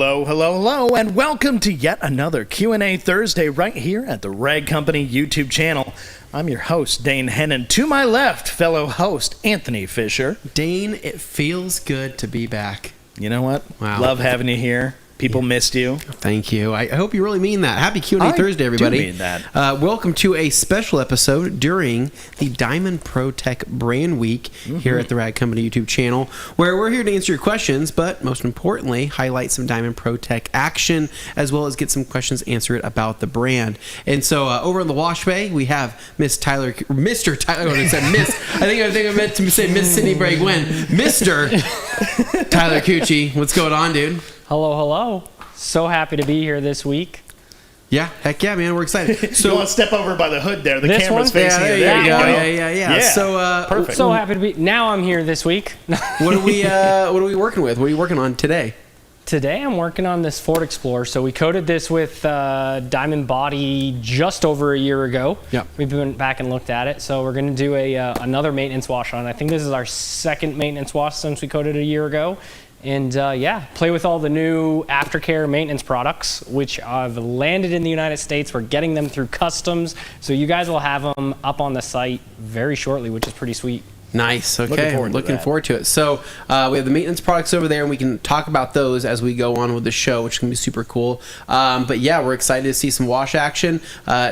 Hello, hello, hello, and welcome to yet another Q&A Thursday right here at the Rag Company YouTube channel. I'm your host, Dane Anthony. To my left, fellow host, Anthony Fisher. Dane, it feels good to be back. You know what? Wow. Love having you here. People missed you. Thank you. I hope you really mean that. Happy Q&A Thursday, everybody. I do mean that. Welcome to a special episode during the Diamond Pro Tech Brand Week here at the Rag Company YouTube channel, where we're here to answer your questions, but most importantly, highlight some Diamond Pro Tech action, as well as get some questions answered about the brand. And so over in the wash bay, we have Mr. Tyler, I think I meant to say Miss Sydney Bray-Gwen. Mr. Tyler Cucchi. What's going on, dude? Hello, hello. So happy to be here this week. Yeah, heck yeah, man. We're excited. So you want to step over by the hood there. The This camera's one? facing Yeah, you. there you go. Yeah. So, perfect. So happy to be. Now I'm here this week. what are we working with? What are you working on today? Today I'm working on this Ford Explorer. So we coated this with diamond body just over a year ago. Yep. We've been back and looked at it. So we're going to do another maintenance wash on it. I think this is our second maintenance wash since we coated a year ago. And play with all the new aftercare maintenance products, which have landed in the United States. We're getting them through customs. So you guys will have them up on the site very shortly, which is pretty sweet. Nice. Okay. Looking forward to it. So we have the maintenance products over there, and we can talk about those as we go on with the show, which can be super cool. But yeah, we're excited to see some wash action,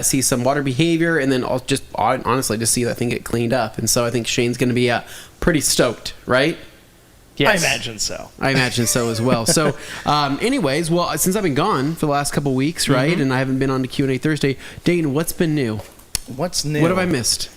see some water behavior, and then honestly just see that thing get cleaned up. And so I think Shane's going to be pretty stoked, right? I Yes. imagine so. I imagine so as well. So, anyways, well, since I've been gone for the last couple weeks, right, and I haven't been on to Q&A Thursday, Dane, what's been new? What's new? What have I missed?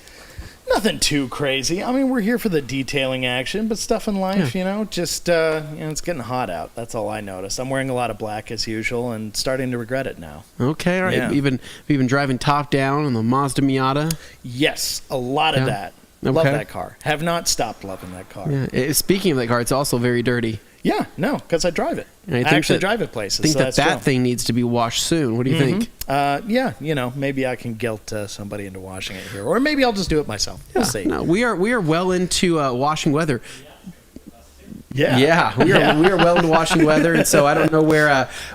Nothing too crazy. I mean, we're here for the detailing action, but stuff in life, just, it's getting hot out. That's all I noticed. I'm wearing a lot of black as usual and starting to regret it now. Okay, all right. Yeah. We've been driving top down on the Mazda Miata. Yes, a lot of that. Okay. Love that car. Have not stopped loving that car. Yeah. Speaking of that car, it's also very dirty. Yeah, no, because I drive it. And I actually drive it places. I think so that thing needs to be washed soon. What do you think? Yeah, maybe I can guilt somebody into washing it here, or maybe I'll just do it myself. We'll see. No, we are well into washing weather. Yeah, we are well into washing weather, and so I don't know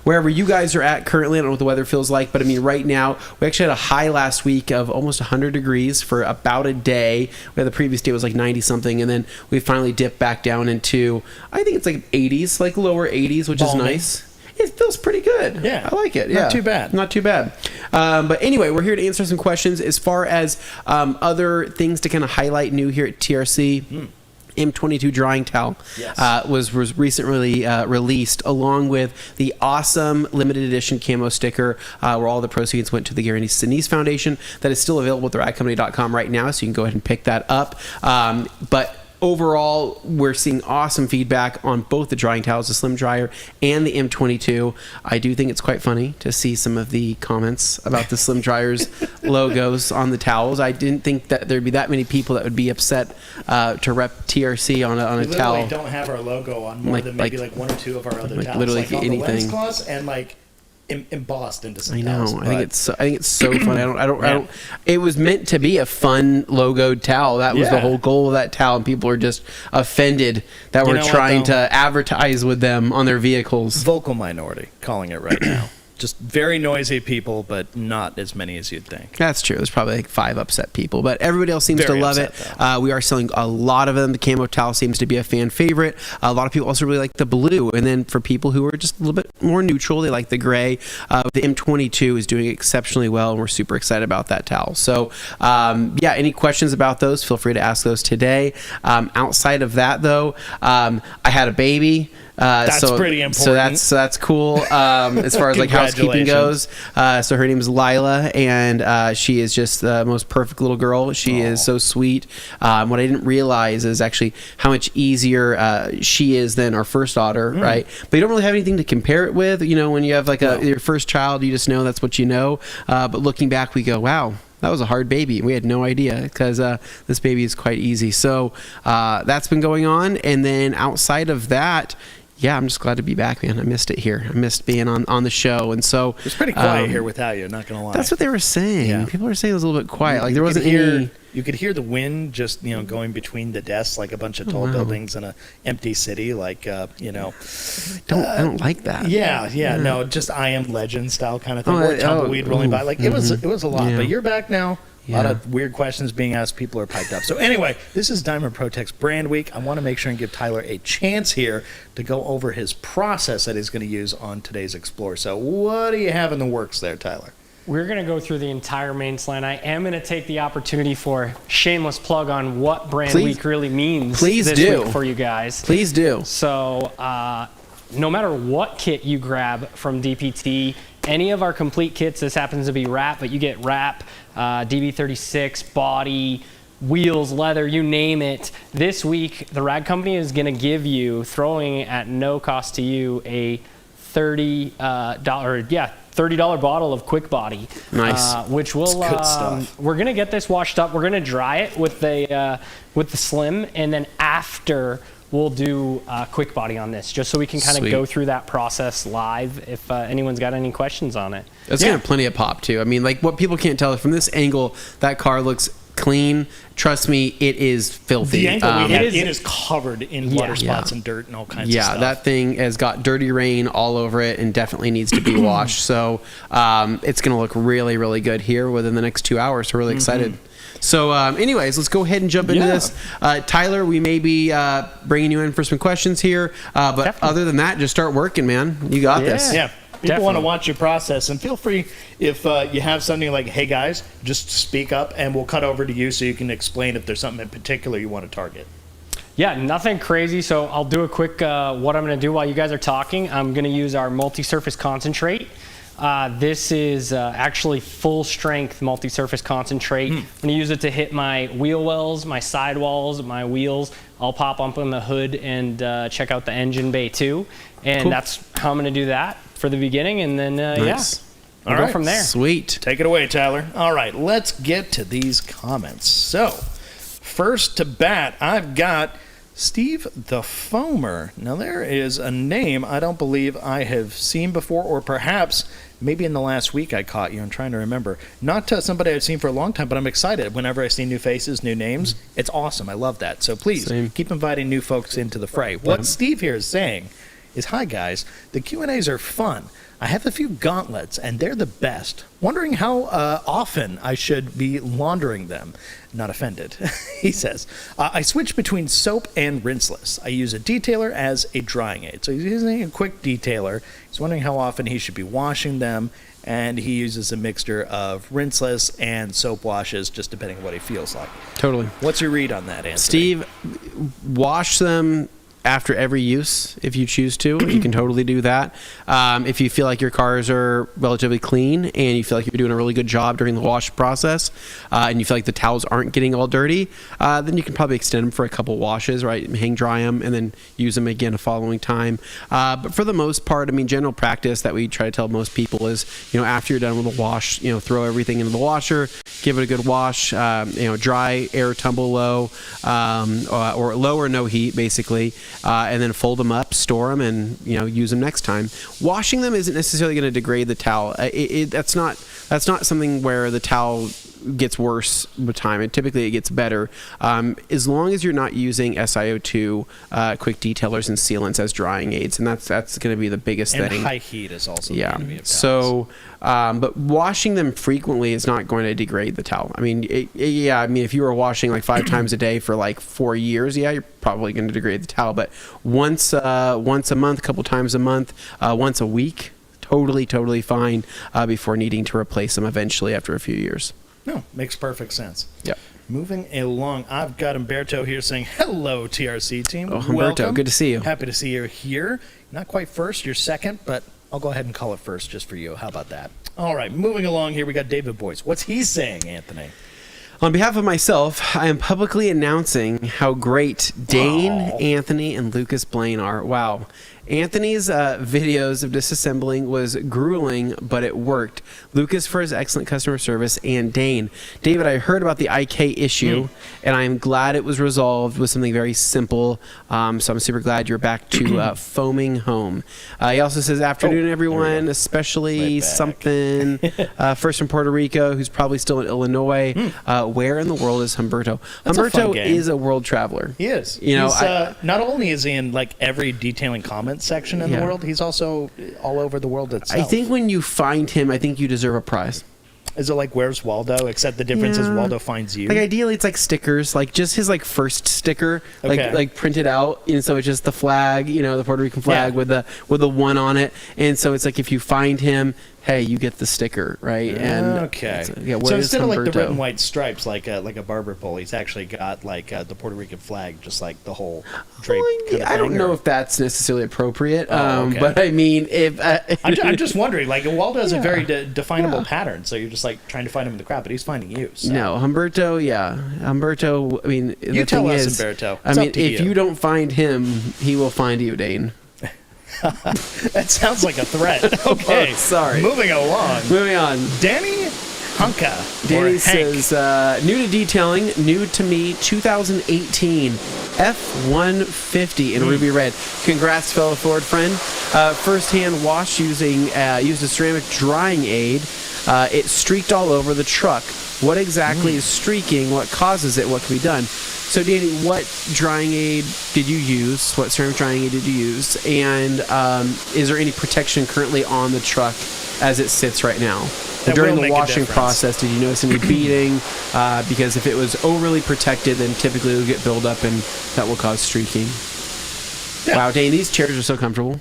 wherever you guys are at currently. I don't know what the weather feels like, but I mean, right now we actually had a high last week of almost 100 degrees for about a day. We had the previous day was like 90 something, and then we finally dipped back down into I think it's like 80s, like lower 80s, which is nice. It feels pretty good. Yeah. I like it. Yeah. Not too bad. Not too bad. But anyway, we're here to answer some questions as far as other things to kind of highlight new here at TRC. M22 drying towel was recently released, along with the awesome limited edition camo sticker, where all the proceeds went to the Gary Sinise Foundation. That is still available at theragcompany.com right now, so you can go ahead and pick that up. But overall, we're seeing awesome feedback on both the drying towels, the Slim Dryer and the M22. I do think it's quite funny to see some of the comments about the Slim Dryer's logos on the towels. I didn't think that there'd be that many people that would be upset to rep TRC on a towel. We literally don't have our logo on more than maybe like one or two of our other towels. Literally like on anything. The lens cloths and like embossed into some I know. towels. I think it's so fun. I don't. It was meant to be a fun logoed towel. That was the whole goal of that towel, and people are just offended that we're trying to advertise with them on their vehicles. Vocal minority, calling it right now. Just very noisy people, but not as many as you'd think. That's true. There's probably like 5 upset people, but everybody else seems to love it. We are selling a lot of them. The camo towel seems to be a fan favorite. A lot of people also really like the blue, and then for people who are just a little bit more neutral, they like the gray. The M22 is doing exceptionally well, and we're super excited about that towel. So, any questions about those, feel free to ask those today. Outside of that, though, I had a baby. That's pretty important. So that's cool. As far as like housekeeping goes, so her name is Lila, and she is just the most perfect little girl. She is so sweet. What I didn't realize is actually how much easier she is than our first daughter, right? But you don't really have anything to compare it with. When you have like your first child, you just know that's what you know. But looking back, we go, wow. That was a hard baby. We had no idea because this baby is quite easy. So that's been going on. And then outside of that, I'm just glad to be back, man. I missed it here. I missed being on the show. And so it's pretty quiet here without you, not going to lie. That's what they were saying. Yeah. People were saying it was a little bit quiet. Like there wasn't any... You could hear the wind just, going between the desks like a bunch of tall buildings in an empty city, like, I don't like that. Yeah. No, just I Am Legend style kind of thing. Or tumbleweed rolling by. Like, it was a lot. Yeah. But you're back now. A lot of weird questions being asked. People are piped up. So anyway, this is Diamond Protect's Brand Week. I want to make sure and give Tyler a chance here to go over his process that he's going to use on today's Explorer. So what do you have in the works there, Tyler? We're going to go through the entire mains line. I am going to take the opportunity for shameless plug on what Brand Week really means this week for you guys. Please do. So no matter what kit you grab from DPT, any of our complete kits, this happens to be wrap, but you get wrap, DB36, body, wheels, leather, you name it. This week, the Rag Company is going to give you, throwing at no cost to you, a $30 bottle of Quick Body. Nice. Which will, good stuff. We're going to get this washed up. We're going to dry it with the Slim, and then after we'll do Quick Body on this, just so we can kind of go through that process live if anyone's got any questions on it. It's going to have plenty of pop, too. I mean, like, what people can't tell from this angle, that car looks clean. Trust me, it is filthy. The angle we have, it is covered in water spots and dirt and all kinds of stuff. Yeah, that thing has got dirty rain all over it and definitely needs to be washed. So it's going to look really, really good here within the next 2 hours. So really excited. So anyways, let's go ahead and jump into this. Tyler, we may be bringing you in for some questions here. But other than that, just start working, man. You got this. Yeah. People want to watch your process, and feel free if you have something like, hey guys, just speak up and we'll cut over to you so you can explain if there's something in particular you want to target. Yeah, nothing crazy. So I'll do a quick what I'm going to do while you guys are talking. I'm going to use our multi-surface concentrate. This is actually full strength multi-surface concentrate. I'm going to use it to hit my wheel wells, my sidewalls, my wheels. I'll pop up on the hood and check out the engine bay too. And that's how I'm going to do that for the beginning. And then, we'll go from there. Sweet. Take it away, Tyler. All right, let's get to these comments. So, first to bat, I've got Steve the Foamer. Now, there is a name I don't believe I have seen before, or perhaps maybe in the last week I caught you. I'm trying to remember. Not somebody I've seen for a long time, but I'm excited. Whenever I see new faces, new names, it's awesome. I love that. So please keep inviting new folks into the fray. What Steve here is saying is, hi guys, the Q&As are fun. I have a few gauntlets, and they're the best. Wondering how often I should be laundering them. Not offended, he says. I switch between soap and rinseless. I use a detailer as a drying aid. So he's using a quick detailer. He's wondering how often he should be washing them, and he uses a mixture of rinseless and soap washes, just depending on what he feels like. Totally. What's your read on that, Anthony? Steve, wash them after every use if you choose to. You can totally do that. If you feel like your cars are relatively clean and you feel like you're doing a really good job during the wash process, and you feel like the towels aren't getting all dirty, then you can probably extend them for a couple washes, right? Hang dry them and then use them again the following time. But for the most part, I mean, general practice that we try to tell most people is, after you're done with the wash, throw everything into the washer, give it a good wash, dry, air tumble low, or low or no heat, basically. And then fold them up, store them, and use them next time. Washing them isn't necessarily going to degrade the towel. That's not something where the towel gets worse with time. And typically it gets better as long as you're not using SiO2 quick detailers and sealants as drying aids, and that's going to be the biggest thing. And high heat is also going to be a balance. So but washing them frequently is not going to degrade the towel. I mean, if you were washing like 5 times a day for like 4 years, you're probably going to degrade the towel. But once a month, a couple times a month, once a week, totally fine before needing to replace them eventually after a few years. No, makes perfect sense. Yep. Moving along, I've got Umberto here saying, hello, TRC team. Oh, Umberto, welcome. Good to see you. Happy to see you here. Not quite first, you're second, but I'll go ahead and call it first just for you. How about that? All right, moving along here, we got David Boyce. What's he saying, Anthony? On behalf of myself, I am publicly announcing how great Dane, Anthony, and Lucas Blaine are. Wow. Anthony's videos of disassembling was grueling, but it worked. Lucas for his excellent customer service, and Dane. David, I heard about the IK issue, and I'm glad it was resolved with something very simple. So I'm super glad you're back to foaming home. He also says, afternoon, everyone, especially something first from Puerto Rico, who's probably still in Illinois. where in the world is Humberto? That's a fun Humberto game. is a world traveler. He is. You know, He's, not only is he in like every detailing comment section in the Yeah. world, he's also all over the world itself. I think when you find him, I think you deserve a prize. Is it like Where's Waldo? Except the difference is Yeah. Waldo finds you. Like ideally, it's like stickers, like just his like first sticker, Okay. like printed out, and so it's just the flag, you know, the Puerto Rican flag Yeah. with the one on it, and so it's like if you find him, hey, you get the sticker, right? And Okay. yeah, So where is instead of like the Humberto? red and white stripes, like a barber pole, he's actually got like the Puerto Rican flag, just like the whole drape. kind of I don't thing, know or- if that's necessarily appropriate, okay. but I mean, if I'm just wondering, like Waldo has a very definable Yeah. pattern, so you're just like trying to find him in the crowd, but he's finding you. So. no, Humberto, yeah, Humberto. I mean, the tell thing us, is, Humberto. I It's mean, up to if you. you don't find him, he will find you, Dane. That sounds like a threat. Okay, sorry. Moving along. Moving on. Danny Hunka. Danny or Hank. says, new to detailing, new to me, 2018 F-150 in ruby red. Congrats, fellow Ford friend. First-hand wash used a ceramic drying aid. It streaked all over the truck. What exactly is streaking? What causes it? What can be done? So, Danny, what drying aid did you use? What ceramic drying aid did you use? And is there any protection currently on the truck as it sits right now? That During will the make a washing difference. process, did you notice any beading? Because if it was overly protected, then typically it'll get buildup, and that will cause streaking. Yeah. Wow, Dane, these chairs are so comfortable.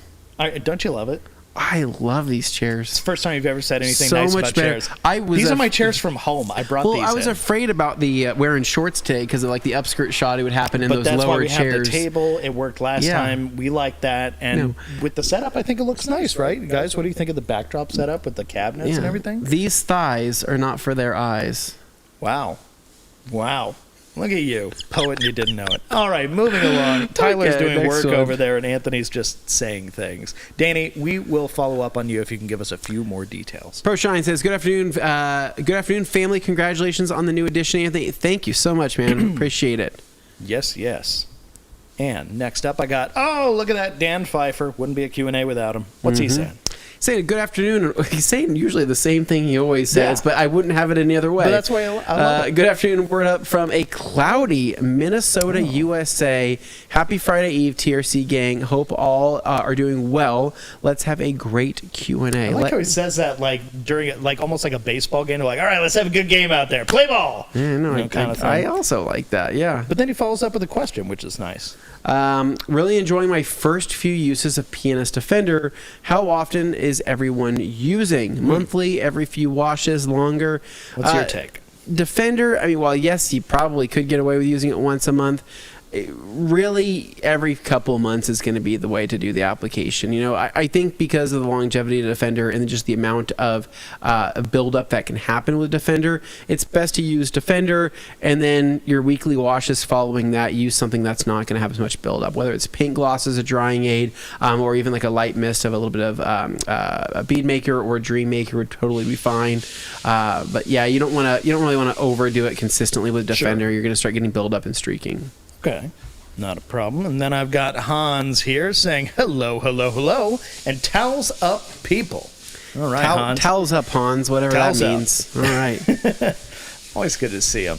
Don't you love it? I love these It's chairs. the first time you've ever said anything So nice much about better. chairs. I was These a- are my chairs from home. I brought Well, these I was in. afraid about the wearing shorts today because of like the upskirt shot it would happen in But those that's why lower we chairs. have the table. It worked last Yeah. time. We like that. And with the setup, I think it looks nice, right? You guys, what do you think of the backdrop setup with the cabinets Yeah. and everything? These thighs are not for their eyes. Wow. Wow. Look at you. Poet and you didn't know it. All right, moving along. Tyler's Okay, doing next work one. over there, and Anthony's just saying things. Danny, we will follow up on you if you can give us a few more details. Pro Shine says, "Good afternoon, family. Congratulations on the new edition, Anthony. Thank you so much, man. Appreciate it." Yes, yes. And next up, I got, look at that, Dan Pfeiffer. Wouldn't be a Q&A without him. What's he saying? Saying good afternoon. He's saying usually the same thing he always says, Yeah. but I wouldn't have it any other way. But that's why I love it. Good afternoon. Word up from a cloudy Minnesota, USA. Happy Friday Eve, TRC gang. Hope all are doing well. Let's have a great Q&A. I like how he says that like during like almost like a baseball game. They're like, all right, let's have a good game out there. Play ball. Yeah, no, You know, kind of thing. I also like that. Yeah. But then he follows up with a question, which is nice. Really enjoying my first few uses of Pianist Defender. How often is everyone using? Monthly, every few washes, longer? What's your take? Defender, I mean, well, yes, you probably could get away with using it once a month. Really, every couple of months is going to be the way to do the application. You know, I think because of the longevity of Defender and just the amount of buildup that can happen with Defender, it's best to use Defender, and then your weekly washes following that, use something that's not going to have as much buildup, whether it's paint gloss as a drying aid, or even like a light mist of a little bit of a bead maker or a dream maker would totally be fine. But yeah, you don't really want to overdo it consistently with Defender. Sure. You're going to start getting buildup and streaking. Okay, not a problem. And then I've got Hans here saying hello, hello, hello, and towels up people. All right, Hans. Towels up, Hans, whatever Towels that up. means. All right. Always good to see him.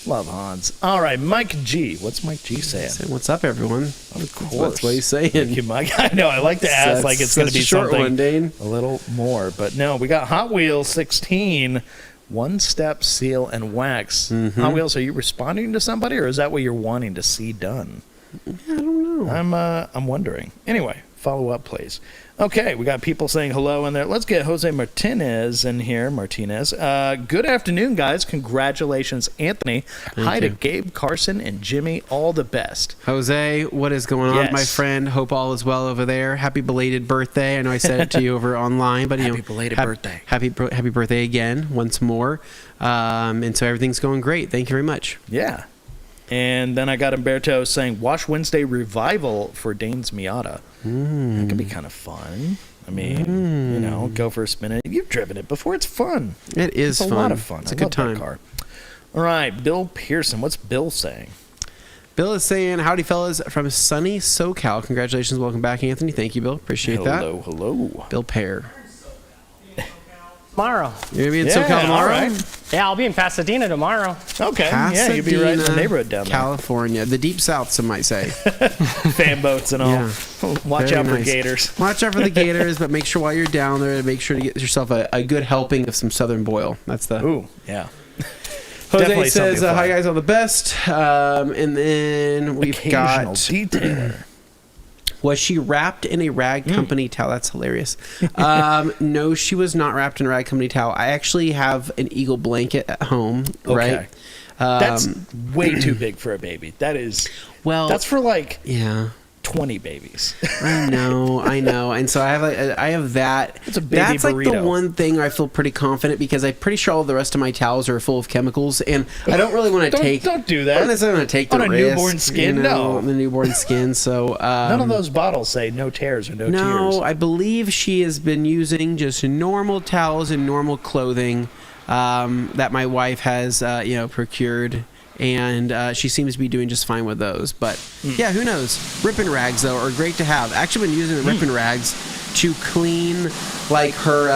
Love Hans. All right, Mike G. What's Mike G saying? Say, what's up, everyone? Of course. That's what he's saying. Thank you, Mike. I know. I like to ask like it's going to be That's a short something one, Dane. a little more, but no. We got Hot Wheels 16. One step seal and wax. Mm-hmm. Hot Wheels, are you responding to somebody, or is that what you're wanting to see done? I don't know. I'm wondering. Anyway, follow up, please. Okay, we got people saying hello in there. Let's get Jose Martinez in here. Martinez. Good afternoon, guys. Congratulations, Anthony. Hi to you. Gabe, Carson, and Jimmy. All the best. Jose, what is going on, Yes. my friend? Hope all is well over there. Happy belated birthday. I know I said it to you over online, but Happy belated birthday. Happy birthday again, once more. And so everything's going great. Thank you very much. Yeah. And then I got Umberto saying, Wash Wednesday revival for Dane's Miata. That could be kind of fun. I mean, you know, go for a spin. You've driven it before. It's fun. It is It's fun. a lot of fun. It's I a good love time. that car. All right, Bill Pearson. What's Bill saying? Bill is saying, howdy, fellas, from sunny SoCal. Congratulations. Welcome back, Anthony. Thank you, Bill. Appreciate that. Hello. Bill Pear. Tomorrow. You're going to be in Yeah, SoCal tomorrow? all right. Yeah, I'll be in Pasadena tomorrow. Okay. Yeah, you'll be right in the Pasadena, neighborhood down there. California, the deep south, some might say. Fan boats and all. Yeah. Watch Very out for nice. gators. Watch out for the gators, but make sure while you're down there, make sure to get yourself a good helping of some southern boil. That's the. Ooh, yeah. Jose Definitely says, something "Hi fun. guys, all the best." And then we've Occasional got. detailer. Was she wrapped in a rag company towel? That's hilarious. No, she was not wrapped in a rag company towel. I actually have an Eagle blanket at home, Okay. right? That's way too big for a baby. That is. Well, That's for like yeah. 20 babies. I know, and so I have that. It's a baby That's like the burrito. one thing I feel pretty confident because I'm pretty sure all the rest of my towels are full of chemicals, and I don't really want to take. Don't do that. I don't necessarily want to take the On a risk, newborn skin, no. on the newborn skin. So None of those bottles say no tears or no No, tears. I believe she has been using just normal towels and normal clothing that my wife has, procured. And she seems to be doing just fine with those. But yeah, who knows? Rippin' rags, though, are great to have. Actually, been using the rippin' rags to clean, like, her,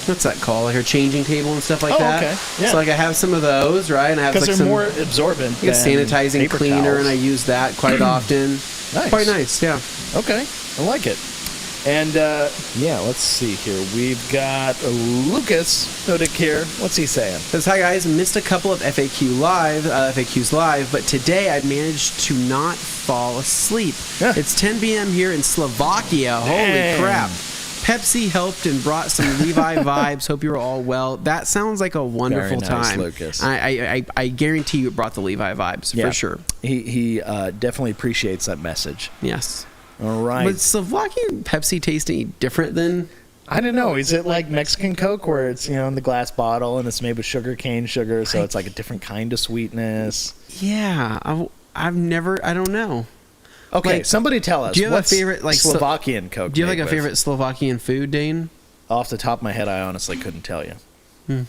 what's that called? Like her changing table and stuff like that. Okay. Yeah. So, like, I have some of those, right? And I have, Because like, they're some more absorbent. like, a than sanitizing paper cleaner, towels. and I use that quite often. Nice. Quite nice, yeah. Okay, I like it. And let's see here. We've got Lucas Nodik here. What's he saying? Says, hi guys, missed a couple of FAQs live, but today I managed to not fall asleep. Yeah. It's 10 p.m. here in Slovakia. Holy Dang. crap. Pepsi helped and brought some Levi vibes. Hope you're all well. That sounds like a wonderful Very nice, time. Lucas. I guarantee you it brought the Levi vibes, for sure. He definitely appreciates that message. Yes. All right. Would Slovakian Pepsi taste any different than... I don't know. Is it like Mexican Coke where it's, in the glass bottle and it's made with sugar cane sugar, so it's like a different kind of sweetness? Yeah, I don't know. Okay, Like, I'm tell us. do you have a what's favorite, like, Slovakian Coke? Do you have like made a with? favorite Slovakian food, Dane? Off the top of my head, I honestly couldn't tell you.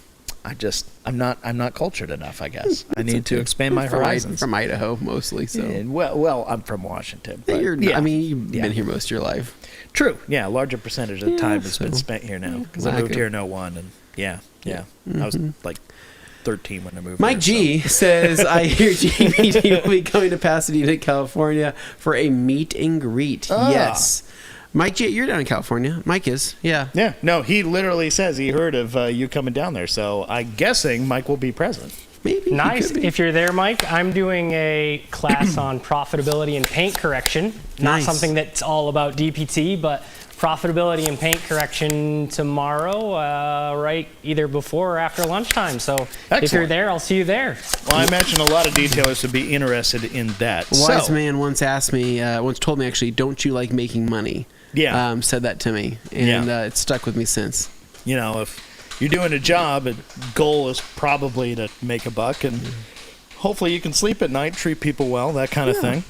I'm not cultured enough, I guess. I need to expand my horizons. From Idaho, mostly. So, And, well, I'm from Washington. But you've yeah. been here most of your life. True. Yeah, a larger percentage of the Yeah, time has been so- spent here now because I moved here in 01, and yeah. I was like 13 when I moved. Mike here, G says, I hear GBD will be coming to Pasadena, California for a meet and greet. Ah. Yes. Mike G, you're down in California. Mike is. Yeah. Yeah. No, he literally says he heard of you coming down there, so I'm guessing Mike will be present. Maybe. Nice. He could be. If you're there, Mike, I'm doing a class on profitability and paint correction. Not Nice. something that's all about DPT, but profitability and paint correction tomorrow, right either before or after lunchtime. So if you're Excellent. there, I'll see you there. Well, I imagine a lot of detailers would be interested in that. A wise So, man once told me, actually, don't you like making money? Yeah. Said that to me. And Yeah. it's stuck with me since. if you're doing a job, a goal is probably to make a buck, and hopefully you can sleep at night, treat people well, that kind of thing.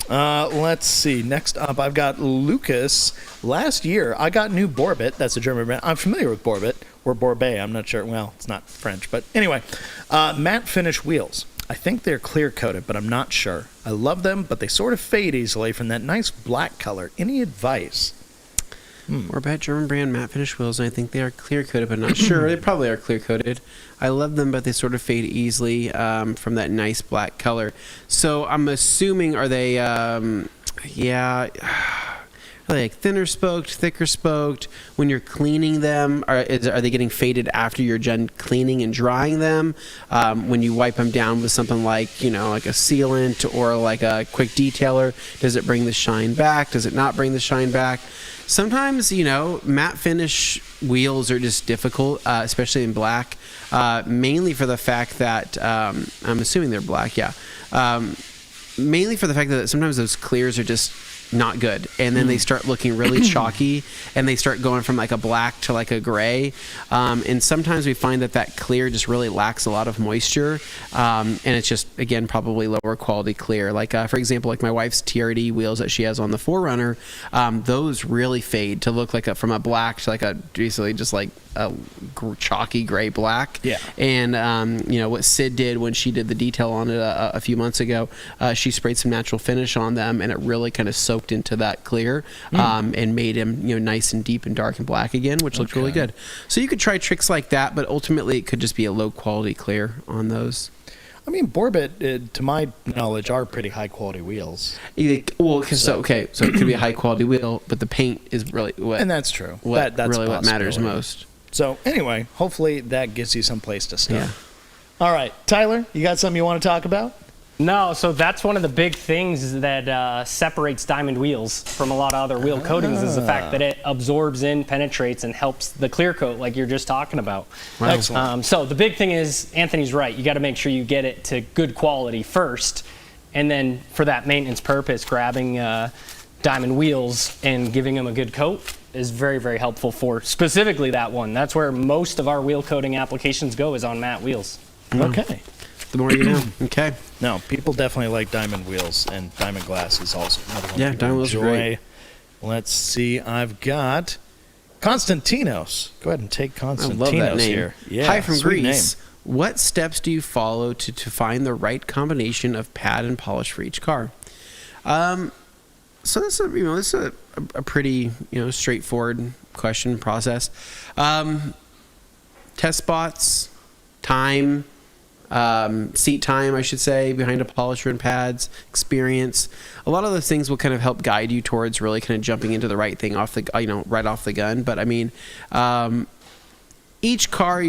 Let's see. Next up, I've got Lucas. Last year, I got new Borbet. That's a German brand. I'm familiar with Borbet, or Borbet. I'm not sure. Well, it's not French. But anyway, matte finish wheels. I think they're clear coated, but I'm not sure. I love them, but they sort of fade easily from that nice black color. Any advice? Or bad German brand matte finish wheels, and I think they are clear coated, but not sure. They probably are clear coated. I love them, but they sort of fade easily from that nice black color. So I'm assuming, are they? Are they like thinner spoked, thicker spoked? When you're cleaning them, are they getting faded after you're done cleaning and drying them? When you wipe them down with something like like a sealant or like a quick detailer, does it bring the shine back? Does it not bring the shine back? Sometimes, matte finish wheels are just difficult, especially in black, mainly for the fact that, I'm assuming they're black, yeah. Mainly for the fact that sometimes those clears are just not good, and then they start looking really chalky, and they start going from like a black to like a gray, and sometimes we find that clear just really lacks a lot of moisture, and it's just, again, probably lower quality clear. Like for example, like my wife's TRD wheels that she has on the 4Runner, those really fade to look like from a black to like a basically just like a chalky gray black. Yeah. And what Sid did when she did the detail on it a few months ago, she sprayed some natural finish on them, and it really kind of soaked soaked into that clear and made them, nice and deep and dark and black again, which looked really good. So you could try tricks like that, but ultimately it could just be a low quality clear on those. I mean, Borbit, to my knowledge, are pretty high quality wheels. So it could be a high quality wheel, but the paint is really what, and that's true. That's really what matters most. So anyway, hopefully that gives you some place to start. Yeah. All right, Tyler, you got something you want to talk about? No, so that's one of the big things that separates diamond wheels from a lot of other wheel coatings is the fact that it absorbs in, penetrates, and helps the clear coat like you're just talking about. Wow. Excellent. So the big thing is, Anthony's right, you got to make sure you get it to good quality first, and then for that maintenance purpose, grabbing diamond wheels and giving them a good coat is very, very helpful for specifically that one. That's where most of our wheel coating applications go, is on matte wheels. Okay. The more you know. Okay. No, people definitely like diamond wheels, and diamond glass is also another one. Yeah, people diamond wheels are enjoy. great. Let's see. I've got Konstantinos. Go ahead and take I Konstantinos love that name. here. Yeah, Hi from sweet Greece. name. What steps do you follow to find the right combination of pad and polish for each car? So this is a pretty straightforward question process. Test spots, time, seat time, I should say, behind a polisher and pads, experience. A lot of those things will kind of help guide you towards really kind of jumping into the right thing right off the gun. But I mean, each car,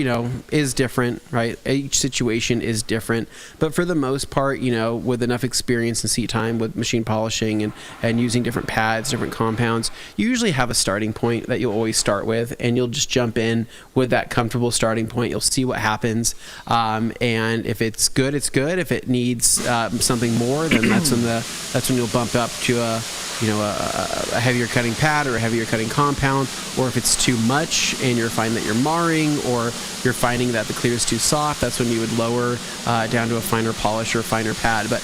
is different, right? Each situation is different. But for the most part, with enough experience and seat time with machine polishing and using different pads, different compounds, you usually have a starting point that you'll always start with, and you'll just jump in with that comfortable starting point. You'll see what happens. And if it's good, it's good. If it needs something more, then that's when you'll bump up to a heavier cutting pad or a heavier cutting compound. Or if it's too much and you're finding that you're marring, or you're finding that the clear is too soft, that's when you would lower down to a finer polish or a finer pad. But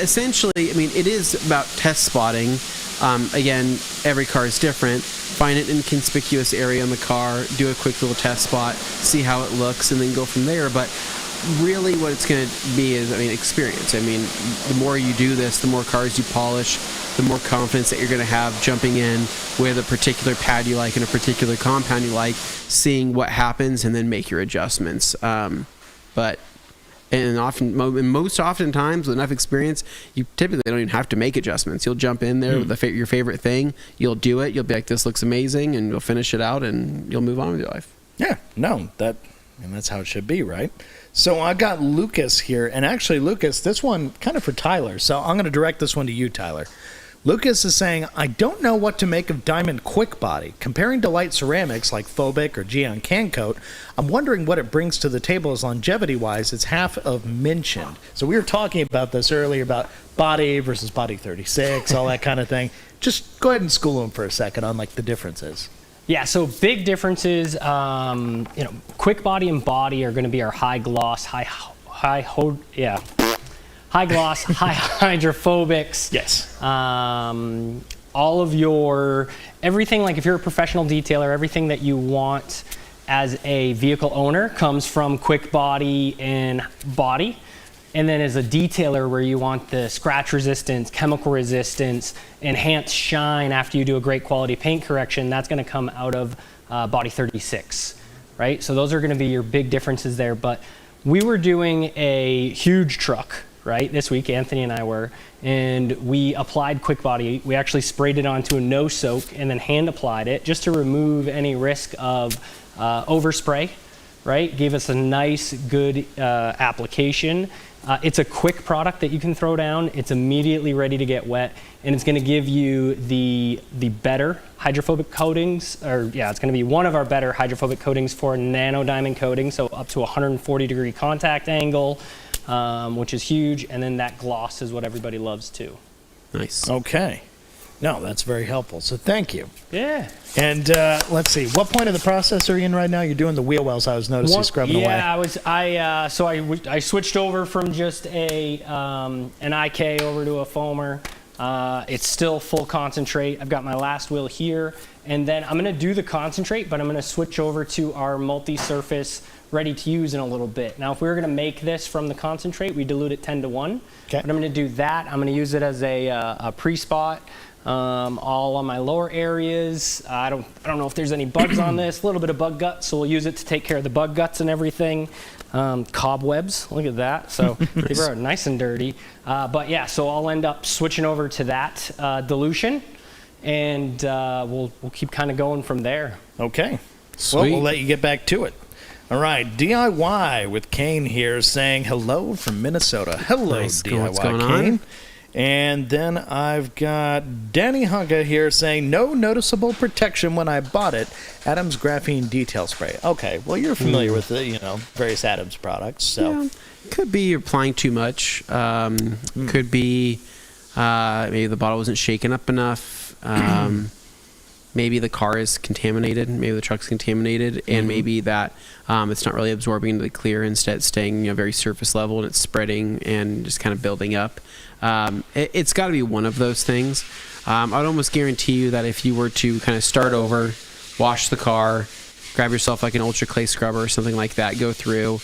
essentially, I mean, it is about test spotting. Again, every car is different. Find an inconspicuous area in the car, do a quick little test spot, see how it looks, and then go from there. But really what it's going to be is, experience. The more you do this, the more cars you polish, the more confidence that you're going to have jumping in with a particular pad you like and a particular compound you like, seeing what happens, and then make your adjustments. Most oftentimes with enough experience, you typically don't even have to make adjustments. You'll jump in there with your favorite thing, you'll do it, you'll be like, this looks amazing, and you'll finish it out, and you'll move on with your life. Yeah, no, that's how it should be, right? So I got Lucas here, and actually, Lucas, this one kind of for Tyler, so I'm going to direct this one to you, Tyler. Lucas is saying, I don't know what to make of Diamond Quick Body. Comparing to light ceramics like Phobic or Geon Can Coat, I'm wondering what it brings to the table as longevity-wise. It's half of mentioned. So we were talking about this earlier about body versus body 36, all that kind of thing. Just go ahead and school them for a second on the differences. Yeah, so big differences. Quick Body and Body are going to be our high gloss, high gloss, high hydrophobics. Yes. All of everything, like if you're a professional detailer, everything that you want as a vehicle owner comes from Quick Body and Body. And then as a detailer, where you want the scratch resistance, chemical resistance, enhanced shine after you do a great quality paint correction, that's going to come out of Body 36, right? So those are going to be your big differences there. But we were doing a huge truck, right, this week, Anthony and I were, and we applied Quick Body. We actually sprayed it onto a no soak and then hand applied it just to remove any risk of overspray, right? Gave us a nice, good application. It's a quick product that you can throw down. It's immediately ready to get wet, and it's going to give you the better hydrophobic coatings, it's going to be one of our better hydrophobic coatings for nano diamond coating, so up to 140 degree contact angle, which is huge, and then that gloss is what everybody loves too. Nice. Okay. No, that's very helpful. So thank you. Yeah. And let's see, what point of the process are you in right now? You're doing the wheel wells. I was noticing scrubbing away. Yeah, I switched over from just an IK over to a foamer. It's still full concentrate. I've got my last wheel here, and then I'm going to do the concentrate, but I'm going to switch over to our multi-surface ready to use in a little bit. Now, if we were going to make this from the concentrate, we dilute it 10 to 1. Okay. But I'm going to do that. I'm going to use it as a pre-spot all on my lower areas. I don't know if there's any bugs on this. A little bit of bug gut, so we'll use it to take care of the bug guts and everything. Cobwebs, look at that. So they were nice and dirty. But yeah, so I'll end up switching over to that dilution, and we'll keep kind of going from there. Okay. Sweet. Well, we'll let you get back to it. All right, DIY with Kane here saying hello from Minnesota. Hello, Nice. DIY What's going Kane. on? And then I've got Danny Hunga here saying no noticeable protection when I bought it. Adams Graphene Detail Spray. Okay, well you're familiar with the various Adams products, so Yeah. Could be you're applying too much. Could be maybe the bottle wasn't shaken up enough. Maybe the car is contaminated. Maybe the truck's contaminated, and maybe that it's not really absorbing into the clear. Instead, it's staying very surface level, and it's spreading and just kind of building up. It's got to be one of those things. I'd almost guarantee you that if you were to kind of start over, wash the car, grab yourself like an ultra clay scrubber or something like that, go through,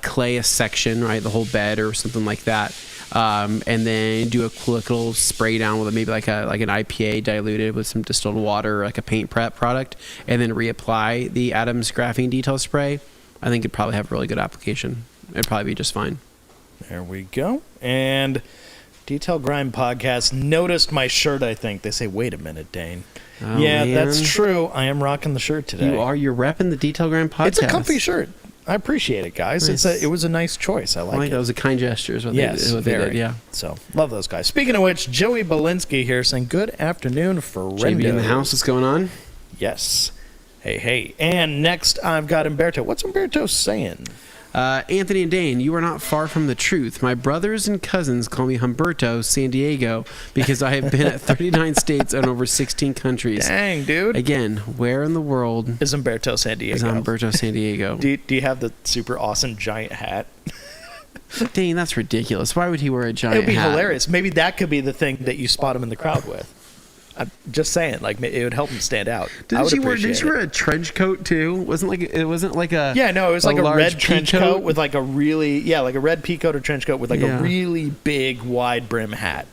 clay a section, right, the whole bed or something like that, and then do a quick little spray down with maybe like an IPA diluted with some distilled water, or like a paint prep product, and then reapply the Adams Graphene Detail Spray. I think it'd probably have a really good application. It'd probably be just fine. there we go. And Detail Grind Podcast noticed my shirt, I think. They say, wait a minute, Dane. Oh, yeah, man. that's true. I am rocking the shirt today. You're repping the Detail Grind Podcast. It's a comfy shirt. I appreciate it, guys. Nice. It was a nice choice. I like That it. was a kind gesture is what Yes, they very. did, yeah. So, love those guys. Speaking of which, Joey Belinsky here saying, good afternoon, friendo. JB in the house, what's going on? Yes. Hey. And next, I've got Umberto. What's Umberto saying? Anthony and Dane, you are not far from the truth. My brothers and cousins call me Humberto San Diego because I have been at 39 states and over 16 countries. Dang, dude. Again, where in the world Is Umberto San Diego? is Humberto San Diego? Do you have the super awesome giant hat? Dane, that's ridiculous. Why would he wear a giant It would be hat? hilarious. Maybe that could be the thing that you spot him in the crowd with. I'm just saying, like, it would help him stand out. I would Didn't you appreciate wear a trench coat too? It wasn't like a Yeah, no, it was like a large red trench pea coat with like a really, like a red pea coat or trench coat with like Yeah. a really big wide brim hat.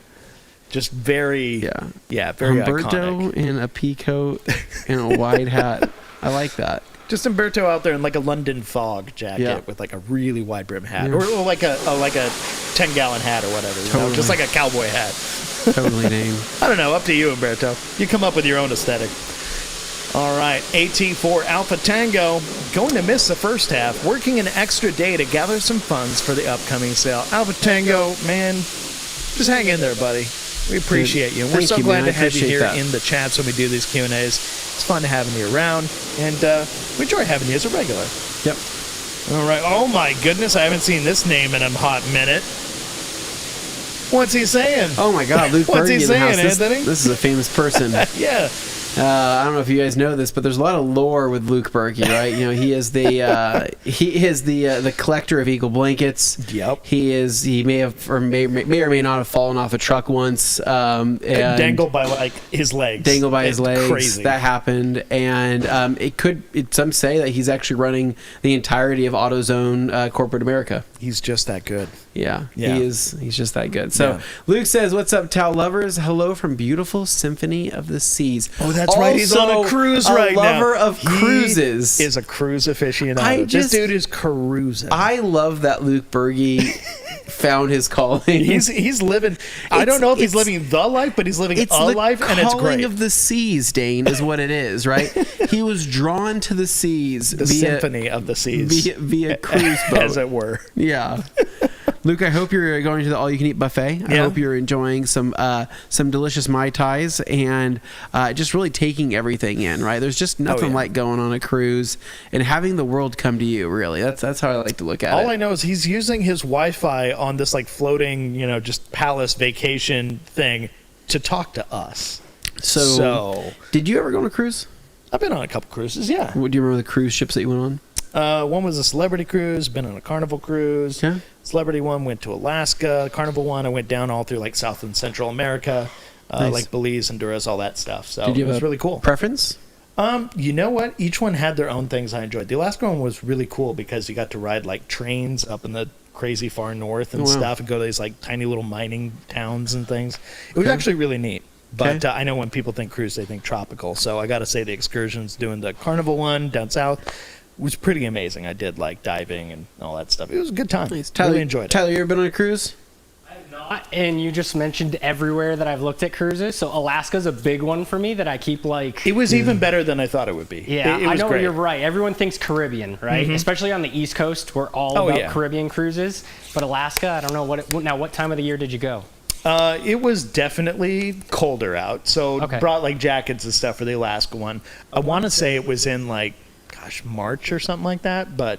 Just very, very Humberto iconic. in a pea coat and a wide hat. I like that. Just Umberto out there in like a London fog jacket Yeah. with like a really wide brim hat, Yeah. or like a 10-gallon hat or whatever, you know? Totally. Just like a cowboy hat. Totally, Dane. I don't know. Up to you, Umberto. You come up with your own aesthetic. All right, 18-4 Alpha Tango. Going to miss the first half. Working an extra day to gather some funds for the upcoming sale. Alpha Tango, man, just hang in there, buddy. We appreciate you. And we're Thank so you, glad man. to I have you appreciate here that. in the chats when we do these Q&As. It's fun having you around, and we enjoy having you as a regular. Yep. All right. Oh, my goodness. I haven't seen this name in a hot minute. What's he saying? Oh my God, Luke What's Berge he in the saying, house. Anthony? This is a famous person. Yeah. I don't know if you guys know this, but there's a lot of lore with Luke Berkey, right? You know, he is the collector of eagle blankets. Yep. He may have or may or may not have fallen off a truck once. And Dangled by like his legs. dangled by his It's legs. Crazy. That happened, and some say that he's actually running the entirety of AutoZone corporate America. He's just that good. Yeah, Yeah. he's just that good. So Yeah. Luke says, "What's up, Tau lovers? Hello from beautiful Symphony of the Seas." Oh, that's right. He's on a Also, cruise right now. A lover of He cruises. is a cruise aficionado. This dude is cruising. I love that Luke Berge found his calling. He's living. I don't know if he's it's- living the life, but he's living It's a the life, and it's calling great. of the seas, Dane, is what it is, right? He was drawn to the seas The via, symphony of the seas, via cruise boat, as it were. Yeah. Luke, I hope you're going to the all-you-can-eat buffet. I Yeah. hope you're enjoying some delicious Mai Tais and just really taking everything in, right? There's just nothing yeah. like going on a cruise and having the world come to you, really. That's how I like to look at it. All I know is he's using his Wi-Fi on this like floating, just palace vacation thing to talk to us. So did you ever go on a cruise? I've been on a couple cruises. Yeah. Do you remember the cruise ships that you went on? One was a celebrity cruise, been on a carnival cruise. Yeah. Celebrity one went to Alaska. Carnival one, I went down all through like South and Central America, Nice. like Belize, Honduras, all that stuff. So Did you it have was a really cool. preference? You know what? Each one had their own things I enjoyed. The Alaska one was really cool because you got to ride like trains up in the crazy far north and Oh, wow. stuff and go to these like tiny little mining towns and things. It was Okay. actually really neat. But I know when people think cruise, they think tropical. So I got to say the excursions doing the Carnival one down south was pretty amazing. I did like diving and all that stuff. It was a good time. Nice. Tyler, really enjoyed it. Tyler, you ever been on a cruise? I have not. And you just mentioned everywhere that I've looked at cruises. So Alaska's a big one for me that I keep like. It was even better than I thought it would be. Yeah, it was I know great. you're right. Everyone thinks Caribbean, right? Especially on the East Coast, we're all about yeah. Caribbean cruises. But Alaska, I don't know what time of the year did you go? It was definitely colder out, so Okay. brought like jackets and stuff for the Alaska one. I want to say it was in like, March or something like that. But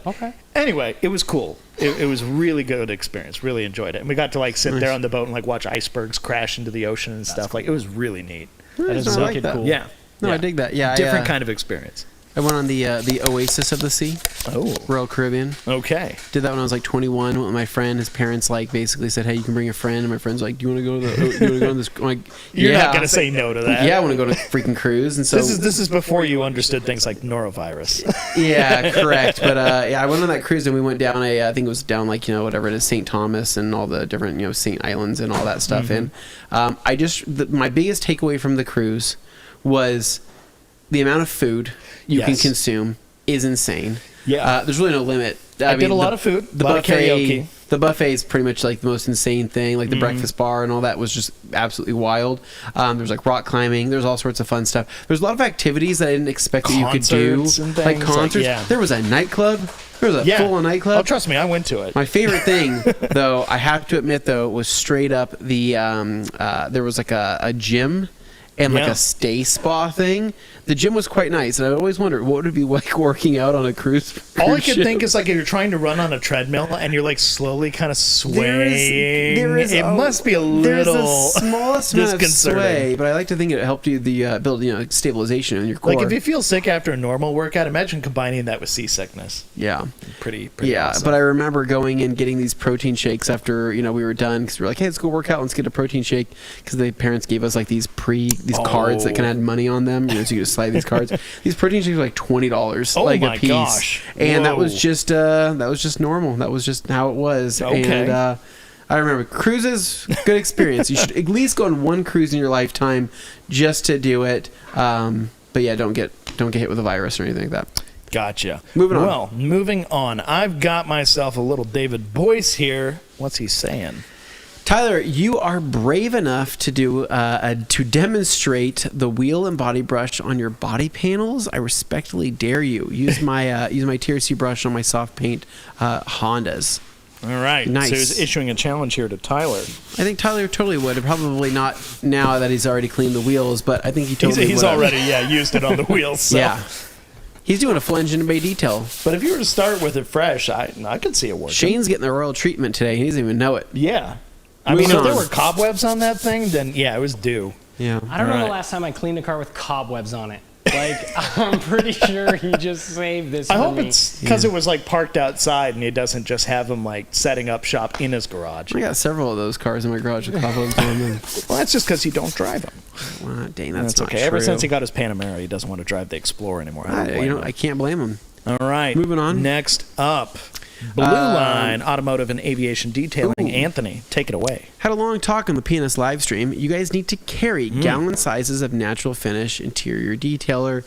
anyway, it was cool. It was really good experience. Really enjoyed it, and we got to like sit there on the boat and like watch icebergs crash into the ocean and stuff. Like it was really neat. That is I like wicked that. cool. Yeah. No, yeah. I dig that. Yeah, Different kind of experience. I went on the Oasis of the Sea, Oh, Royal Caribbean. okay. Did that when I was like 21. Went with my friend. His parents like basically said, "Hey, you can bring a friend." And my friend's like, "Do you want to go to the? Do you want to go on this?" I'm like, You're yeah. not gonna say no to that. Yeah, I want to go to a freaking cruise. And so This is before you understood things like norovirus. yeah, correct. But yeah, I went on that cruise and we went down I think it was down like whatever it is, St. Thomas and all the different St. Islands and all that stuff. And my biggest takeaway from the cruise was the amount of food you can Yes. consume is insane. Yeah. There's really no limit. I did a lot of food, a lot of karaoke. The buffet is pretty much like the most insane thing. Like the breakfast bar and all that was just absolutely wild. There's like rock climbing. There's all sorts of fun stuff. There's a lot of activities that I didn't expect that you could do. Concerts and Like things, concerts. yeah. There was a nightclub. There was a full-on nightclub. Oh, trust me, I went to it. My favorite thing, though, I have to admit, though, was straight up the there was like a gym and like Yeah. a stay spa thing. The gym was quite nice, and I always wondered what would it be like working out on a cruise. All I cruise could ship. think is like if you're trying to run on a treadmill and you're like slowly kind of swaying. It must be a There's little the smallest amount of disconcerting. sway, but I like to think it helped you build stabilization in your core. Like if you feel sick after a normal workout, imagine combining that with seasickness. yeah. Pretty Yeah, awesome. but I remember going and getting these protein shakes after we were done because we were like, hey, let's go work out, let's get a protein shake because the parents gave us like these cards that kind of had money on them, so you could just slide these cards. These protein shakes were like $20, Oh like my a piece, gosh. and that Whoa. was just normal. That was just how it was. Okay. And I remember cruises, good experience. You should at least go on one cruise in your lifetime just to do it. But yeah, don't get hit with a virus or anything like that. Gotcha. Moving on. Well, moving on. I've got myself a little David Boyce here. What's he saying? Tyler, you are brave enough to to demonstrate the wheel and body brush on your body panels. I respectfully dare you. Use my TRC brush on my soft paint Hondas. All right. Nice. So he's issuing a challenge here to Tyler. I think Tyler totally would. Probably not now that he's already cleaned the wheels, but I think he totally would. He's already used it on the wheels. So. Yeah. He's doing a flange and bay detail. But if you were to start with it fresh, I could see it working. Shane's getting the royal treatment today. He doesn't even know it. Yeah. I mean, Moving if there on. were cobwebs on that thing, then yeah, it was due. Yeah. I don't know Alright. the last time I cleaned a car with cobwebs on it. Like, I'm pretty sure he just saved this I for hope me. it's because it was like parked outside and he doesn't just have him like setting up shop in his garage. I got several of those cars in my garage with cobwebs on them. Well, that's just because you don't drive them. Wow, dang, that's not okay. true. Ever since he got his Panamera, he doesn't want to drive the Explorer anymore. I don't blame him. I can't blame him. All right. Moving on. Next up, Blue Line Automotive and Aviation Detailing. Ooh. Anthony, take it away. Had a long talk on the PNS live stream. You guys need to carry gallon sizes of natural finish interior detailer,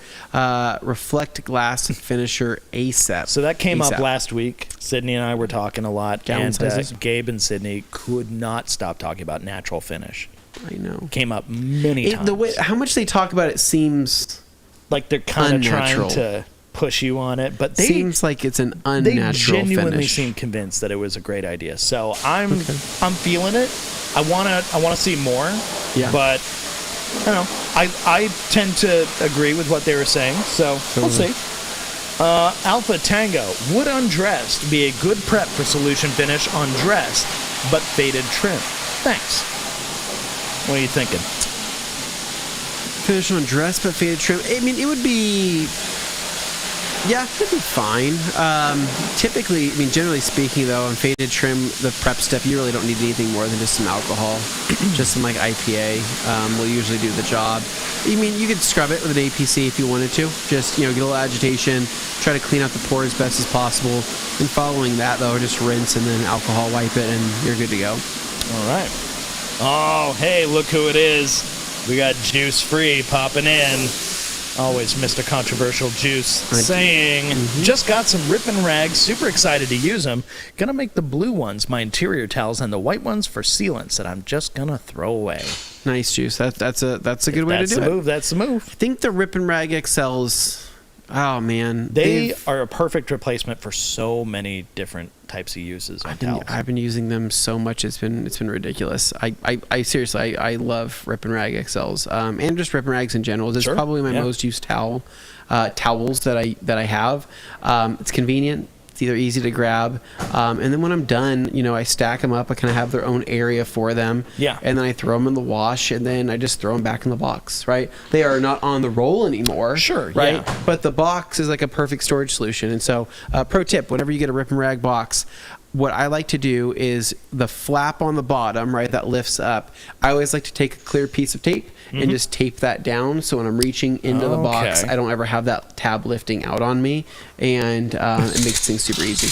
reflect glass finisher ASAP. So that came up ASAP. last week. Sydney and I were talking a lot, Gallon and sizes? Gabe and Sydney could not stop talking about natural finish. I know. Came up many times. The way how much they talk about it seems like they're kind of trying unnatural. to push you on it, but they seems like it's an they unnatural genuinely finish. seem convinced that it was a great idea. So I'm feeling it. I wanna see more. Yeah. But I don't know. I tend to agree with what they were saying. So we'll see. Alpha Tango, would undressed be a good prep for solution finish on dressed but faded trim? Thanks. What are you thinking? Finish on dress but faded trim. I mean, it would be. Yeah, it'd be fine. Typically, I mean, generally speaking, though, on faded trim, the prep step, you really don't need anything more than just some alcohol. Just some, like, IPA will usually do the job. I mean, you could scrub it with an APC if you wanted to. Just, get a little agitation, try to clean out the pores as best as possible. And following that, though, just rinse and then alcohol wipe it, and you're good to go. All right. Oh, hey, look who it is. We got Juice Free popping in. Always Mr. Controversial Juice saying, just got some ripping rags, super excited to use them. Gonna make the blue ones my interior towels and the white ones for sealants that I'm just gonna throw away. Nice, Juice. That's a good way to do it. That's the move. I think the Rip and Rag XLs, oh man. They are a perfect replacement for so many different types of uses on towels. I've been using them so much, it's been ridiculous. I seriously, I love Rip and Rag XLs, and just Rip and Rags in general. It's probably my most used towels that I have. It's convenient. It's either easy to grab, and then when I'm done, I stack them up. I kind of have their own area for them. Yeah. And then I throw them in the wash, and then I just throw them back in the box. Right. They are not on the roll anymore. Sure. Right. Yeah. But the box is like a perfect storage solution. And so, pro tip: whenever you get a Rip and Rag box, what I like to do is the flap on the bottom, right, that lifts up. I always like to take a clear piece of tape and just tape that down, so when I'm reaching into the box, I don't ever have that tab lifting out on me, and it makes things super easy.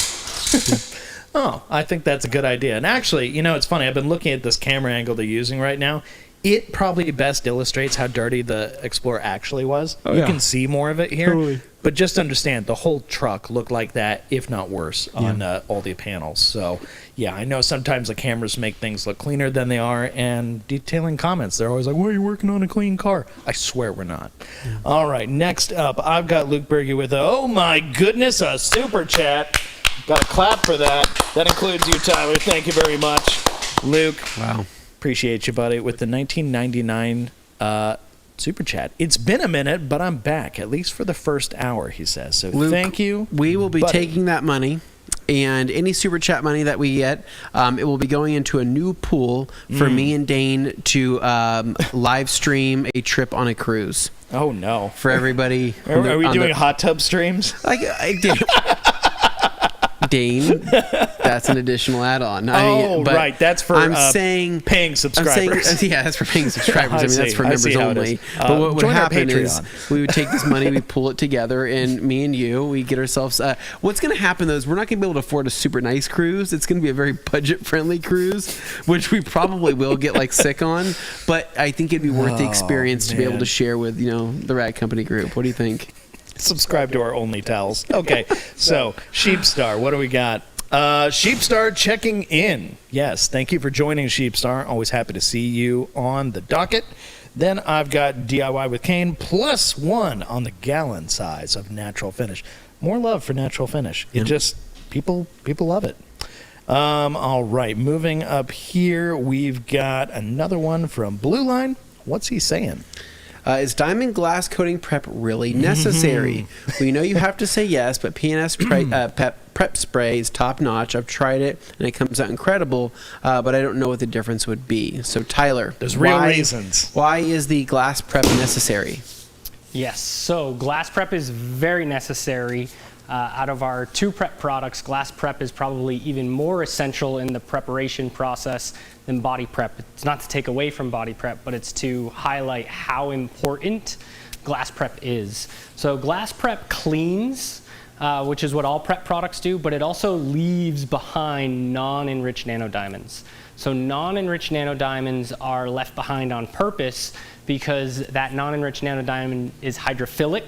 Oh, I think that's a good idea. And actually, it's funny. I've been looking at this camera angle they're using right now. It probably best illustrates how dirty the Explorer actually was. You can see more of it here. Totally. But just understand, the whole truck looked like that, if not worse, on all the panels. So, yeah, I know sometimes the cameras make things look cleaner than they are, and detailing comments, they're always like, why are you working on a clean car? I swear we're not. Yeah. All right, next up, I've got Luke Berge with oh my goodness, a super chat. Got a clap for that. That includes you, Tyler. Thank you very much. Luke. Wow. Appreciate you, buddy, with the 1999 super chat. It's been a minute, but I'm back, at least for the first hour, he says. So Luke, thank you. We will be taking that money, and any super chat money that we get, it will be going into a new pool for me and Dane to live stream a trip on a cruise. Oh, no. For everybody. Are we doing hot tub streams? Dane, that's an additional add-on. Right. That's for paying subscribers. That's for paying subscribers. That's for members only. But what would happen is we would take this money, we pull it together, and me and you, we get ourselves... what's going to happen, though, is we're not going to be able to afford a super nice cruise. It's going to be a very budget-friendly cruise, which we probably will get sick on. But I think it'd be worth the experience to be able to share with, the Rag Company group. What do you think? Subscribe to our only towels. Okay, so Sheepstar, what do we got? Sheepstar checking in. Yes, thank you for joining, Sheepstar. Always happy to see you on the docket. Then I've got DIY with Kane +1 on the gallon size of natural finish. More love for natural finish. It just people love it. All right, moving up here, we've got another one from Blue Line. What's he saying? Is diamond glass coating prep really necessary? We know you have to say yes, but P&S prep spray is top notch. I've tried it, and it comes out incredible, but I don't know what the difference would be. So, Tyler, there's real reasons. Why is the glass prep necessary? Yes, so glass prep is very necessary. Out of our two prep products, glass prep is probably even more essential in the preparation process than body prep. It's not to take away from body prep, but it's to highlight how important glass prep is. So glass prep cleans, which is what all prep products do, but it also leaves behind non-enriched nanodiamonds. So non-enriched nanodiamonds are left behind on purpose because that non-enriched nanodiamond is hydrophilic,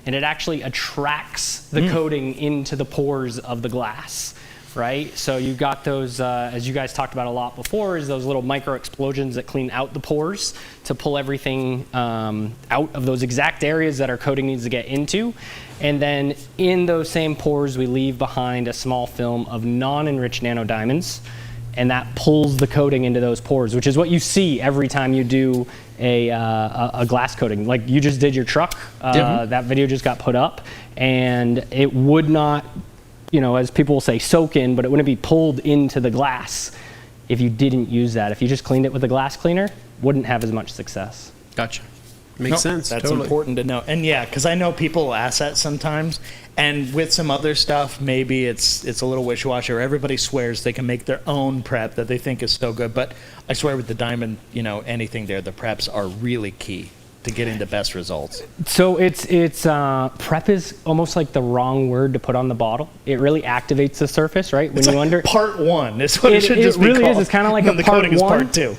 and it actually attracts the coating into the pores of the glass, right? So you got those, as you guys talked about a lot before, is those little micro explosions that clean out the pores to pull everything out of those exact areas that our coating needs to get into. And then in those same pores, we leave behind a small film of non-enriched nanodiamonds, and that pulls the coating into those pores, which is what you see every time you do a glass coating. Like you just did your truck, that video just got put up, and it would not, as people will say, soak in, but it wouldn't be pulled into the glass if you didn't use that. If you just cleaned it with a glass cleaner, wouldn't have as much success. Gotcha. Makes sense. That's important to know. And yeah, because I know people will ask that sometimes, and with some other stuff, maybe it's a little wishy-washy, or everybody swears they can make their own prep that they think is so good. But I swear with the diamond, anything there, the preps are really key. to getting the best results? So it's prep is almost like the wrong word to put on the bottle. It really activates the surface, right? When part one is what it should just be really called. It's kind of like a the part coating one. is part two.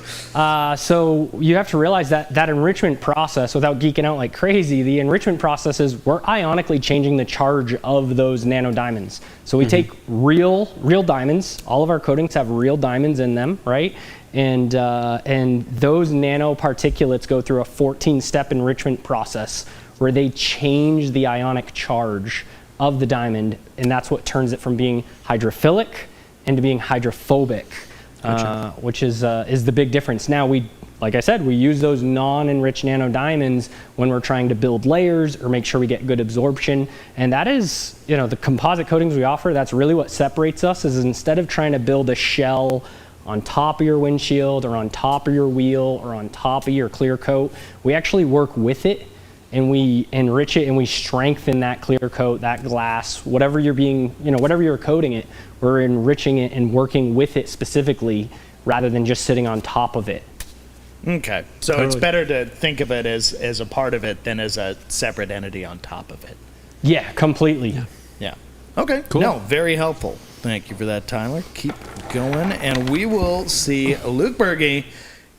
So you have to realize that enrichment process, without geeking out like crazy, the enrichment process is we're ionically changing the charge of those nano diamonds. So we take real diamonds. All of our coatings have real diamonds in them, right? And those nanoparticulates go through a 14-step enrichment process where they change the ionic charge of the diamond, and that's what turns it from being hydrophilic into being hydrophobic, which is the big difference. Now, like I said, we use those non-enriched nano diamonds when we're trying to build layers or make sure we get good absorption, and that is, the composite coatings we offer, that's really what separates us, is instead of trying to build a shell on top of your windshield or on top of your wheel or on top of your clear coat, we actually work with it and we enrich it and we strengthen that clear coat, that glass, whatever you're coating it, we're enriching it and working with it specifically rather than just sitting on top of it. Okay, so It's better to think of it as a part of it than as a separate entity on top of it. Yeah, completely. Yeah. Okay, cool. No, very helpful. Thank you for that, Tyler. Keep going, and we will see Luke Berge.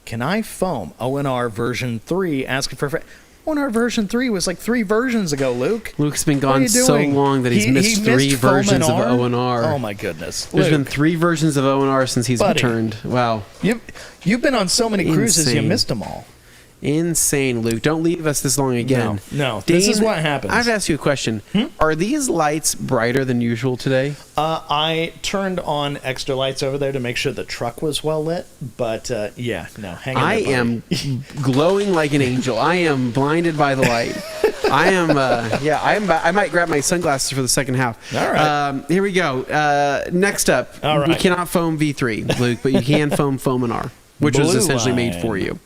Can I foam ONR version 3? Asking for ONR version 3 was like 3 versions ago, Luke. Luke's been gone so long that he's missed 3 versions of ONR. Oh my goodness. There's been 3 versions of ONR since he's returned. Wow. You've been on so many cruises, you missed them all. Insane, Luke. Don't leave us this long again. No. Dane, this is what happens. I've asked you a question. Are these lights brighter than usual today? I turned on extra lights over there to make sure the truck was well lit, but hang on. I am glowing like an angel. I am blinded by the light. I might grab my sunglasses for the second half. All right. Here we go. Next up, all right. You cannot foam V3, Luke, but you can foam Foaminar, which was essentially made for you.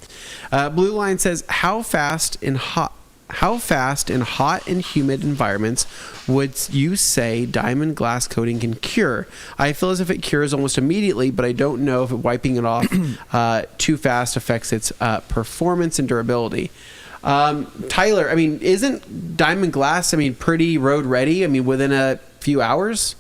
Blue Line says, how fast in hot and humid environments would you say diamond glass coating can cure? I feel as if it cures almost immediately, but I don't know if wiping it off too fast affects its performance and durability. Tyler, isn't diamond glass, pretty road ready? Within a few hours?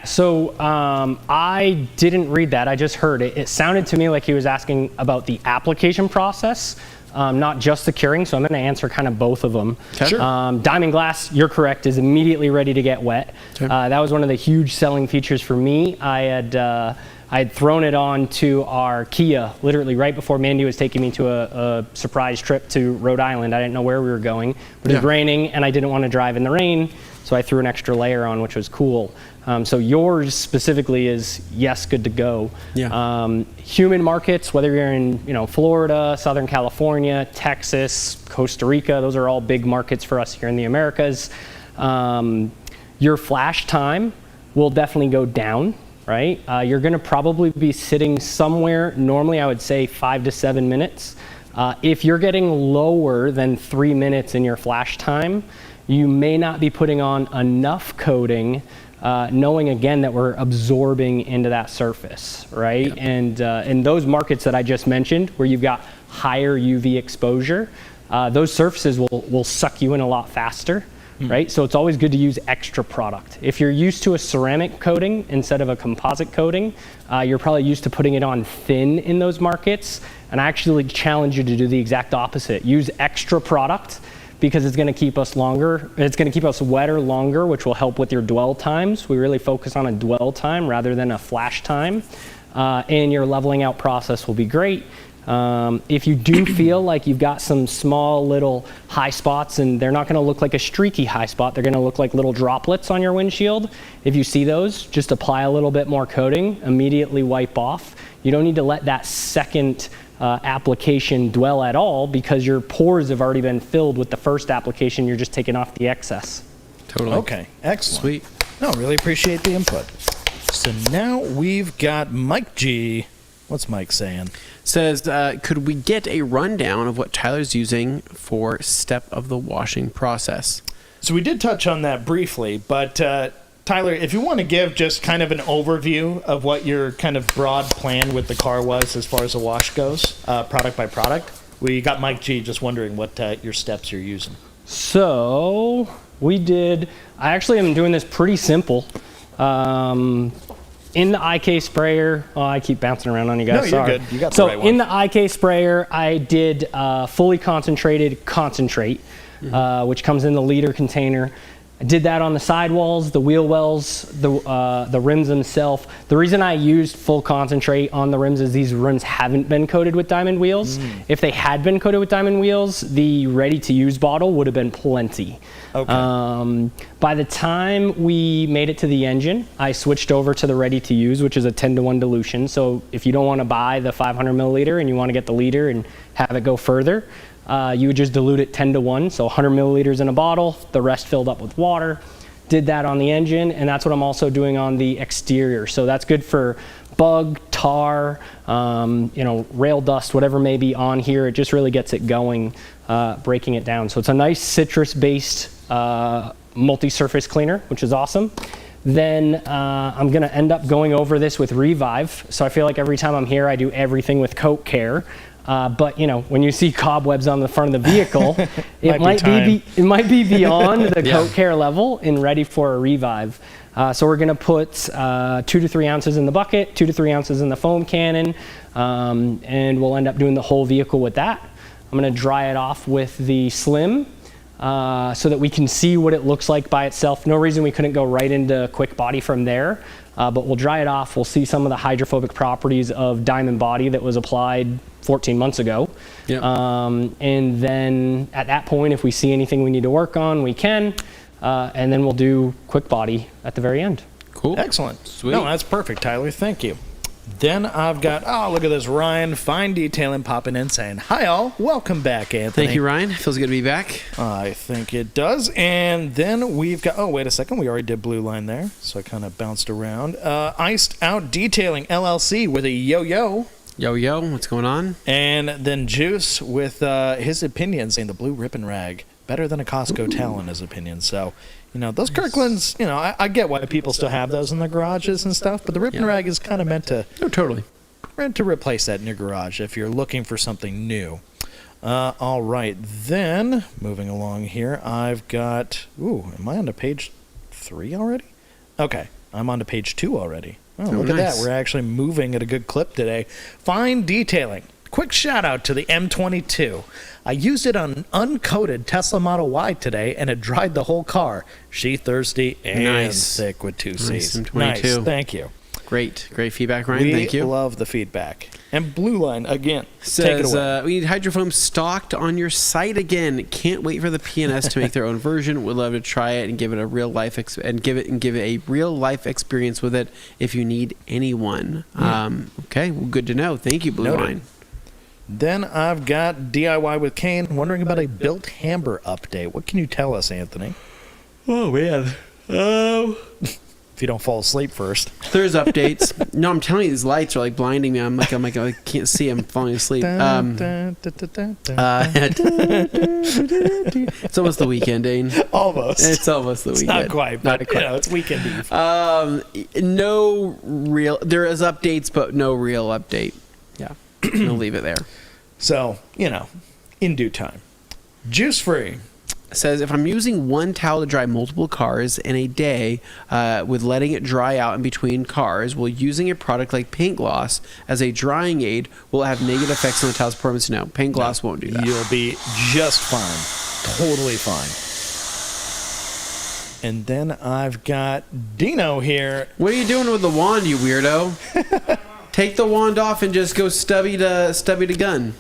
So I didn't read that. I just heard it. It sounded to me like he was asking about the application process, not just the curing. So I'm going to answer kind of both of them. Okay. Sure. Diamond glass, you're correct, is immediately ready to get wet. Okay. That was one of the huge selling features for me. I had thrown it on to our Kia literally right before Mandy was taking me to a surprise trip to Rhode Island. I didn't know where we were going, but it was raining and I didn't want to drive in the rain. So I threw an extra layer on, which was cool. So yours specifically is, yes, good to go. Yeah. Humid markets, whether you're in Florida, Southern California, Texas, Costa Rica, those are all big markets for us here in the Americas. Your flash time will definitely go down, right? You're going to probably be sitting somewhere, normally I would say 5 to 7 minutes. If you're getting lower than 3 minutes in your flash time, you may not be putting on enough coating, knowing again that we're absorbing into that surface, right? Yep. And in those markets that I just mentioned, where you've got higher UV exposure, those surfaces will suck you in a lot faster, right? So it's always good to use extra product. If you're used to a ceramic coating instead of a composite coating, you're probably used to putting it on thin in those markets. And I actually challenge you to do the exact opposite. Use extra product, because it's going to keep us longer. It's going to keep us wetter longer, which will help with your dwell times. We really focus on a dwell time rather than a flash time. And your leveling out process will be great. If you do feel like you've got some small little high spots, and they're not going to look like a streaky high spot, they're going to look like little droplets on your windshield. If you see those, just apply a little bit more coating, immediately wipe off. You don't need to let that second application dwell at all, because your pores have already been filled with the first application. You're just taking off the excess. Totally. Okay, excellent. Sweet. No, really appreciate the input. So now we've got Mike G. What's Mike saying? Says, could we get a rundown of what Tyler's using for step of the washing process? So we did touch on that briefly, but Tyler, if you want to give just kind of an overview of what your kind of broad plan with the car was as far as the wash goes, product by product. We got Mike G just wondering what your steps you're using. So I actually am doing this pretty simple. In the IK sprayer, I keep bouncing around on you guys. No, you're sorry. good. You got the so right one. in the IK sprayer, I did fully concentrated concentrate, which comes in the liter container. I did that on the sidewalls, the wheel wells, the rims themselves. The reason I used full concentrate on the rims is these rims haven't been coated with diamond wheels. If they had been coated with diamond wheels, the ready-to-use bottle would have been plenty. Okay. By the time we made it to the engine, I switched over to the ready-to-use, which is a 10-to-1 dilution. So if you don't want to buy the 500 milliliter and you want to get the liter and have it go further, you would just dilute it 10-to-1, so 100 milliliters in a bottle, the rest filled up with water. Did that on the engine, and that's what I'm also doing on the exterior. So that's good for bug, tar, rail dust, whatever may be on here. It just really gets it going, breaking it down. So it's a nice citrus-based multi-surface cleaner, which is awesome. Then I'm going to end up going over this with Revive. So I feel like every time I'm here, I do everything with coat care. But when you see cobwebs on the front of the vehicle, it might be beyond the coat care level and ready for a Revive. So we're going to put 2 to 3 ounces in the bucket, 2 to 3 ounces in the foam cannon, and we'll end up doing the whole vehicle with that. I'm going to dry it off with the Slim so that we can see what it looks like by itself. No reason we couldn't go right into Quick Body from there. But we'll dry it off. We'll see some of the hydrophobic properties of Diamond Body that was applied 14 months ago. Yep. And then at that point, if we see anything we need to work on, we can. And then we'll do Quick Body at the very end. Cool. Excellent. Sweet. No, that's perfect, Tyler. Thank you. Then I've got, look at this, Ryan, Fine Detailing, popping in saying, hi all, welcome back, Anthony. Thank you, Ryan. Feels good to be back. I think it does. And then we've got, wait a second, we already did Blue Line there, so I kind of bounced around. Iced Out Detailing, LLC, with a yo-yo. Yo, what's going on? And then Juice with his opinion, saying the blue ribbon rag, better than a Costco towel in his opinion. So, those Kirklands, I get why people still have those in their garages and stuff, but the ribbon rag is kind of meant to replace that in your garage if you're looking for something new. All right, then moving along here, I've got, am I on to page 3 already? Okay, I'm on to page 2 already. Oh, look at that. We're actually moving at a good clip today. Fine Detailing. Quick shout out to the M22. I used it on an uncoated Tesla Model Y today, and it dried the whole car. She thirsty and thick with 2 C's. M22. Nice, thank you. Great feedback, Ryan. Thank you. We love the feedback. And Blue Line, again, says, take it away. We need hydrofoam stocked on your site again. Can't wait for the PNS to make their own version. Would love to try it and give it a real life give it a real life experience with it. If you need anyone, okay, well, good to know. Thank you, Blue Line. Then I've got DIY with Kane, wondering about a built hamper update. What can you tell us, Anthony? Oh man. If you don't fall asleep first. There's updates. No, I'm telling you, these lights are like blinding me. I'm like, I can't see. I'm falling asleep. It's almost the weekend, Dane. Almost. It's almost the weekend. Not quite, but it's weekend eve. There is updates, but no real update. Yeah, we'll leave it there. So, in due time. Juice Free says, if I'm using one towel to dry multiple cars in a day with letting it dry out in between cars, will using a product like paint gloss as a drying aid will have negative effects on the towel's performance? No, paint gloss won't do that. You'll be just fine. Totally fine. And then I've got Dino here. What are you doing with the wand, you weirdo? Take the wand off and just go stubby to gun.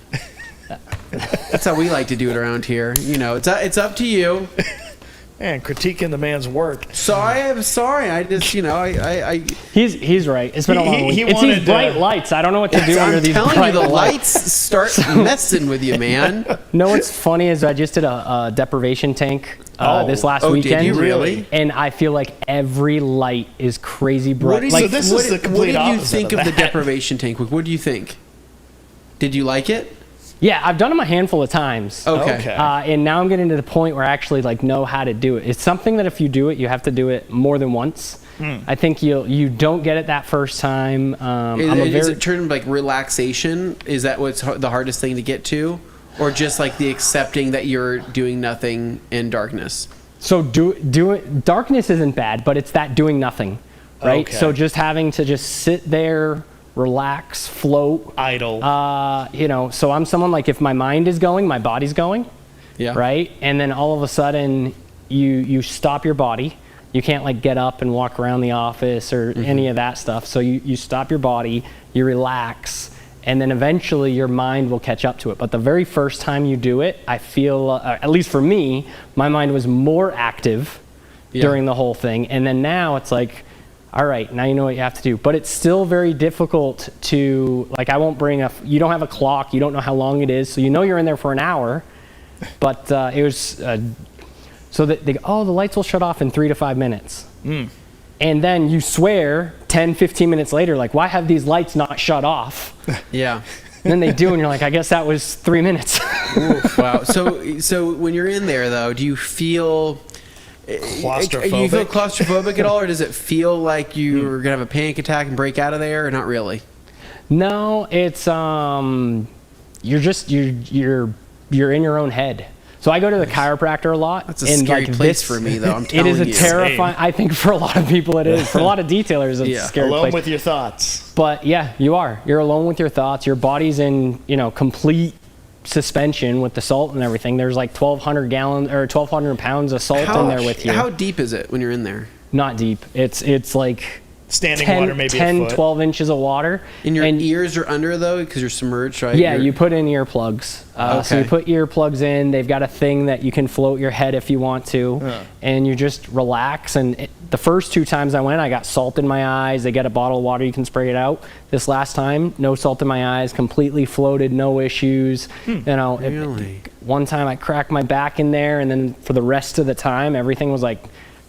That's how we like to do it around here. It's up to you. Man, critiquing the man's work. I'm sorry. I just, He's right. It's been a long week. It's these bright lights. I don't know what to do under these bright lights. I'm telling you, the lights start messing with you, man. No, what's funny is I just did a deprivation tank this last weekend. Did you really? And I feel like every light is crazy bright. So this is the complete opposite. What did you think of the deprivation tank? What do you think? Did you like it? Yeah, I've done them a handful of times. Okay. And now I'm getting to the point where I actually know how to do it. It's something that if you do it, you have to do it more than once. I think you don't get it that first time. Is it turned like relaxation? Is that what's the hardest thing to get to? or just like the accepting that you're doing nothing in darkness? So darkness isn't bad, but it's that doing nothing, right? Okay. So just having to just sit there, relax, float, Idle. So I'm someone like, if my mind is going, my body's going, Yeah. right? And then all of a sudden you stop your body. You can't like get up and walk around the office or any of that stuff. So you stop your body, you relax, and then eventually your mind will catch up to it. But the very first time you do it, I feel, at least for me, my mind was more active during the whole thing. And then now it's like, all right, now you know what you have to do. But it's still very difficult to, like, I won't bring you don't have a clock, you don't know how long it is, so you know you're in there for an hour. But it was, so that they go, oh, the lights will shut off in 3 to 5 minutes. And then you swear 10, 15 minutes later, like, why have these lights not shut off? Yeah. And then they do, and you're like, I guess that was 3 minutes. Oof, wow. So when you're in there, though, do you feel Claustrophobic? Do you feel claustrophobic at all, or does it feel like you're gonna have a panic attack and break out of there, or not really? No, it's you're in your own head. So I go to the chiropractor a lot. That's a scary place for me, though. I'm telling you. It is a terrifying. I think for a lot of people it is. For a lot of detailers, it's a scary Alone place. with your thoughts. But yeah, you are. You're alone with your thoughts. Your body's in, complete suspension with the salt and everything. There's like 1,200 gallons or 1,200 pounds of salt in there with you. How deep is it when you're in there? Not deep. It's like Standing 10, water, maybe 10 a foot. 12 inches of water. And your ears are under, though, because you're submerged, right? Yeah, you put in earplugs. So you Okay. put earplugs in. They've got a thing that you can float your head if you want to. And you just relax. And the first 2 times I went, I got salt in my eyes. They get a bottle of water. You can spray it out. This last time, no salt in my eyes. Completely floated. No issues. Really? One time I cracked my back in there. And then for the rest of the time, everything was like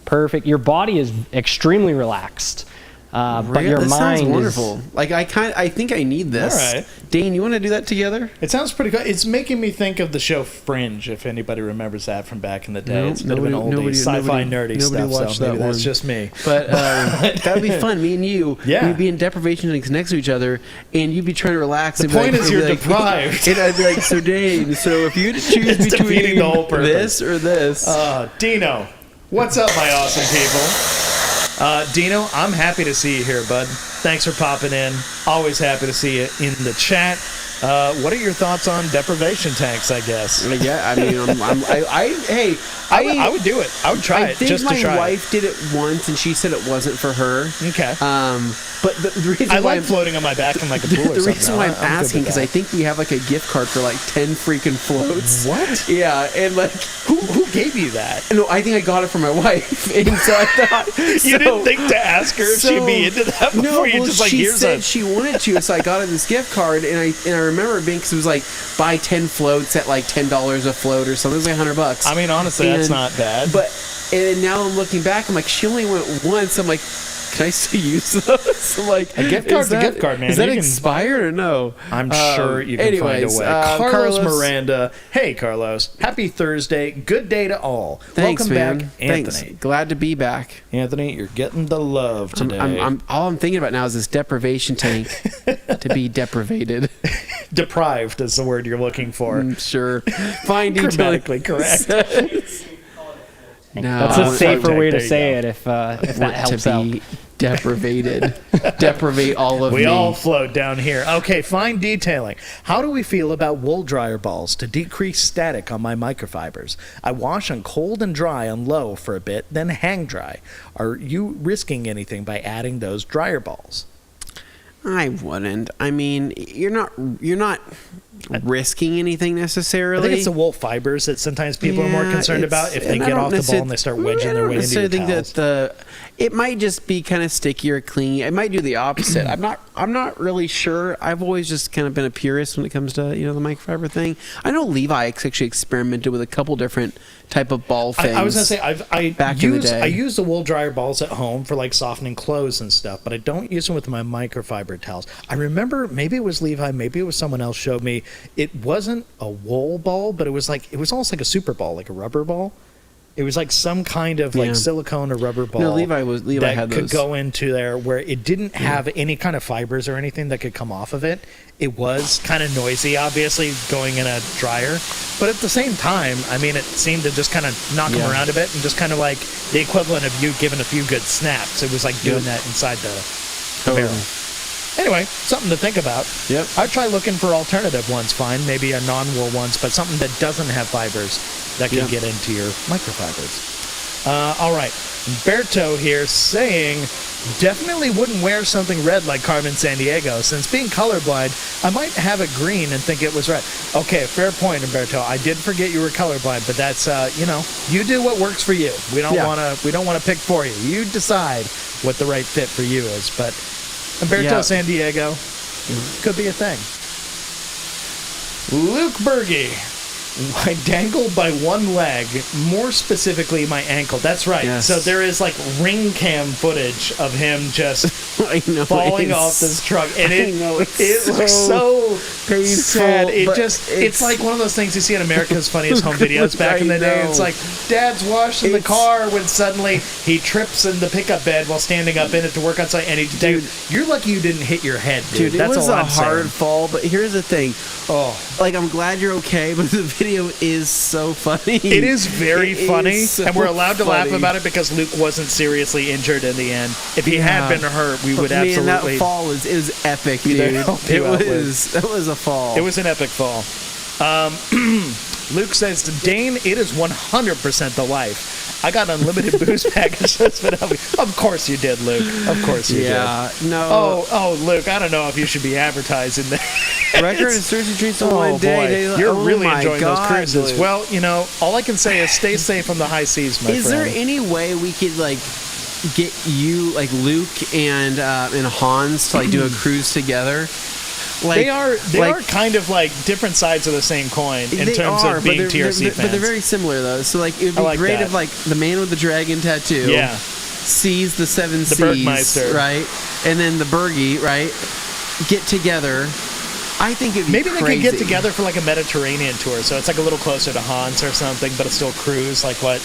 perfect. Your body is extremely relaxed. But your that mind sounds is wonderful. Like I think I need this. All right. Dane, you want to do that together? It sounds pretty good. It's making me think of the show Fringe, if anybody remembers that from back in the day. No, It's a bit of an nobody- oldie, sci-fi, nobody- nerdy nobody stuff, watched so maybe that that's one. just me. But that'd be fun. Me and you, Yeah. we'd be in deprivation tanks next to each other, and you'd be trying to relax. The point is you're deprived. And I'd be like, so Dane, so if you had to choose It's defeating between the whole purpose. this or this, Dino, what's up, my awesome people? Dino, I'm happy to see you here, bud. Thanks for popping in. Always happy to see you in the chat. What are your thoughts on deprivation tanks, I guess? yeah, I mean, I would do it. I would try I it think just to my try wife did it once, and she said it wasn't for her. it. Okay. But the reason I why like I'm- floating on my back in like a pool or something. The reason why I'm good asking with because that. I think we have like a gift card for like 10 freaking floats. What? Yeah, and like Who gave you that? no, I think I got it for my wife, and so I thought You didn't think to ask her if she'd be into that before no, you well, just like she here's said a. she wanted to, so I got her this gift card, and I remember it being because it was like buy 10 floats at like $10 a float or something. It was like $100. I mean, honestly, that's And- not bad. But and now I'm looking back, I'm like, she only went once. I'm like, can I still use those? I'm like, A gift card's is a that- gift card, man. Is that You can- expired or no? I'm sure you can find a way. Carlos Miranda. Hey, Carlos. Happy Thursday. Good day to all. Thanks, Welcome man. back, Anthony. Thanks. Glad to be back. Anthony, you're getting the love today. All I'm thinking about now is this deprivation tank to be deprivated. Deprived is the word you're looking for. I'm sure. Fine detailing. Grammatically correct. No, That's I a want- safer way there to you say go. it if that want helps to out. be deprivated. Deprivate all of We me. all float down here. Okay, fine detailing. How do we feel about wool dryer balls to decrease static on my microfibers? I wash on cold and dry on low for a bit, then hang dry. Are you risking anything by adding those dryer balls? I wouldn't. I mean, you're not risking anything I necessarily. think it's the wool fibers that sometimes people are more Yeah, concerned it's- about if they and I get don't off the ball necessarily- and they start wedging their way into your I don't necessarily towels. think that it might just be kind of sticky or clingy. It might do the opposite. I'm not really sure. I've always just kind of been a purist when it comes to the microfiber thing. I know Levi actually experimented with a couple different type of ball things. I was gonna say back in the day. I use the wool dryer balls at home for like softening clothes and stuff, but I don't use them with my microfiber towels. I remember maybe it was Levi, maybe it was someone else showed me. It wasn't a wool ball, but it was almost like a super ball, like a rubber ball. It was like some kind of like silicone or rubber ball. No, Levi that had could those. go into there where it didn't have any kind of fibers or anything that could come off of it. It was kind of noisy, obviously, going in a dryer. But at the same time, I mean, it seemed to just kind of knock them around a bit and just kind of like the equivalent of you giving a few good snaps. It was like doing that inside the barrel. Anyway, something to think about. Yep. I'd try looking for alternative ones, fine. Maybe a non-wool ones, but something that doesn't have fibers that can get into your microfibers. All right. Berto here saying, definitely wouldn't wear something red like Carmen Sandiego. Since being colorblind, I might have it green and think it was red. Okay, fair point, Umberto. I did forget you were colorblind, but that's, you do what works for you. We don't want to pick for you. You decide what the right fit for you is, but Umberto Sandiego could be a thing. Luke Berge. I dangled by one leg, more specifically my ankle. That's right. Yes. So there is like ring cam footage of him just falling off this truck, and it looks so painful, sad. It's like one of those things you see in America's Funniest Home Videos back in the day. It's like Dad's washing the car when suddenly he trips in the pickup bed while standing up in it to work on site, and you're lucky you didn't hit your head, dude. Dude, That's it was all a I'm hard saying. fall, but here's the thing. I'm glad you're okay, but the video is so funny. It is very funny, so and we're allowed to laugh funny. about it because Luke wasn't seriously injured in the end. If he had been hurt, we would absolutely. That fall is epic, dude. That was a fall. It was an epic fall. Luke says, Dane, it is 100% the life. I got unlimited booze package. That's been helping. Of course you did, Luke. Of course you did. No. Oh, Luke, I don't know if you should be advertising that. Record and Cersei treats on one day. You're really enjoying those cruises. Luke. Well, all I can say is stay safe from the high seas, my friend. Is there any way we could get you, Luke and Hans to do a cruise together? They are kind of like different sides of the same coin in terms of being TRC fans. But they're very similar though. So it would be great if the man with the dragon tattoo sees the seven seas, Bergmeister, right? And then the Bergie, right? Get together. I think it'd be maybe crazy. They could get together for like a Mediterranean tour, so it's like a little closer to Hans or something, but it's still cruise, like what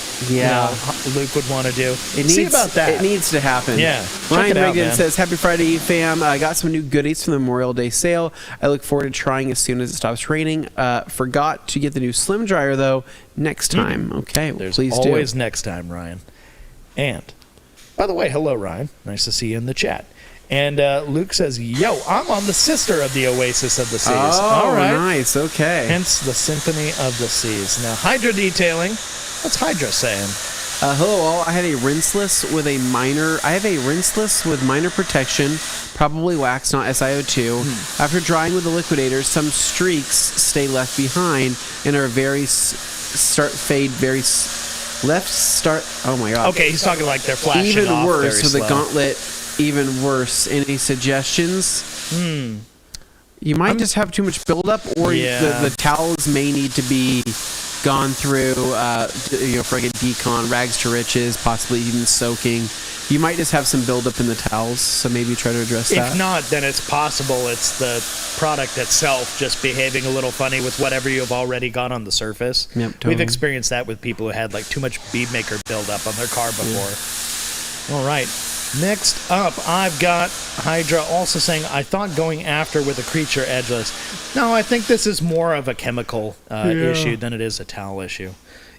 Luke would want to do. See about that. It needs to happen. Yeah. Ryan Reagan says, "Happy Friday, fam! I got some new goodies from the Memorial Day sale. I look forward to trying as soon as it stops raining. Forgot to get the new Slim Dryer though. Next time, okay? There's please always do. next time, Ryan. And by the way, hello, Ryan. Nice to see you in the chat." And Luke says, "Yo, I'm on the Sister of the Oasis of the Seas." Oh, all right. Nice. Okay. Hence the Symphony of the Seas. Now, Hydra detailing. What's Hydra saying? Hello all. I have a rinseless with minor protection, probably wax, not SiO2. After drying with the liquidator, some streaks stay left behind and are Oh my god. Okay, he's talking like they're flashing even off worse very with slow. the gauntlet. Even worse. Any suggestions? You might just have too much buildup, or the towels may need to be gone through, for like a decon, rags to riches, possibly even soaking. You might just have some buildup in the towels, so maybe try to address that. If not, then it's possible it's the product itself just behaving a little funny with whatever you have already got on the surface. Yep, totally. We've experienced that with people who had like too much bead maker buildup on their car before. All right. Next up, I've got Hydra also saying, I thought going after with a creature edgeless. No, I think this is more of a chemical issue than it is a towel issue.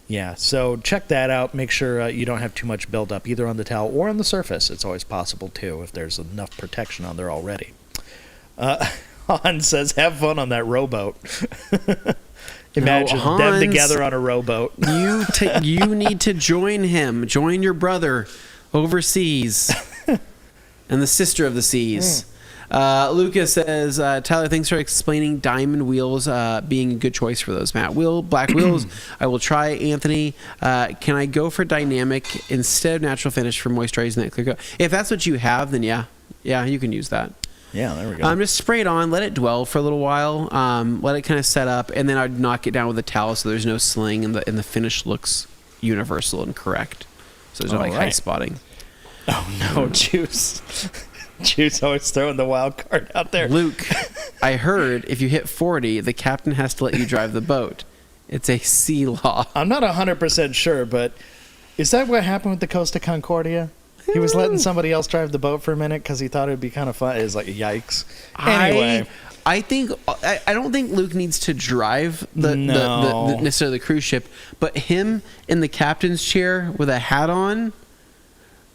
Yeah, so check that out. Make sure you don't have too much buildup either on the towel or on the surface. It's always possible, too, if there's enough protection on there already. Han says, have fun on that rowboat. Imagine them together on a rowboat. You need to join him. Join your brother overseas and the Sister of the Seas. Lucas says, Tyler, thanks for explaining diamond wheels being a good choice for those matte black wheels. I will try. Anthony, can I go for dynamic instead of natural finish for moisturizing that clear coat? If that's what you have, then yeah, you can use that. Yeah, there we go. Just spray it on, let it dwell for a little while, let it kind of set up, and then I'd knock it down with a towel so there's no sling and the finish looks universal and correct. So there's no high spotting. Oh no, Juice. Juice always throwing the wild card out there. Luke, I heard if you hit 40, the captain has to let you drive the boat. It's a sea law. I'm not 100% sure, but Is that what happened with the Costa Concordia? He was letting somebody else drive the boat for a minute because he thought it would be kind of fun. It was like, yikes. Anyway. I don't think Luke needs to drive the necessarily the cruise ship, but him in the captain's chair with a hat on.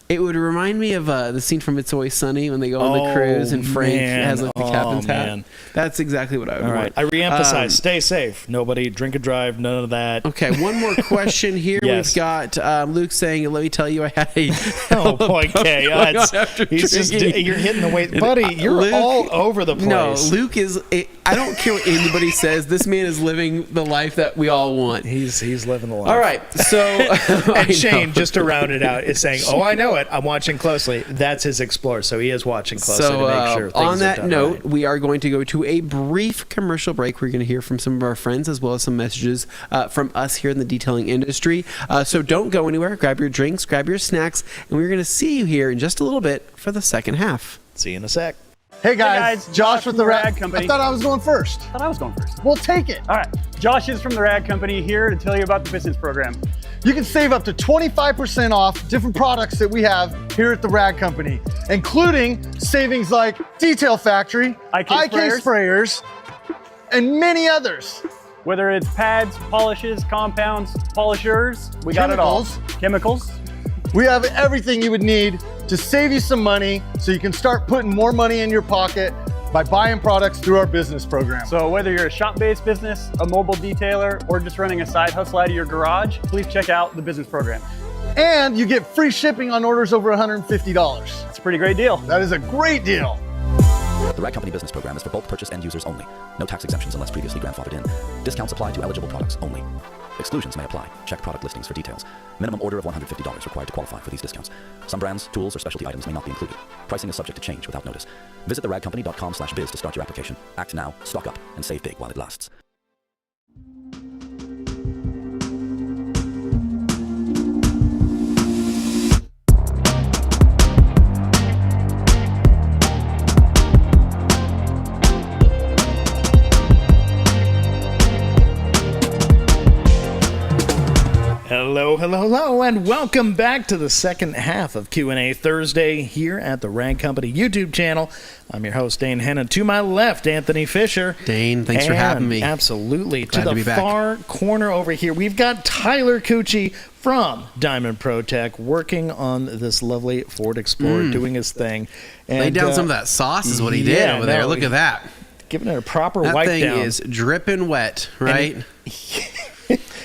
It would remind me of the scene from It's Always Sunny when they go on the cruise and Frank has like the captain's hat. That's exactly what I would want. I reemphasize, stay safe. Nobody drink and drive, none of that. Okay, one more question here. Yes. We've got Luke saying, let me tell you I had a... Oh, boy, okay. You're hitting the weight. Buddy, you're Luke, all over the place. No, Luke is... I don't care what anybody says. This man is living the life that we all want. He's living the life. All right, so... And Shane, just to round it out, is saying, oh, I know it. I'm watching closely. That's his Explorer, so he is watching closely to make sure things on that are done note, right. we are going to go to a brief commercial break. We're going to hear from some of our friends as well as some messages from us here in the detailing industry. So don't go anywhere. Grab your drinks, grab your snacks, and we're going to see you here in just a little bit for the second half. See you in a sec. Hey guys, Josh with the Rag Company. I thought I was going first. I thought I was going first. We'll take it. All right, Josh is from the Rag Company here to tell you about the business program. You can save up to 25% off different products that we have here at the Rag Company, including savings like Detail Factory, IK sprayers, and many others. Whether it's pads, polishes, compounds, polishers, we got it all. Chemicals. We have everything you would need to save you some money so you can start putting more money in your pocket by buying products through our business program. So whether you're a shop-based business, a mobile detailer, or just running a side hustle out of your garage, please check out the business program. And you get free shipping on orders over $150. It's a pretty great deal. That is a great deal. The Rag Company business program is for bulk purchase end users only. No tax exemptions unless previously grandfathered in. Discounts apply to eligible products only. Exclusions may apply. Check product listings for details. Minimum order of $150 required to qualify for these discounts. Some brands, tools, or specialty items may not be included. Pricing is subject to change without notice. Visit theragcompany.com/biz to start your application. Act now, stock up, and save big while it lasts. Hello, and welcome back to the second half of Q&A Thursday here at the Rag Company YouTube channel. I'm your host, Dane Anthony. To my left, Anthony Fisher. Dane, thanks for having me. Absolutely. Glad to to be the back. far corner over here, we've got Tyler Cucchi from Diamond Pro Tech working on this lovely Ford Explorer, doing his thing. And, Lay down some of that sauce is what he did over there. Look at that. Giving it a proper That wipe thing down. is dripping wet, right?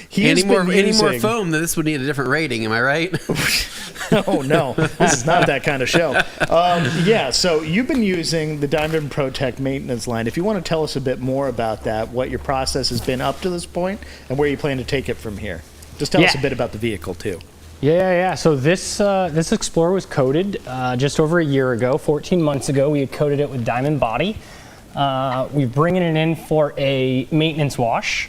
He's Any more using- foam, then this would need a different rating. Am I right? Oh, no. This is not that kind of show. So you've been using the Diamond Pro Tech maintenance line. If you want to tell us a bit more about that, what your process has been up to this point, and where you plan to take it from here. Just tell us a bit about the vehicle, too. Yeah. So this Explorer was coated just over a year ago. 14 months ago, we had coated it with Diamond Body. We're bringing it in for a maintenance wash.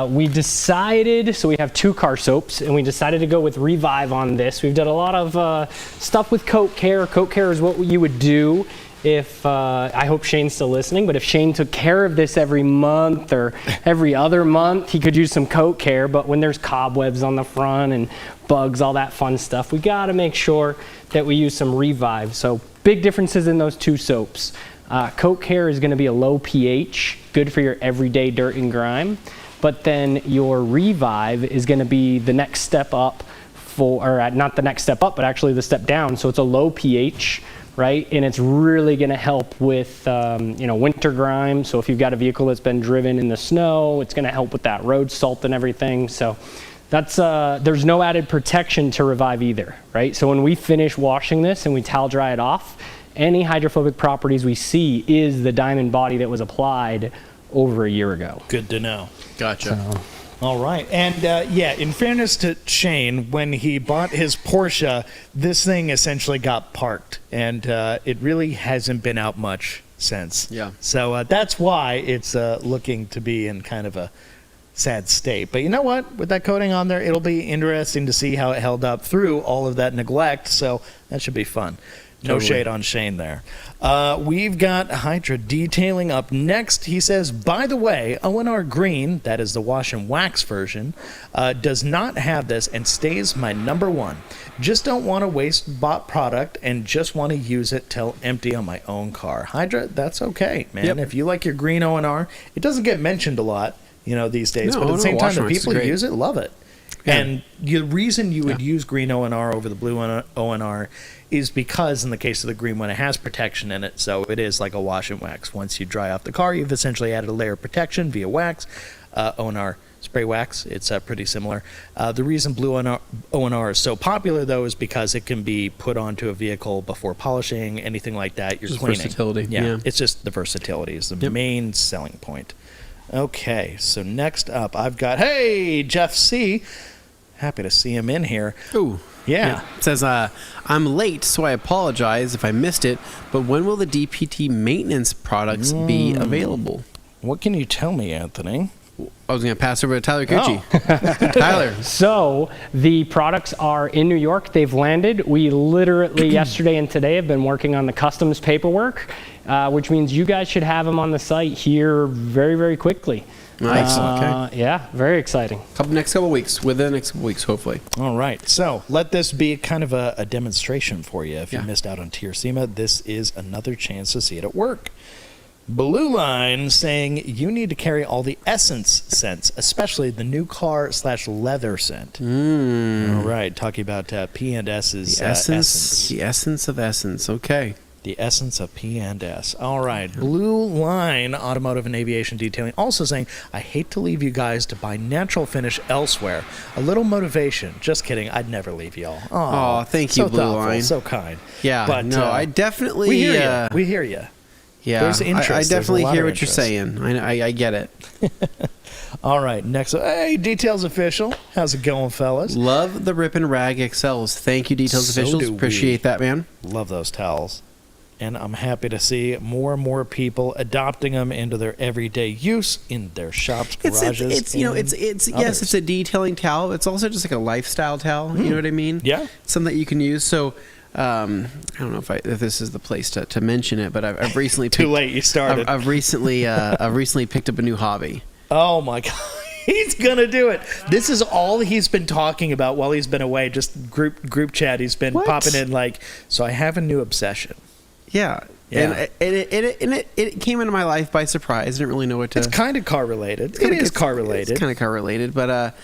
We decided, so we have 2 car soaps, and we decided to go with Revive on this. We've done a lot of stuff with coat care. Coat care is what you would do if, I hope Shane's still listening, but if Shane took care of this every month or every other month, he could use some coat care. But when there's cobwebs on the front and bugs, all that fun stuff, we got to make sure that we use some Revive. So big differences in those 2 soaps. Coat care is going to be a low pH, good for your everyday dirt and grime. But then your Revive is going to be the next step up not the next step up, but actually the step down. So it's a low pH, right? And it's really going to help with, winter grime. So if you've got a vehicle that's been driven in the snow, it's going to help with that road salt and everything. So that's, there's no added protection to Revive either, right? So when we finish washing this and we towel dry it off, any hydrophobic properties we see is the Diamond Body that was applied over a year ago. Good to know. Gotcha. So, all right. And in fairness to Shane, when he bought his Porsche, this thing essentially got parked, and it really hasn't been out much since. Yeah. So that's why it's looking to be in kind of a sad state. But you know what? With that coating on there, it'll be interesting to see how it held up through all of that neglect. So that should be fun. No Totally. shade on Shane there. We've got Hydra Detailing up next. He says, by the way, O&R Green, that is the wash and wax version, does not have this and stays my number one. Just don't want to waste bought product and just want to use it till empty on my own car. Hydra, that's okay, man. Yep. If you like your green O&R, it doesn't get mentioned a lot, these days, No, but at the same time, wash the and wax is people who great. use it love it. Yeah. And the reason you would use green O&R over the blue O&R is because in the case of the green one, it has protection in it, so it is like a wash and wax. Once you dry off the car, you've essentially added a layer of protection via wax. O&R spray wax, it's pretty similar. The reason blue O&R is so popular, though, is because it can be put onto a vehicle before polishing, anything like that. You're Just cleaning. versatility, Yeah, yeah. it's just the versatility is the Yep. main selling point. Okay, so next up, I've got, hey, Jeff C. Happy to see him in here. Ooh. Yeah. It says, I'm late, so I apologize if I missed it, but when will the DPT maintenance products be available? What can you tell me, Anthony? I was going to pass over to Tyler Cucchi. Tyler. So the products are in New York. They've landed. We literally yesterday and today have been working on the customs paperwork, which means you guys should have them on the site here very, very quickly. Nice. Okay. Yeah, very exciting. Next couple weeks, within the next couple weeks, hopefully. All right, so let this be kind of a demonstration for you. If you Yeah. missed out on TRCMA, this is another chance to see it at work. Blue Line saying you need to carry all the essence scents, especially the new car / leather scent. All right, talking about P&S's The essence. The essence of essence. Okay. The essence of P&S. All right. Blue Line Automotive and Aviation Detailing also saying, I hate to leave you guys to buy natural finish elsewhere. A little motivation. Just kidding. I'd never leave y'all. Aw, thank you, so Blue thoughtful, Line. So kind. Yeah. But, no, I definitely. We hear you. We hear you. Yeah. There's interest. I There's a definitely lot hear of what you're interest. saying. I get it. All right. Next. Hey, Details Official. How's it going, fellas? Love the Rip and Rag XLs. Thank you, Details So Officials. do we. Appreciate that, man. Love those towels. And I'm happy to see more and more people adopting them into their everyday use in their shops, garages. It's yes, others. it's a detailing towel. It's also just like a lifestyle towel. You know what I mean? Yeah. Something that you can use. So I don't know if this is the place to mention it, but I've recently Too late. You started. I've recently picked up a new hobby. Oh my God. He's gonna do it. This is all he's been talking about while he's been away. Just group chat. He's been What? popping in like, so I have a new obsession. Yeah. Yeah. And it came into my life by surprise. I didn't really know what to. It's kind of car related. It is car related. It's kind of car related, but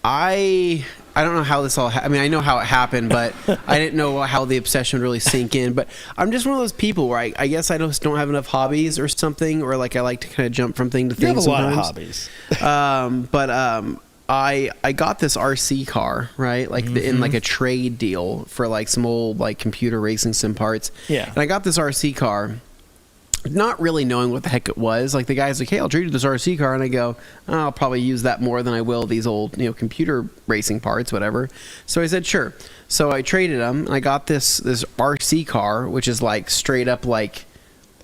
I don't know how this all. I mean, I know how it happened, but I didn't know how the obsession would really sink in. But I'm just one of those people where I guess I just don't have enough hobbies or something, or like I like to kind of jump from thing to You thing. have a lot of sometimes. hobbies. I got this RC car, right? Like in like a trade deal for like some old like computer racing sim parts. Yeah. And I got this RC car, not really knowing what the heck it was. Like the guy's like, "Hey, I'll trade you this RC car," and I go, "Oh, I'll probably use that more than I will these old computer racing parts, whatever." So I said, "Sure." So I traded them, and I got this RC car, which is like straight up like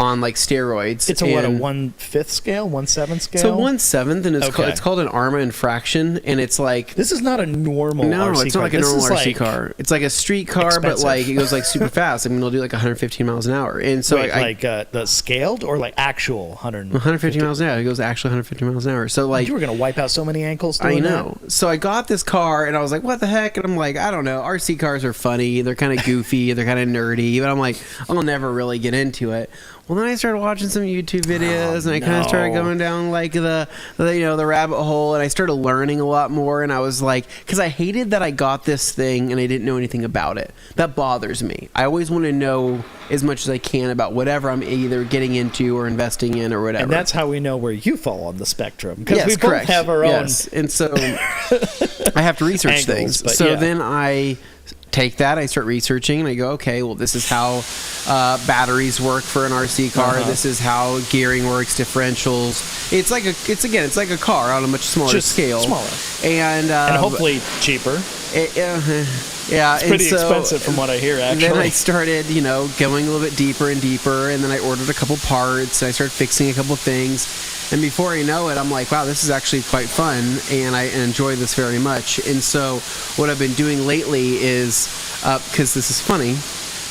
on like steroids. It's a what, a And- 1/5 scale, 1/7 scale? So 1/7, and Okay. it's called an Arma Infraction, and it's like This is not a normal no, RC it's car. not like a This normal is RC like- car. It's like a street car, but expensive. like it goes like super fast. I mean, it'll do like 115 miles an hour, and so Wait, I like the scaled or like actual 150 miles an hour. It goes actually 150 miles an hour. So like You were gonna wipe out so many ankles. I doing know. So I got this car, and I was like, "What the heck?" And I'm like, "I don't know. RC cars are funny. They're kind of goofy. They're kind of nerdy." But I'm like, "I'll never really get into it." Well, then I started watching some YouTube videos, and I kind of started no. going down like the rabbit hole, and I started learning a lot more. And I was like, because I hated that I got this thing and I didn't know anything about it. That bothers me. I always want to know as much as I can about whatever I'm either getting into or investing in or whatever. And that's how we know where you fall on the spectrum, because Yes, we both correct. have our Yes. And so I have to research Angles, things. but So yeah. then I take that, I start researching, and I go, okay, well, this is how batteries work for an RC car. Uh-huh. This is how gearing works, differentials. It's like a car on a much smaller Just scale, smaller. and hopefully cheaper. yeah, It's pretty and so, expensive from what I hear, actually. Then I started, going a little bit deeper and deeper, and then I ordered a couple parts, and I started fixing a couple things. And before I know it, I'm like, wow, this is actually quite fun, and I enjoy this very much. And so what I've been doing lately is, because this is funny,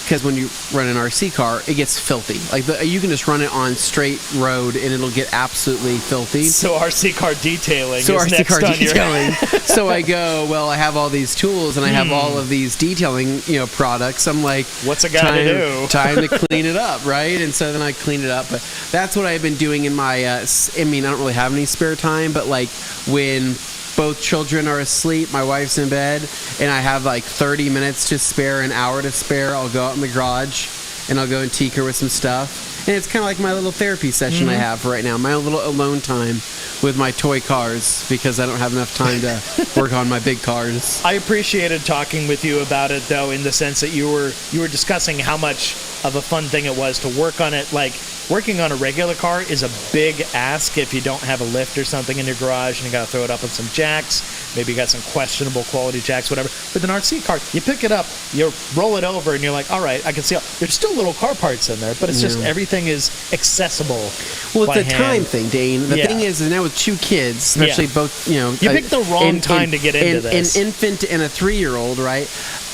because when you run an RC car, it gets filthy. Like you can just run it on straight road and it'll get absolutely filthy. So RC car detailing. So is RC next car on your- detailing. So I go, well, I have all these tools and I have all of these detailing, products. I'm like, What's a guy to do? Time to clean it up, right? And so then I clean it up. But that's what I've been doing in my. I don't really have any spare time, but like when both children are asleep, my wife's in bed, and I have like 30 minutes to spare, an hour to spare, I'll go out in the garage and I'll go and tinker with some stuff. And it's kind of like my little therapy session I have right now, my little alone time with my toy cars, because I don't have enough time to work on my big cars. I appreciated talking with you about it, though, in the sense that you were discussing how much of a fun thing it was to work on it. Like, working on a regular car is a big ask if you don't have a lift or something in your garage and you got to throw it up on some jacks. Maybe you got some questionable quality jacks, whatever. With an RC car, you pick it up, you roll it over, and you're like, all right, I can see. There's still little car parts in there, but it's just everything is accessible. Well, by it's a hand. time thing, Dane. The thing is now with 2 kids, especially both, You picked the wrong time to get into this. An infant and a 3-year-old, right?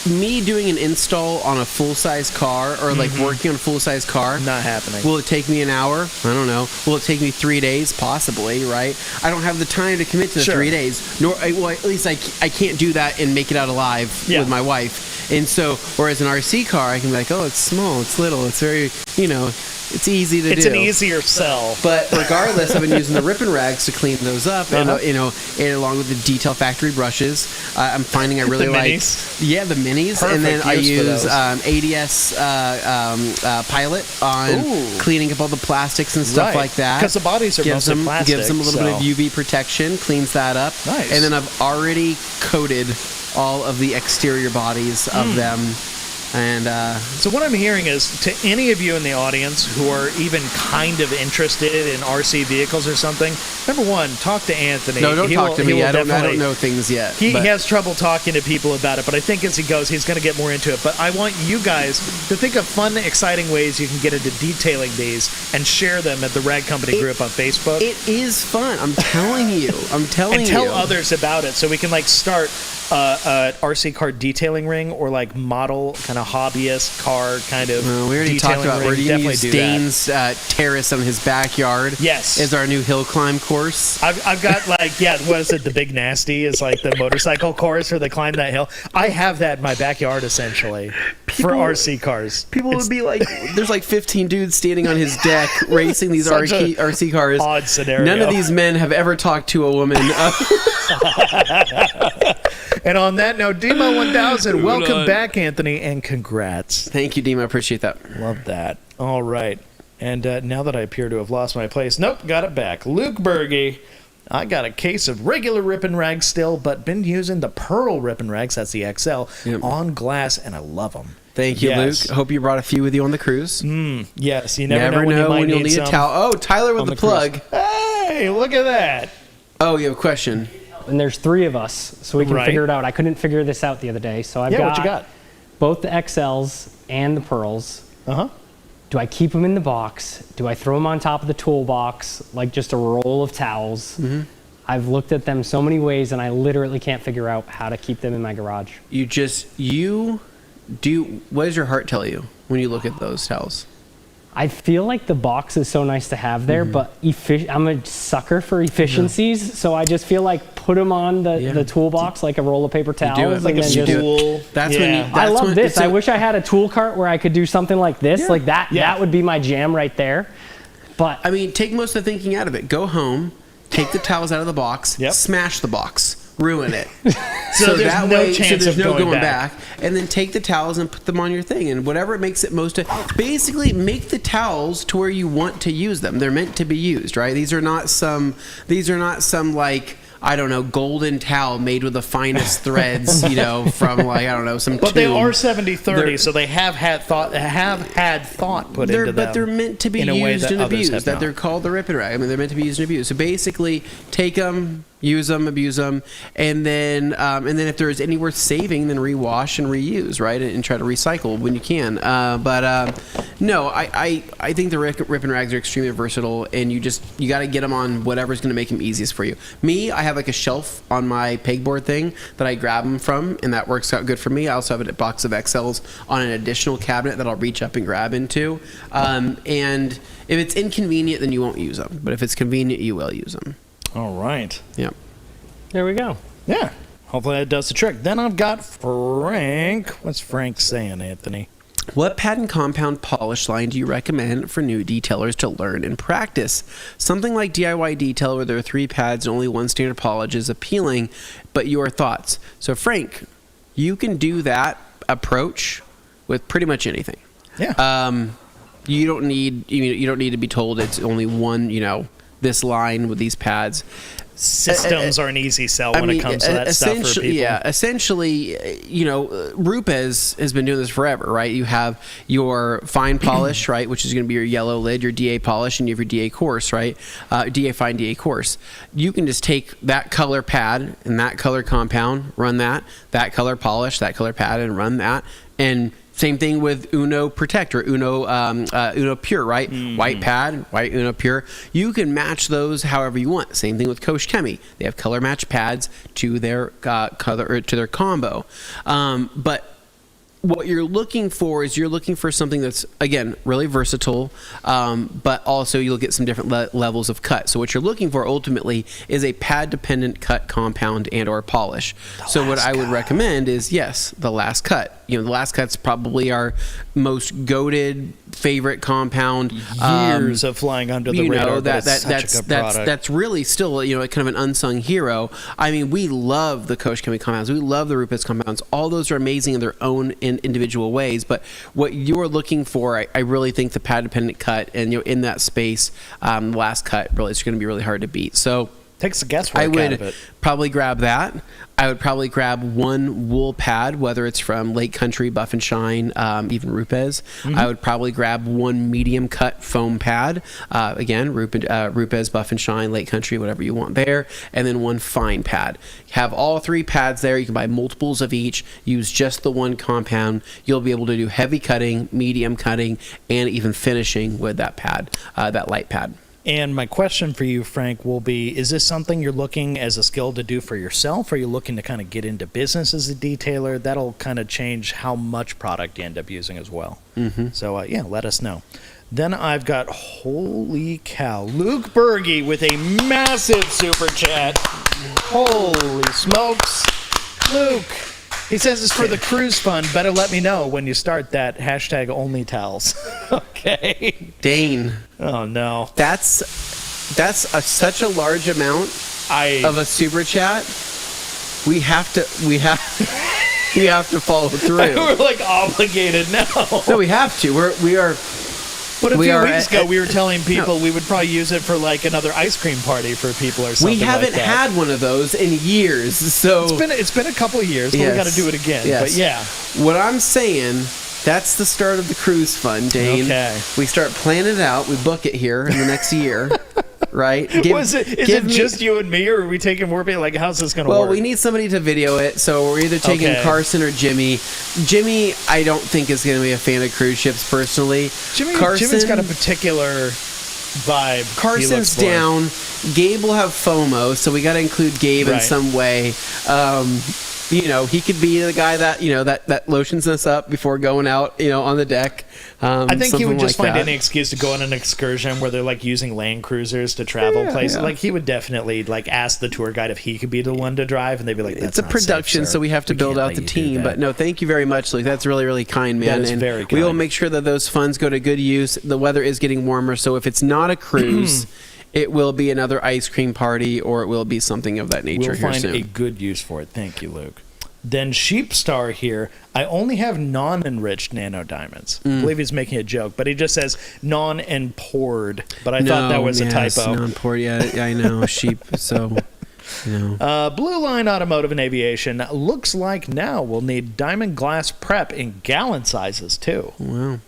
Me doing an install on a full-size car, or like working on a full-size car, Not happening. Will it take me an hour? I don't know. Will it take me 3 days? Possibly, right? I don't have the time to commit to the Sure. 3 days. Well, at least I can't do that and make it out alive with my wife. And so, whereas an RC car, I can be like, oh, it's small, it's little, it's very, it's easy to do. It's an easier sell. But regardless, I've been using the ripping rags to clean those up, and and along with the Detail Factory brushes, I'm finding I really The like minis? the minis, and then Perfect I use for use those. ADS Pilot on Ooh. cleaning up all the plastics and stuff Right. like that. 'Cause the bodies are mostly plastic, gives them a little bit of so- UV protection, cleans that up, Nice. and then I've already coated all of the exterior bodies of them. And So what I'm hearing is, to any of you in the audience who are even kind of interested in RC vehicles or something, number one, talk to Anthony. no, don't He talk will- to he me. will I don't definitely- know things yet. He but- has trouble talking to people about it, but I think as he goes, he's going to get more into it. But I want you guys to think of fun, exciting ways you can get into detailing these and share them at the Rag Company group on Facebook. It is fun. I'm telling you. I'm telling and you. tell others about it so we can like start a RC car detailing ring or like model kind of hobbyist car kind of Well, we already talked detailing about ring. we're going to Definitely use do that. Dane's terrace on his backyard. Yes. As our new hill climb course. I've got like, what is it? The Big Nasty is like the motorcycle course where they climb that hill. I have that in my backyard essentially for RC cars. People would be like, there's like 15 dudes standing on his deck racing these Such a RC cars. odd scenario. None of these men have ever talked to a woman. And on that note, Demo 1000, welcome back, Anthony, and congrats. Thank you, Dima. I appreciate that. Love that. All right. And now that I appear to have lost my place, nope, got it back. Luke Berge, I got a case of regular ripping rags still, but been using the Pearl ripping rags, that's the XL, on glass, and I love them. Thank you, Yes. Luke. Hope you brought a few with you on the cruise. Yes, you never know when you might you'll need need a some towel. Oh, Tyler with on the cruise. plug. Hey, look at that. Oh, you have a question. And there's 3 of us, so we can Right. figure it out. I couldn't figure this out the other day, so I've Yeah, got, what you got? both the XLs and the Pearls. Uh-huh. Do I keep them in the box? Do I throw them on top of the toolbox like just a roll of towels? I've looked at them so many ways, and I literally can't figure out how to keep them in my garage. You do. What does your heart tell you when you look at those towels? I feel like the box is so nice to have there, but I'm a sucker for efficiencies, so I just feel like put them on the toolbox like a roll of paper towels. do it like and a then you just- do it. That's when you. Yeah. I that's love when- this. it's a- I wish I had a tool cart where I could do something like this, like that. Yeah. That would be my jam right there. But I mean, take most of the thinking out of it. Go home, take the towels out of the box, Yep. smash the box, ruin it. So there's no chance there's of no going back. and then take the towels and put them on your thing, and whatever makes it most. Basically, make the towels to where you want to use them. They're meant to be used, right? These are not some like, I don't know, golden towel made with the finest threads, from like, I don't know, some. But they tomb. are 70-30, They're- so they have had thought put into them. But they're meant to be in a way used that and others abused. have That not. they're called the rip and rag. I mean, they're meant to be used and abused. So basically, take them, Use them, abuse them, and then if there's any worth saving, then rewash and reuse, right, and try to recycle when you can. No, I think the rip and rags are extremely versatile, and you got to get them on whatever's going to make them easiest for you. Me, I have like a shelf on my pegboard thing that I grab them from, and that works out good for me. I also have a box of XLs on an additional cabinet that I'll reach up and grab into. And if it's inconvenient, then you won't use them. But if it's convenient, you will use them. All right. Yep. There we go. Yeah. Hopefully that does the trick. Then I've got Frank. What's Frank saying, Anthony? What pad and compound polish line do you recommend for new detailers to learn and practice? Something like DIY detail where there are 3 pads and only 1 standard polish is appealing, but your thoughts? So Frank, you can do that approach with pretty much anything. Yeah. You don't need to be told it's only one, this line with these pads. Systems are an easy sell when it comes to that stuff for people. Yeah, essentially, Rupes has been doing this forever, right? You have your fine polish, right, which is going to be your yellow lid, your DA polish, and you have your DA coarse, right? DA fine, DA coarse. You can just take that color pad and that color compound, run that color polish, that color pad, and run that, and same thing with Uno Protect or Uno Pure, right? White pad, white Uno Pure. You can match those however you want. Same thing with Cucchi Chemi. They have color match pads to their color or to their combo. But what you're looking for is something that's, again, really versatile, but also you'll get some different levels of cut. So what you're looking for ultimately is a pad-dependent cut compound and or polish. So what I would recommend is, yes, the last cut. The last cut's probably our most goated favorite compound. Years of flying under the radar. That's a good product. That's really still kind of an unsung hero. I mean, we love the Cucchi Chemi compounds. We love the Rupes compounds. All those are amazing in their own individual ways. But what you're looking for, I really think the pad dependent cut and in that space, the last cut really is going to be really hard to beat. So takes the guesswork I out of would it. probably grab that. I would probably grab 1 wool pad, whether it's from Lake Country, Buff and Shine, even Rupes. I would probably grab 1 medium cut foam pad. Again, Rupes, Buff and Shine, Lake Country, whatever you want there. And then 1 fine pad. Have all 3 pads there. You can buy multiples of each. Use just the 1 compound. You'll be able to do heavy cutting, medium cutting, and even finishing with that pad, that light pad. And my question for you, Frank, will be, is this something you're looking as a skill to do for yourself? Or are you looking to kind of get into business as a detailer? That'll kind of change how much product you end up using as well. So, let us know. Then I've got, holy cow, Luke Berge with a massive super chat. Holy smokes. Luke, he says it's for the cruise fund. Better let me know when you start that hashtag only towels. Okay. Dane. Oh, no. That's such a large amount of a super chat. We have to follow through. We're like obligated now. No, we have to. We are. But a few weeks ago, we were telling people we would probably use it for like another ice cream party for people or something. We haven't had one of those in years, so it's been a couple of years. Yes. So we got to do it again. Yes. But yeah, what I'm saying. That's the start of the cruise fund, Dane. Okay. We start planning it out. We book it here in the next year, right? Is it just you and me, or are we taking more people? Like, how's this going to work? Well, we need somebody to video it, so we're either taking Carson or Jimmy. Jimmy, I don't think is going to be a fan of cruise ships personally. Jimmy's got a particular vibe. Carson's down. Gabe will have FOMO, so we got to include Gabe in some way. He could be the guy that that lotions us up before going out, on the deck. I think he would just find any excuse to go on an excursion where they're like using land cruisers to travel places. Like he would definitely like ask the tour guide if he could be the one to drive, and they'd be like, "That's it's a production, so we have to build out the team." But no, thank you very much, Luke. That's really, really kind, man. That is very kind. We will make sure that those funds go to good use. The weather is getting warmer, so if it's not a cruise. It will be another ice cream party, or it will be something of that nature. We'll find a good use for it. Thank you, Luke. Then Sheepstar here. I only have non-enriched nano diamonds. I believe he's making a joke, but he just says non and poured. But I thought that was a typo. Non-poured. Yeah, I know. Sheep. So. Blue Line Automotive and Aviation looks like now we'll need diamond glass prep in gallon sizes too. Wow.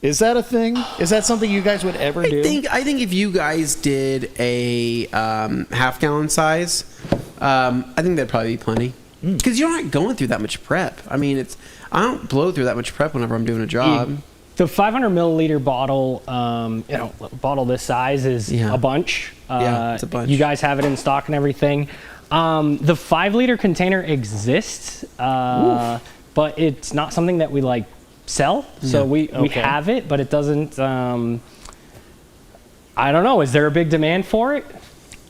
Is that a thing? Is that something you guys would ever do? I think if you guys did a half gallon size, I think that'd probably be plenty. Because you're not going through that much prep. I mean, I don't blow through that much prep whenever I'm doing a job. The 500 milliliter bottle, bottle this size is a bunch. It's a bunch. You guys have it in stock and everything. The 5 liter container exists, but it's not something that we like sell. So we have it, but it doesn't. I don't know. Is there a big demand for it?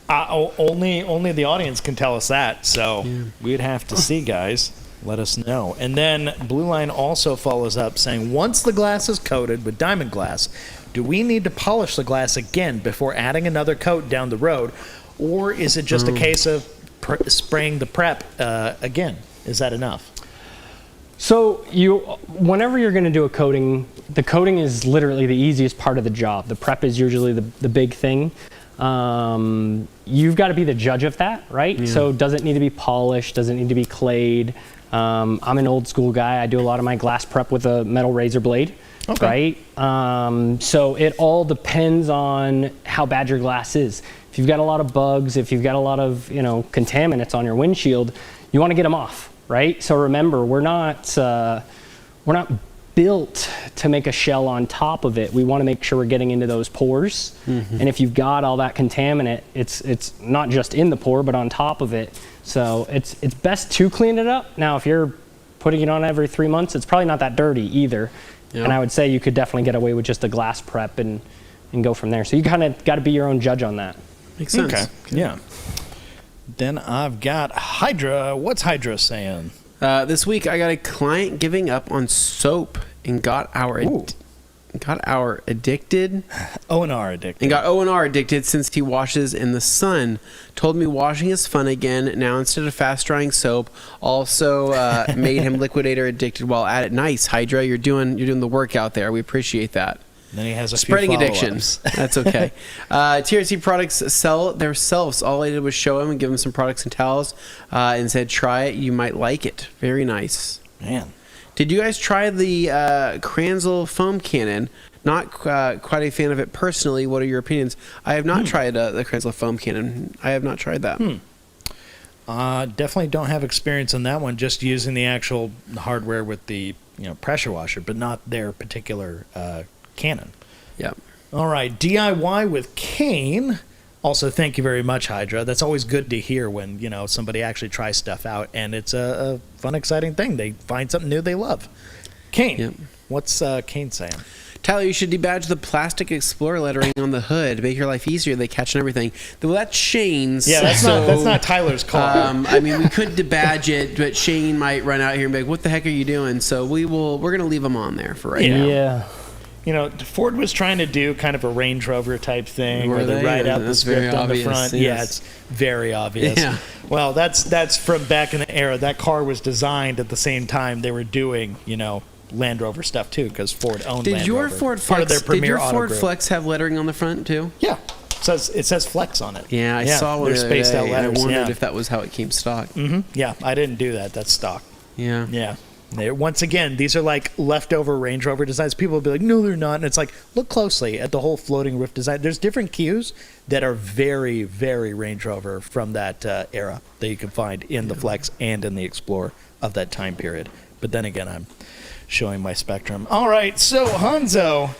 Only the audience can tell us that. So we'd have to see, guys. Let us know. And then Blue Line also follows up saying, once the glass is coated with diamond glass, do we need to polish the glass again before adding another coat down the road? Or is it just a case of spraying the prep again? Is that enough? So whenever you're going to do a coating, the coating is literally the easiest part of the job. The prep is usually the big thing. You've got to be the judge of that, right? Yeah. So does it need to be polished? Does it need to be clayed? I'm an old school guy. I do a lot of my glass prep with a metal razor blade, right? So it all depends on how bad your glass is. If you've got a lot of bugs, if you've got a lot of contaminants on your windshield, you want to get them off, right? So remember, we're not built to make a shell on top of it. We want to make sure we're getting into those pores. And if you've got all that contaminant, it's not just in the pore, but on top of it. So it's best to clean it up. Now, if you're putting it on every 3 months, it's probably not that dirty either. Yeah. And I would say you could definitely get away with just a glass prep and go from there. So you kind of got to be your own judge on that. Makes sense. Okay. Yeah. Then I've got Hydra. What's Hydra saying? This week I got a client giving up on soap and got our addicted. O&R addicted. And got O&R addicted since he washes in the sun. Told me washing is fun again. Now instead of fast drying soap, also made him liquidator addicted while at it. Nice, Hydra. You're doing the work out there. We appreciate that. Then he has a spreading few addictions. That's okay. TRC products sell themselves. All I did was show him and give him some products and towels, and said, "Try it. You might like it." Very nice. Man, did you guys try the Kranzel foam cannon? Not quite a fan of it personally. What are your opinions? I have not tried the Kranzel foam cannon. I have not tried that. Definitely don't have experience on that one. Just using the actual hardware with the pressure washer, but not their particular cannon. Yep. All right, DIY with Kane. Also, thank you very much, Hydra. That's always good to hear when somebody actually tries stuff out, and it's a fun, exciting thing. They find something new they love. Kane, what's Kane saying? Tyler, you should debadge the plastic Explorer lettering on the hood to make your life easier. They catch and everything. Well, that's Shane's. Yeah, that's not Tyler's call. I mean, we could debadge it, but Shane might run out here and be like, "What the heck are you doing?" So we're going to leave them on there for right now. Yeah. Ford was trying to do kind of a Range Rover type thing where they write out the script on the front. Yes. Yeah, it's very obvious. Yeah. Well, that's from back in the era. That car was designed at the same time they were doing, Land Rover stuff too, because Ford owned Land Rover. Part of their Did your Auto Ford group. Flex have lettering on the front too? Yeah. It says Flex on it. Yeah, I saw one. They're spaced out letters. I wondered if that was how it came stock. Mm-hmm. Yeah, I didn't do that. That's stock. Yeah. Yeah. Once again, these are like leftover Range Rover designs. People will be like, no, they're not. And it's like, look closely at the whole floating roof design. There's different cues that are very, very Range Rover from that era that you can find in the Flex and in the Explorer of that time period. But then again, I'm showing my spectrum. All right, so Hanzo.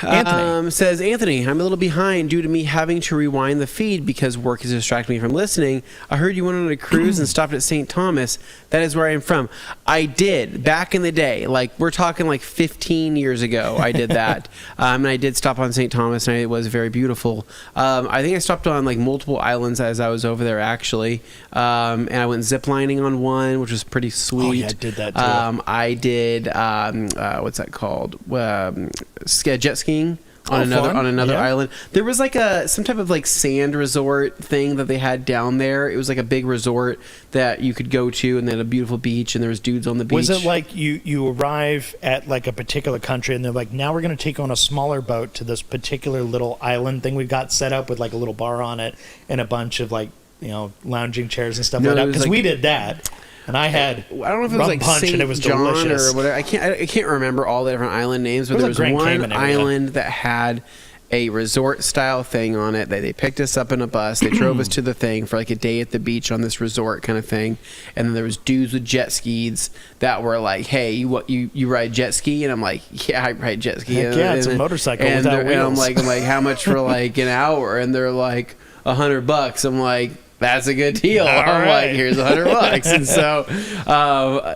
Anthony. Says, Anthony, I'm a little behind due to me having to rewind the feed because work is distracting me from listening. I heard you went on a cruise and stopped at St. Thomas. That is where I am from. I did, back in the day. Like, we're talking like 15 years ago, I did that. And I did stop on St. Thomas, and it was very beautiful. I think I stopped on like multiple islands as I was over there, actually. And I went ziplining on one, which was pretty sweet. Oh, yeah, I did that too. I did, what's that called? Jet skiing on another island. There was like some type of like sand resort thing that they had down there. It was like a big resort that you could go to, and they had a beautiful beach, and there was dudes on the beach. Was it like you arrive at like a particular country, and they're like, now we're going to take on a smaller boat to this particular little island thing we've got set up with like a little bar on it and a bunch of like lounging chairs and stuff like that? Because we did that. And I had I don't know if it was like punch St. and it was John delicious. or whatever. I can't remember all the different island names, but there was one island that had a resort style thing on it. They picked us up in a bus. They drove us to the thing for like a day at the beach on this resort kind of thing. And then there was dudes with jet skis that were like, "Hey, you ride jet ski?" And I'm like, "Yeah, I ride jet ski." Heck yeah, it's a motorcycle without wheels. And I'm like, how much for like an hour? And they're like $100. I'm like, that's a good deal. I'm like, here's $100. And so,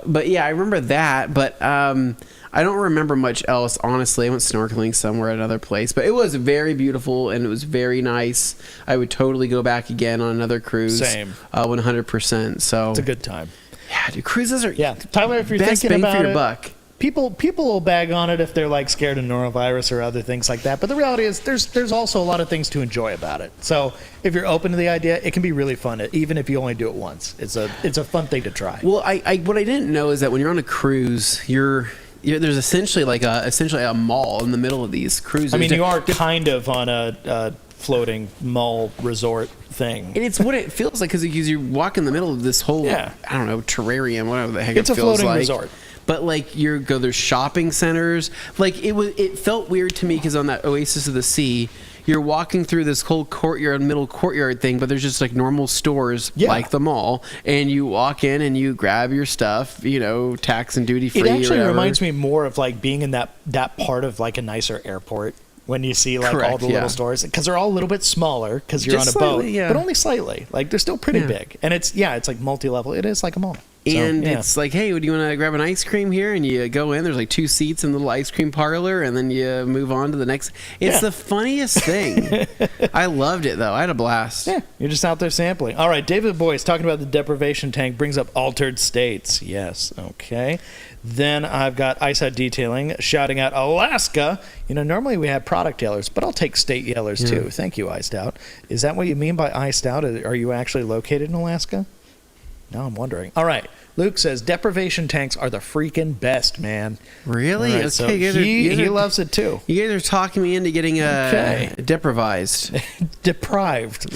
but yeah, I remember that. But I don't remember much else, honestly. I went snorkeling somewhere at another place, but it was very beautiful and it was very nice. I would totally go back again on another cruise. Same. 100%. So It's a good time. yeah, dude, cruises are Tyler, if you're best thinking bang about for your it, buck. people will bag on it if they're like scared of norovirus or other things like that. But the reality is, there's also a lot of things to enjoy about it. So if you're open to the idea, it can be really fun, even if you only do it once. It's a fun thing to try. Well, what I didn't know is that when you're on a cruise, there's essentially a mall in the middle of these cruises. I mean, you are kind of on a floating mall resort thing. And it's what it feels like because you walk in the middle of this whole, I don't know, terrarium, whatever the heck it feels like. It's a floating resort. But like there's shopping centers. Like it felt weird to me because on that Oasis of the Sea, you're walking through this whole middle courtyard thing, but there's just like normal stores like the mall, and you walk in and you grab your stuff, tax and duty free. It actually or reminds me more of like being in that part of like a nicer airport when you see like all the little stores, because they're all a little bit smaller because you're Just on a boat, slightly, but only slightly. Like they're still pretty big, and it's like multi-level. It is like a mall. And it's like, hey, do you want to grab an ice cream here? And you go in, there's like 2 seats in the little ice cream parlor, and then you move on to the next. It's the funniest thing. I loved it, though. I had a blast. Yeah, you're just out there sampling. All right, David Boyce talking about the deprivation tank brings up altered states. Yes, okay. Then I've got Ice Out Detailing shouting out Alaska. Normally we have product yellers, but I'll take state yellers too. Thank you, Iced Out. Is that what you mean by iced out? Are you actually located in Alaska? Now I'm wondering. All right. Luke says deprivation tanks are the freaking best, man. Really? Right, okay. so he loves it too. You guys are talking me into getting deprived. Deprived.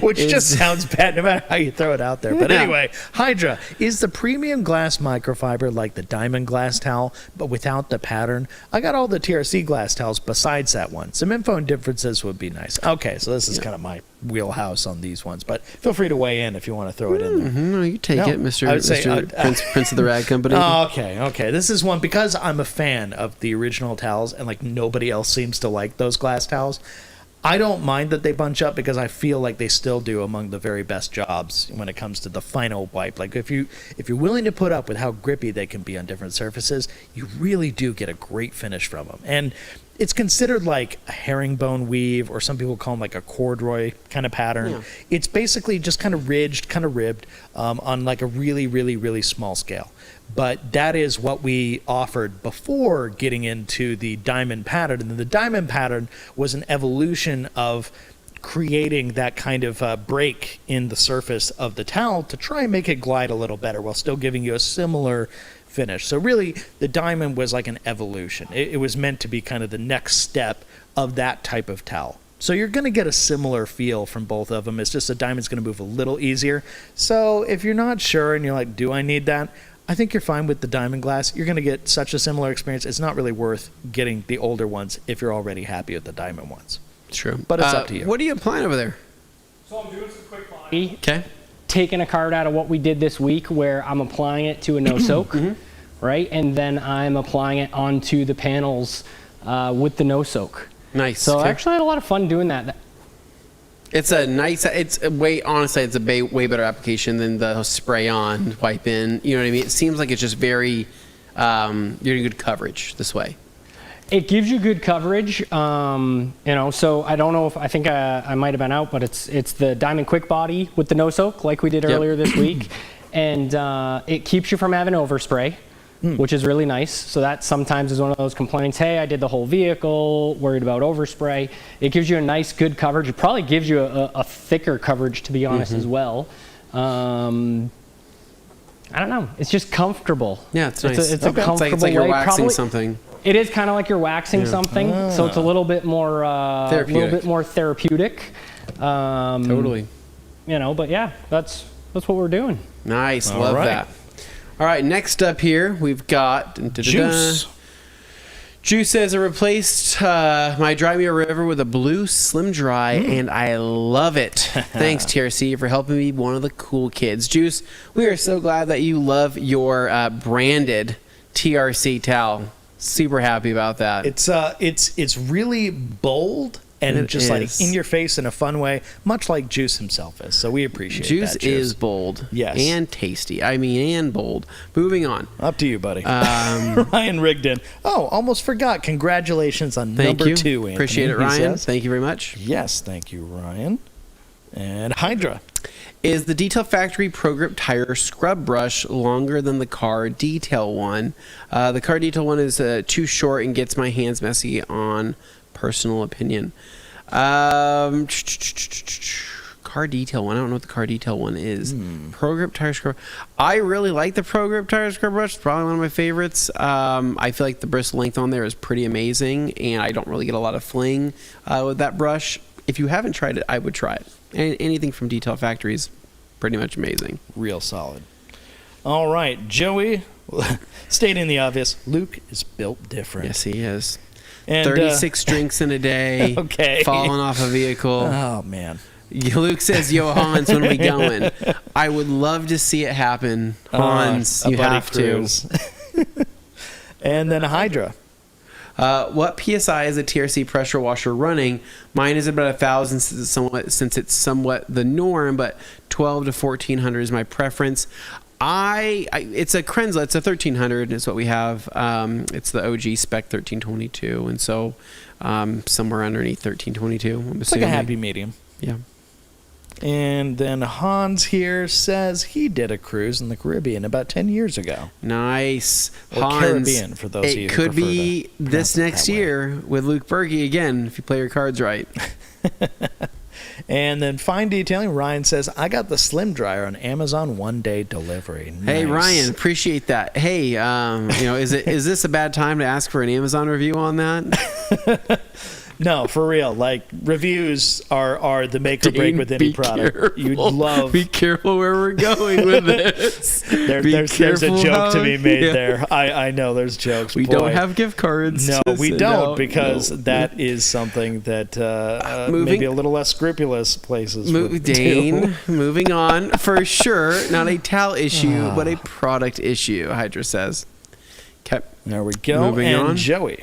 Which just sounds bad no matter how you throw it out there. But anyway, Hydra is the premium glass microfiber like the diamond glass towel, but without the pattern. I got all the TRC glass towels besides that one. Some info and differences would be nice. Okay, so this is kind of my wheelhouse on these ones, but feel free to weigh in if you want to throw it in there. No, you take it, Mr. Prince of the Rag Company. Okay. This is one because I'm a fan of the original towels and like nobody else seems to like those glass towels. I don't mind that they bunch up because I feel like they still do among the very best jobs when it comes to the final wipe. Like if you're willing to put up with how grippy they can be on different surfaces, you really do get a great finish from them. And it's considered like a herringbone weave, or some people call them like a corduroy kind of pattern. Yeah. It's basically just kind of ridged, kind of ribbed on like a really, really, really small scale. But that is what we offered before getting into the diamond pattern. And the diamond pattern was an evolution of creating that kind of break in the surface of the towel to try and make it glide a little better while still giving you a similar finish. So really, the diamond was like an evolution. It was meant to be kind of the next step of that type of towel. So you're going to get a similar feel from both of them. It's just the diamond's going to move a little easier. So if you're not sure and you're like, do I need that? I think you're fine with the diamond glass. You're going to get such a similar experience. It's not really worth getting the older ones if you're already happy with the diamond ones. True. But it's up to you. What are you applying over there? So I'm doing some quick body. Okay. Taking a card out of what we did this week where I'm applying it to a no-soak, right? And then I'm applying it onto the panels with the no-soak. Nice. So I actually had a lot of fun doing that. It's honestly, it's a way better application than the spray on, wipe in. You know what I mean? It seems like it's just very, you're getting good coverage this way. It gives you good coverage, so I don't know I think I might have been out, but it's the Diamond Quick Body with the no-soak like we did earlier this week. And it keeps you from having overspray, which is really nice. So that sometimes is one of those complaints, hey, I did the whole vehicle, worried about overspray. It gives you a nice, good coverage. It probably gives you a thicker coverage, to be honest, as well. I don't know. It's just comfortable. Yeah, it's nice. It's a comfortable it's like you're way. waxing something. It is kind of like you're waxing something, so it's a little bit more therapeutic. Totally. But yeah, that's what we're doing. Nice, love that. All right, next up here we've got Juice. Juice says I replaced my Dry Mirror River with a blue Slim Dry, and I love it. Thanks, TRC, for helping me be one of the cool kids. Juice, we are so glad that you love your branded TRC towel. Super happy about that. It's really bold and It just is. like in your face in a fun way, much like Juice himself is. So we appreciate Juice that. is bold. Yes. And tasty. I mean, and bold. Moving on. Up to you, buddy. Ryan Rigdon. Oh, almost forgot. Congratulations on Thank number you. 2, Anthony. Appreciate it, he Ryan. says. Thank you very much. Yes, thank you, Ryan. And Hydra. Is the Detail Factory Pro Grip Tire Scrub Brush longer than the Car Detail one? The Car Detail one is too short and gets my hands messy on personal opinion. Car Detail one. I don't know what the Car Detail one is. Pro Grip Tire Scrub. I really like the Pro Grip Tire Scrub Brush. It's probably one of my favorites. I feel like the bristle length on there is pretty amazing, and I don't really get a lot of fling with that brush. If you haven't tried it, I would try it. Anything from Detail Factory is pretty much amazing. Real solid. All right, Joey. Stating the obvious, Luke is built different. Yes, he is. And, 36 drinks in a day. Okay. Falling off a vehicle. Oh, man. Luke says, "Yo, Hans, when are we going?" I would love to see it happen. Hans, A you buddy have cruise. And then Hydra. What PSI is a TRC pressure washer running? Mine is about 1,000 since it's somewhat the norm, but 1,200 to 1,400 is my preference. It's a Krenzla. It's a 1,300 is what we have. It's the OG spec 1322, and so somewhere underneath 1322. I'm It's like a assuming. happy medium. Yeah. And then Hans here says he did a cruise in the Caribbean about 10 years ago. Nice. Or Hans, Caribbean, for those of you it who could prefer be to pronounce this it next that way. year with Luke Berge again, if you play your cards right. And then Fine Detailing, Ryan says, I got the Slim Dryer on Amazon one-day delivery. Hey, Nice. Ryan, appreciate that. Hey, is this a bad time to ask for an Amazon review on that? No, for real. Like, reviews are the make or break with any product. You'd love... Be careful where we're going with this. There's a joke to be made there. I know there's jokes. We Boy. don't have gift cards. No, to we send don't, out. because No. that is something that Moving- maybe a little less scrupulous places would Dane, do. moving on. For sure, not a towel issue, but a product issue, Hydra says. Okay. There we go. Moving and on. Joey.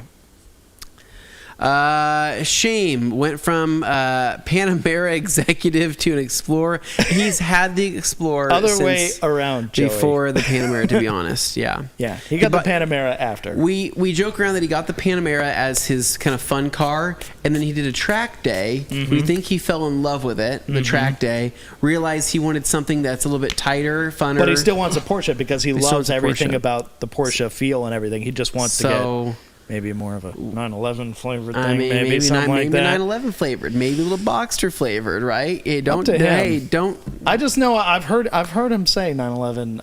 Shame went from Panamera executive to an Explorer. He's had the Explorer Other way since around, Joey. before the Panamera, to be honest. Yeah. Yeah, he got the But Panamera after. We joke around that he got the Panamera as his kind of fun car, and then he did a track day. Mm-hmm. We think he fell in love with it, the track day, realized he wanted something that's a little bit tighter, funner. But he still wants a Porsche because he still loves wants a everything Porsche. about the Porsche feel and everything. He just wants to get maybe more of a 911 flavored thing, maybe something like that. 911 flavored, maybe a little Boxster flavored, right? Hey, Up to him. don't. I just know I've heard him say 911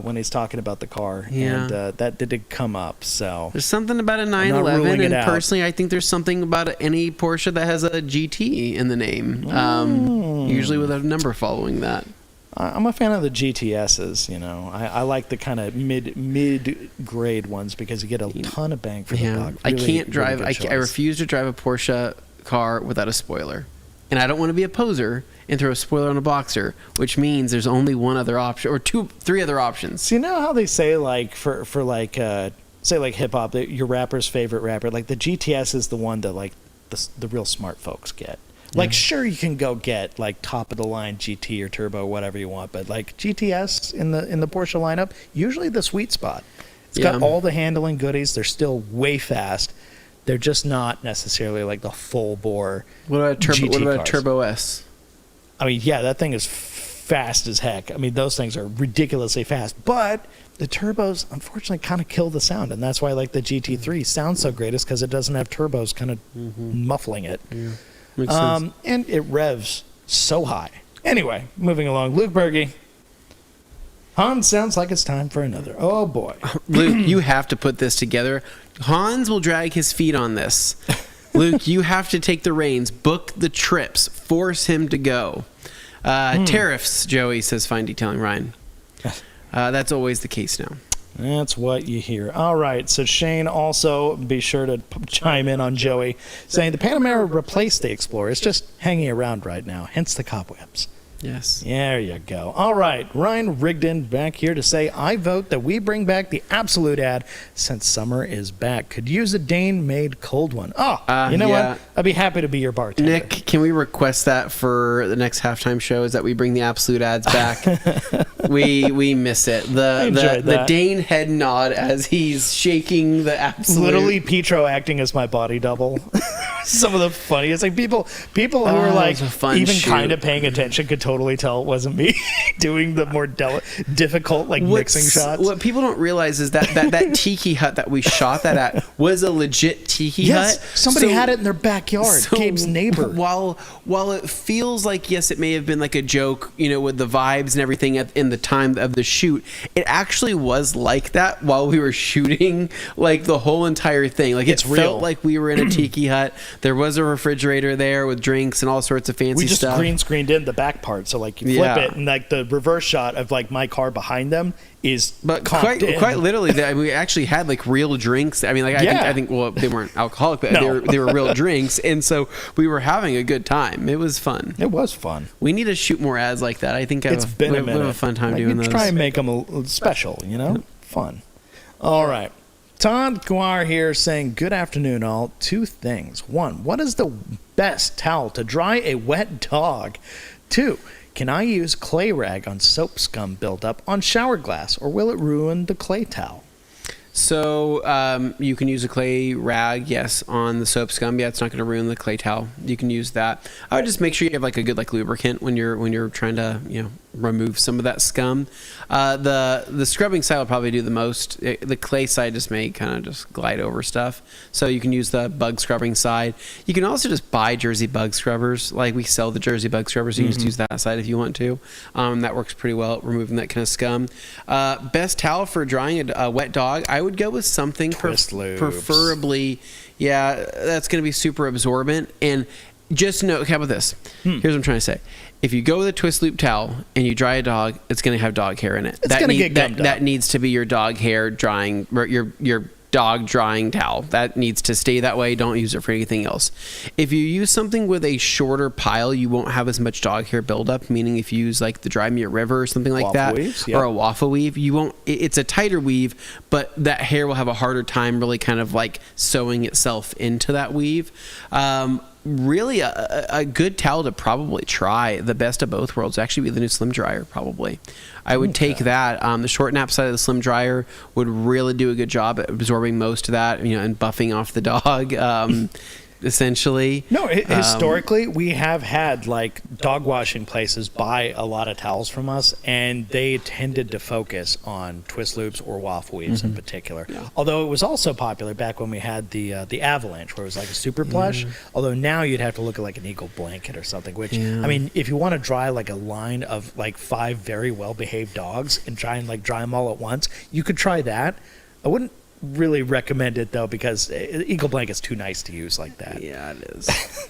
when he's talking about the car, Yeah. and that did come up. So There's something about a not 911, ruling and it out. personally, I think there's something about any Porsche that has a GT in the name, usually with a number following that. I'm a fan of the GTSs. You know, I like the kind of mid grade ones because you get a ton of bang for the buck. I Really, can't drive. really good I choice. refuse to drive a Porsche car without a spoiler, and I don't want to be a poser and throw a spoiler on a Boxer, which means there's only one other option or three other options. So you know how they say like for like say like hip hop, your rapper's favorite rapper, like the GTS is the one that like the real smart folks get. Like, sure, you can go get like top of the line GT or turbo, whatever you want, but like GTS in the Porsche lineup, usually the sweet spot. It's got all the handling goodies. They're still way fast. They're just not necessarily like the full bore. What about GT What about cars. Turbo S? I mean, yeah, that thing is fast as heck. I mean, those things are ridiculously fast, but the turbos unfortunately kind of kill the sound, and that's why like the GT3 sounds so great is because it doesn't have turbos kind of muffling it. Yeah. Makes sense. And it revs so high. Anyway, moving along. Luke Berge. Hans sounds like it's time for another. Oh, boy. Luke, you have to put this together. Hans will drag his feet on this. Luke, you have to take the reins. Book the trips. Force him to go. Tariffs, Joey says, fine detailing Ryan. That's always the case now. That's what you hear. All right, so Shane, also be sure to chime in on Joey, saying the Panamera replaced the Explorer. It's just hanging around right now, hence the cobwebs. Yes. There you go. All right, Ryan Rigdon back here to say, I vote that we bring back the Absolute ad since summer is back. Could use a Dane-made cold one. Oh, you know what? I'd be happy to be your bartender. Nick, can we request that for the next halftime show? Is that we bring the Absolute ads back? we miss it. The Dane head nod as he's shaking the Absolute. Literally, Petro acting as my body double. Some of the funniest, like people who are like even kind of paying attention could totally tell it wasn't me doing the more difficult like mixing shots. What people don't realize is that tiki hut that we shot that at was a legit tiki hut. Somebody had it in their backyard. Gabe's neighbor. While it feels like, yes, it may have been like a joke, with the vibes and everything in the time of the shoot, it actually was like that while we were shooting like the whole entire thing. Like it felt like we were in a tiki hut. There was a refrigerator there with drinks and all sorts of fancy stuff. We just green screened in the back part, so like you flip it, and like the reverse shot of like my car behind them is. But quite literally, we actually had like real drinks. I mean, like I think well, they weren't alcoholic, but they were real drinks, and so we were having a good time. It was fun. It was fun. We need to shoot more ads like that. I think we have a fun time doing those. Try and make them special, fun. All right. Todd Guar here saying, good afternoon, all. 2 things. 1, what is the best towel to dry a wet dog? 2, can I use clay rag on soap scum buildup on shower glass, or will it ruin the clay towel? So you can use a clay rag, yes, on the soap scum. Yeah, it's not going to ruin the clay towel. You can use that. I would just make sure you have like a good like lubricant when you're trying to remove some of that scum. The scrubbing side will probably do the most. The clay side just may kind of just glide over stuff. So you can use the bug scrubbing side. You can also just buy Jersey bug scrubbers. Like we sell the Jersey bug scrubbers. So you can just use that side if you want to. That works pretty well at removing that kind of scum. Best towel for drying a wet dog, I would go with something preferably. Yeah, that's going to be super absorbent. And just know, how about this? Here's what I'm trying to say. If you go with a twist loop towel and you dry a dog, it's going to have dog hair in it. It's going to get gummed up. That needs to be your dog hair drying, or your dog drying towel. That needs to stay that way. Don't use it for anything else. If you use something with a shorter pile, you won't have as much dog hair buildup. Meaning, if you use like the Dry Me a River or something like that, or a waffle weave, you won't. It's a tighter weave, but that hair will have a harder time really kind of like sewing itself into that weave. Really, a good towel to probably try, the best of both worlds, actually be the new Slim Dryer, probably. I would take that. The short nap side of the Slim Dryer would really do a good job at absorbing most of that, and buffing off the dog. Essentially. No, historically, we have had like dog washing places buy a lot of towels from us, and they tended to focus on twist loops or waffle weaves in particular. Yeah. Although it was also popular back when we had the Avalanche, where it was like a super plush. Although now you'd have to look at like an Eagle blanket or something. Which I mean, if you want to dry like a line of like 5 very well behaved dogs and try and like dry them all at once, you could try that. I wouldn't really recommend it though, because Eagle blanket's too nice to use like that. Yeah, it is.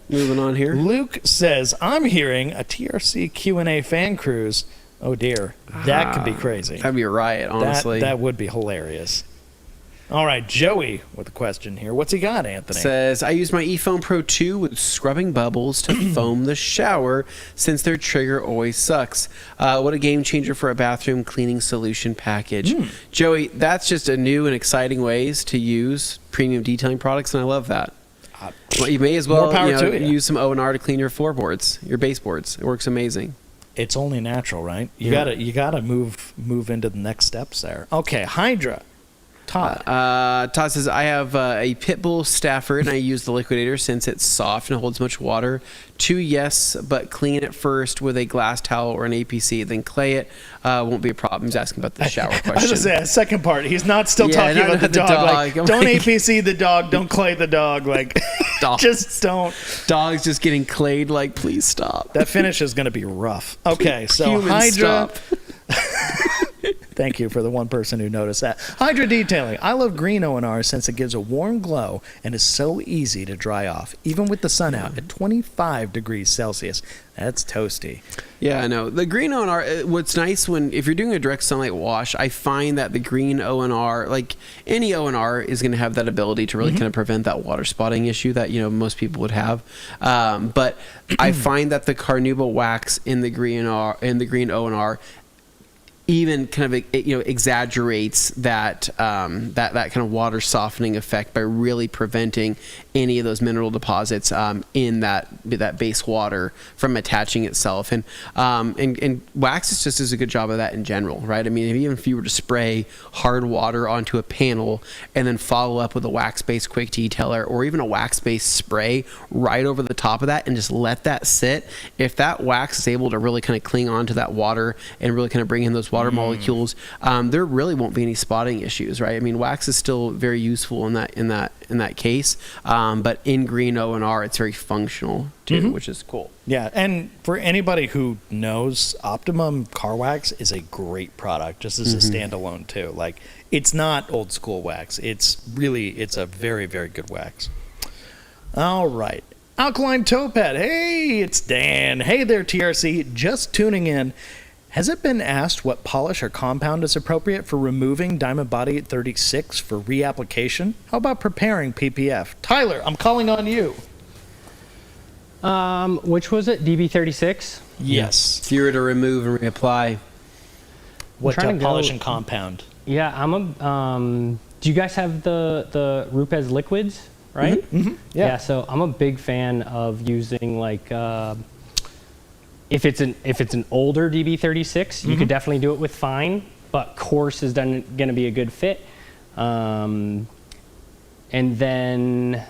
Moving on here. Luke says, I'm hearing a TRC Q&A fan cruise. Oh dear, that could be crazy. That'd be a riot, honestly. That would be hilarious. All right, Joey with a question here. What's he got, Anthony? Says, I use my eFoam Pro 2 with scrubbing bubbles to foam the shower since their trigger always sucks. What a game changer for a bathroom cleaning solution package. Joey, that's just a new and exciting ways to use premium detailing products, and I love that. Well, you may as well use some O&R to clean your floorboards, your baseboards. It works amazing. It's only natural, right? You gotta move into the next steps there. Okay, Hydra. Todd says, I have a Pit Bull Stafford, and I use the liquidator since it's soft and holds much water. 2, yes, but clean it first with a glass towel or an APC, then clay it. Won't be a problem. He's asking about the shower question. I was going to say, a second part. He's not still talking about the dog. Like, don't APC the dog. Don't clay the dog. Like, just don't. Dog's just getting clayed. Like, please stop. That finish is going to be rough. Okay, so Hydra. Thank you for the one person who noticed that. Hydra Detailing. I love green O&R since it gives a warm glow and is so easy to dry off, even with the sun out at 25 degrees Celsius. That's toasty. Yeah, I know. The green O&R, what's nice if you're doing a direct sunlight wash, I find that the green O&R, like any O&R, is going to have that ability to really kind of prevent that water spotting issue that, most people would have. But I find that the Carnauba wax in the green O&R even kind of exaggerates that that kind of water softening effect by really preventing any of those mineral deposits in that base water from attaching itself, and wax just does a good job of that in general, right? I mean, even if you were to spray hard water onto a panel and then follow up with a wax-based quick detailer or even a wax-based spray right over the top of that and just let that sit, if that wax is able to really kind of cling onto that water and really kind of bring in those water molecules, there really won't be any spotting issues, right? I mean, wax is still very useful in that case, but in green O&R, it's very functional too, which is cool. Yeah, and for anybody who knows, Optimum Car Wax is a great product, just as a standalone too. Like, it's not old school wax. It's a very, very good wax. All right. Alkaline Topet. Hey, it's Dan. Hey there, TRC. Just tuning in. Has it been asked what polish or compound is appropriate for removing Diamond Body 36 for reapplication? How about preparing PPF? Tyler, I'm calling on you. Which was it? DB36? Yes. If you were to remove and reapply, What trying to polish go- and compound? Yeah, do you guys have the Rupes liquids, right? Yeah, so I'm a big fan of using like if it's an older DB36, you could definitely do it with fine, but coarse is going to be a good fit. And then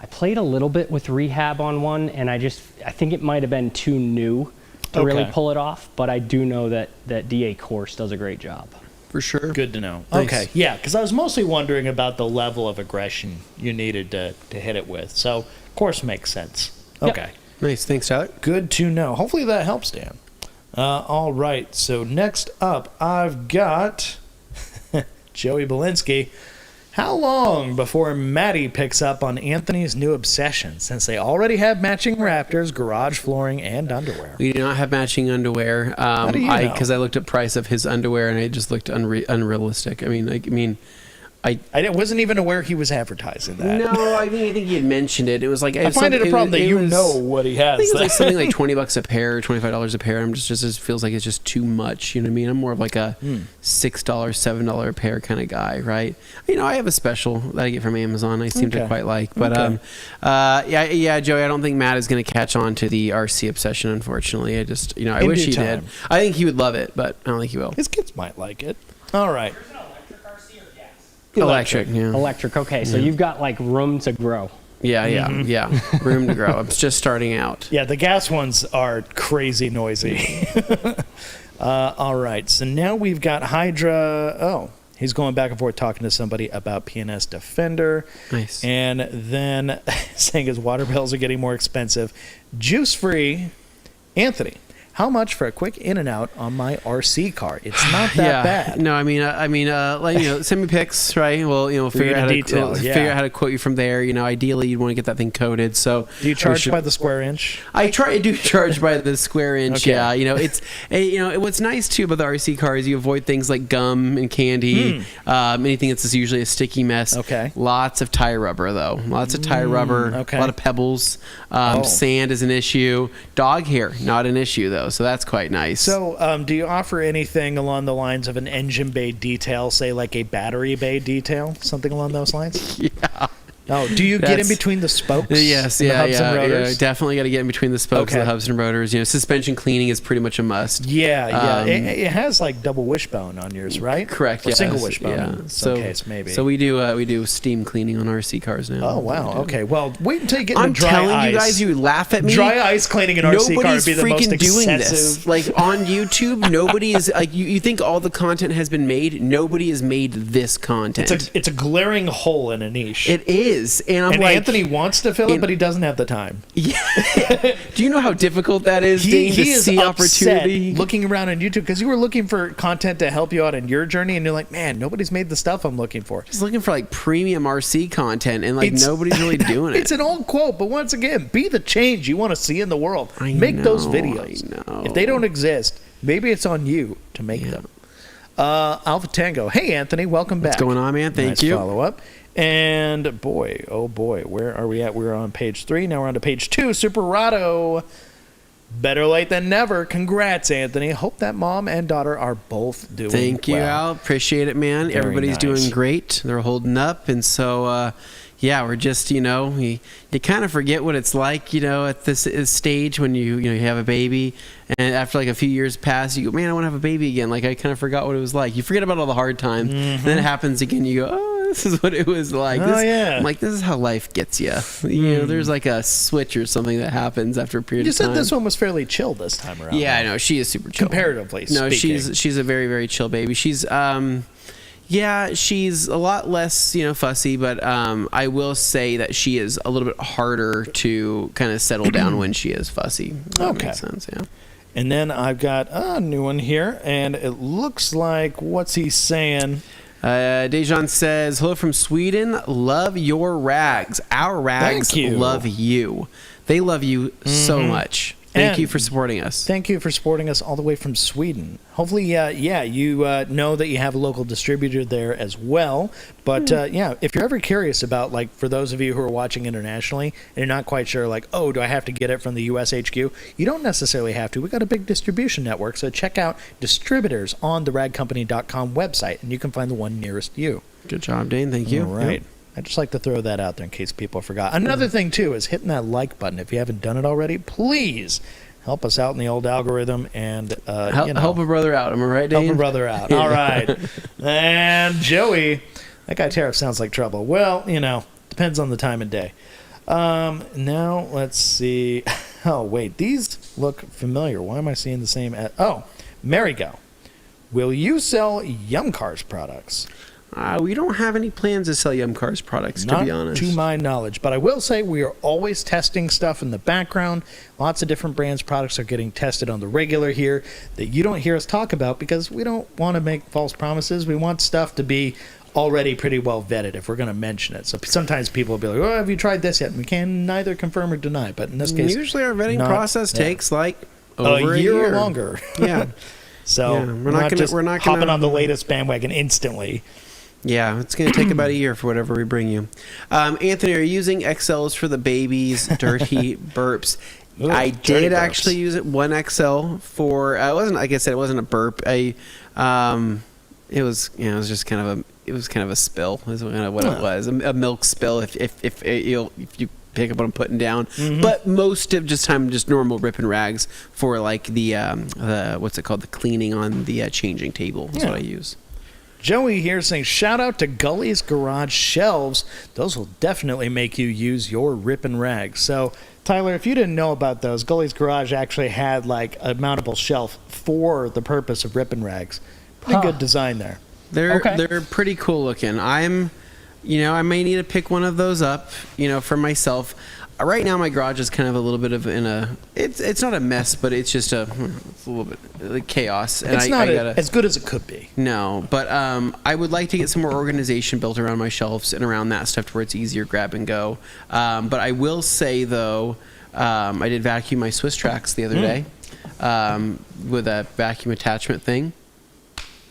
I played a little bit with rehab on one, and I think it might have been too new to really pull it off, but I do know that DA coarse does a great job. for sure. Good to know. Nice. Okay, yeah, because I was mostly wondering about the level of aggression you needed to hit it with. So, of course, makes sense. Yep. Okay. Nice. Thanks, Tyler. Good to know. Hopefully that helps, Dan. All right. So next up, I've got Joey Belinsky. How long before Maddie picks up on Anthony's new obsession, since they already have matching Raptors, garage flooring, and underwear? We do not have matching underwear. How do you know? Because I looked at price of his underwear and it just looked unrealistic. I wasn't even aware he was advertising that. No, I think he had mentioned it. It was like I find it a problem that you know what he has. I think it was like something like $20 a pair, $25 a pair. I'm just it feels like it's just too much. You know what I mean? I'm more of like a $6, $7 a pair kind of guy, right? I have a special that I get from Amazon. I seem to quite like, but yeah, Joey. I don't think Matt is going to catch on to the RC obsession. Unfortunately, I wish he did. I think he would love it, but I don't think he will. His kids might like it. All right. Electric, yeah. Electric. Okay, so you've got like room to grow. Yeah. Room to grow. It's just starting out. Yeah, the gas ones are crazy noisy. All right, so now we've got Hydra. Oh, he's going back and forth talking to somebody about PNS Defender. Nice. And then saying his water bills are getting more expensive. Juice-free Anthony. How much for a quick in and out on my RC car? It's not that bad. No, send me pics, right? We'll figure out how to quote you from there. Ideally you'd want to get that thing coated. So do you charge by the square inch? I do charge by the square inch. Okay. Yeah, what's nice too about the RC car is you avoid things like gum and candy, anything that's just usually a sticky mess. Okay. Lots of tire rubber though. Lots of tire rubber. Okay. A lot of pebbles. Sand is an issue. Dog hair, not an issue though. So that's quite nice. So, do you offer anything along the lines of an engine bay detail, say like a battery bay detail, something along those lines? Yeah. Oh, do you get in between the spokes? Yes, and the hubs and rotors? Definitely got to get in between the spokes and the hubs and rotors. Suspension cleaning is pretty much a must. Yeah. It has like double wishbone on yours, right? Correct. Or single wishbone. Yeah. In some case, maybe. So we do steam cleaning on RC cars now. Oh wow. Okay. Well, wait until you get into dry ice. I'm telling you guys, you laugh at me. Dry ice cleaning an RC car would be the most freaking doing excessive. this. Like on YouTube, nobody is like you think all the content has been made. Nobody has made this content. It's a glaring hole in a niche. It is. is, and I'm And like, Anthony wants to fill it, but he doesn't have the time. yeah. Do you know how difficult that is, Dane, to is see upset opportunity? looking around on YouTube because you were looking for content to help you out in your journey, and you're like, man, nobody's made the stuff I'm looking for. Just looking for like premium RC content, and like nobody's really doing it. It's an old quote, but once again, be the change you want to see in the world. Make those videos. I know. If they don't exist, maybe it's on you to make them. Alpha Tango. Hey, Anthony, welcome back. What's going on, man? Thank you. Follow up. And boy, oh boy, where are we at? We're on page 3. Now we're on to page 2. Superado. Better late than never. Congrats, Anthony. Hope that mom and daughter are both doing Thank you, well. Al. Appreciate it, man. Very Everybody's nice. doing great. They're holding up. And so, yeah, we're just, you kind of forget what it's like, at this stage when you have a baby. And after like a few years pass, you go, man, I want to have a baby again. Like, I kind of forgot what it was like. You forget about all the hard times. And then it happens again. You go, oh, this is what it was like. I'm like, this is how life gets you. There's like a switch or something that happens after a period of time. You said this one was fairly chill this time around. Yeah, I know. She is super chill. Comparatively No, speaking. she's a very, very chill baby. She's she's a lot less, fussy, but I will say that she is a little bit harder to kind of settle down when she is fussy. That makes sense, yeah. And then I've got a new one here, and it looks like, what's he saying? Dejan says, hello from Sweden. Love your rags. Our rags Thank you. love you. They love you so much. Thank you for supporting us. Thank you for supporting us all the way from Sweden. Hopefully, you know that you have a local distributor there as well. But, if you're ever curious about, like, for those of you who are watching internationally and you're not quite sure, like, oh, do I have to get it from the US HQ? You don't necessarily have to. We've got a big distribution network, so check out distributors on the ragcompany.com website, and you can find the one nearest you. Good job, Dane. Thank you. All right. I'd just like to throw that out there in case people forgot. Another thing, too, is hitting that like button. If you haven't done it already, please help us out in the old algorithm and help a brother out. Am I right, Dane? Help a brother out. All right. And Joey, that guy Tariff sounds like trouble. Well, depends on the time of day. Now, let's see. Oh, wait. These look familiar. Why am I seeing the same? Marigo. Will you sell Yum Cars products? We don't have any plans to sell Yum Cars products, to be honest. Not to my knowledge. But I will say we are always testing stuff in the background. Lots of different brands' products are getting tested on the regular here that you don't hear us talk about because we don't want to make false promises. We want stuff to be already pretty well vetted if we're going to mention it. So sometimes people will be like, oh, have you tried this yet? And we can neither confirm or deny. But in this case, usually our vetting process takes like over a year or longer. Yeah. So we're not hopping on the latest bandwagon instantly. Yeah, it's going to take about a year for whatever we bring you. Anthony, are you using XLs for the baby's dirty burps? Ooh, I did burps. actually use it, one XL for. It wasn't, like I said, it wasn't a burp. It was just kind of a spill. Is kind of what it was, a milk spill. If you pick up what I'm putting down, but most of time just normal ripping rags for like the what's it called, the cleaning on the changing table is what I use. Joey here saying, shout out to Gully's Garage Shelves. Those will definitely make you use your ripping rags. So, Tyler, if you didn't know about those, Gully's Garage actually had like a mountable shelf for the purpose of ripping rags. Pretty good design there. They're pretty cool looking. I may need to pick one of those up, for myself. Right now, my garage is kind of a little bit of it's not a mess, but it's just it's a little bit like chaos. And it's not as good as it could be. No, but I would like to get some more organization built around my shelves and around that stuff to where it's easier grab and go. But I will say, though, I did vacuum my Swiss Tracks the other day with a vacuum attachment thing.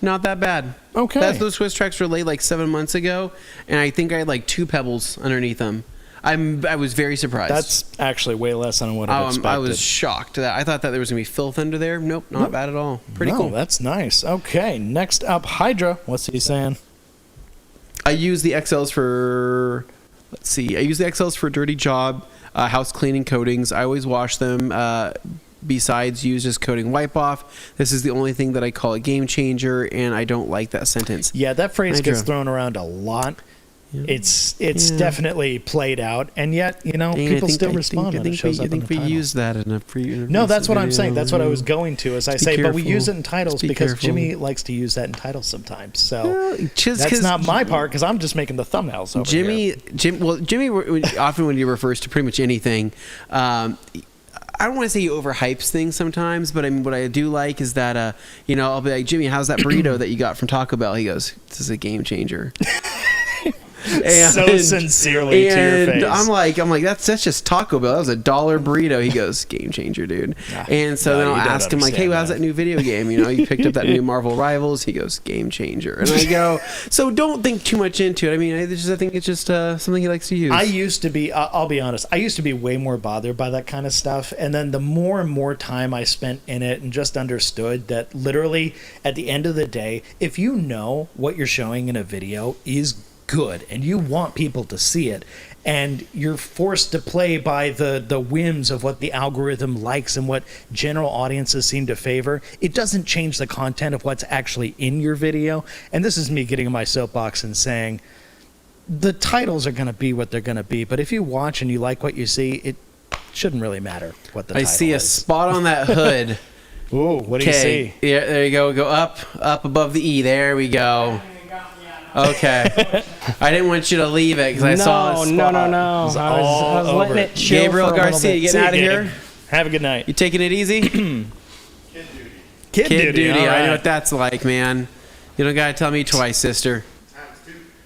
Not that bad. Okay. Those Swiss Tracks were laid like 7 months ago, and I think I had like 2 pebbles underneath them. I was very surprised. That's actually way less than I would have expected. I was shocked. I thought that there was going to be filth under there. Nope, not bad at all. Pretty cool. That's nice. Okay, next up, Hydra. What's he saying? I use the XLs for, I use the XLs for dirty job, house cleaning coatings. I always wash them. Besides use as coating wipe off. This is the only thing that I call a game changer, and I don't like that sentence. Yeah, that phrase gets thrown around a lot. It's definitely played out, and yet people still respond when it shows up in the title. I think we use that in a pre-interview. No, that's what I'm saying. That's what I was going to, as I say. But we use it in titles because careful. Jimmy likes to use that in titles sometimes. So just that's not my part because I'm just making the thumbnails over here. Jimmy often when he refers to pretty much anything, I don't want to say he overhypes things sometimes, but I mean, what I do like is that, I'll be like, Jimmy, how's that burrito that you got from Taco Bell? He goes, this is a game changer. So sincerely to your face. I'm like, that's just Taco Bell. That was $1 burrito. He goes, game changer, dude. And so then I'll ask him like, hey, how's that new video game? You picked up that new Marvel Rivals. He goes, game changer. And I go, so don't think too much into it. I mean, I think it's just something he likes to use. I used to be, I'll be honest, I used to be way more bothered by that kind of stuff. And then the more and more time I spent in it and just understood that literally at the end of the day, if you know what you're showing in a video is good and you want people to see it and you're forced to play by the whims of what the algorithm likes and what general audiences seem to favor, it doesn't change the content of what's actually in your video. And this is me getting in my soapbox and saying the titles are going to be what they're going to be, but if you watch and you like what you see, it shouldn't really matter what the title is. I see a spot on that hood. Ooh, what do you see? Yeah, there you go. Go up above the E. There we go. Okay. I didn't want you to leave it because I saw a spot. No. I was letting it chill. Gabriel for a little Garcia, bit. you getting out of here? Have a good night. You taking it easy? Kid duty. All right. I know right. what that's like, man. You don't got to tell me twice, sister.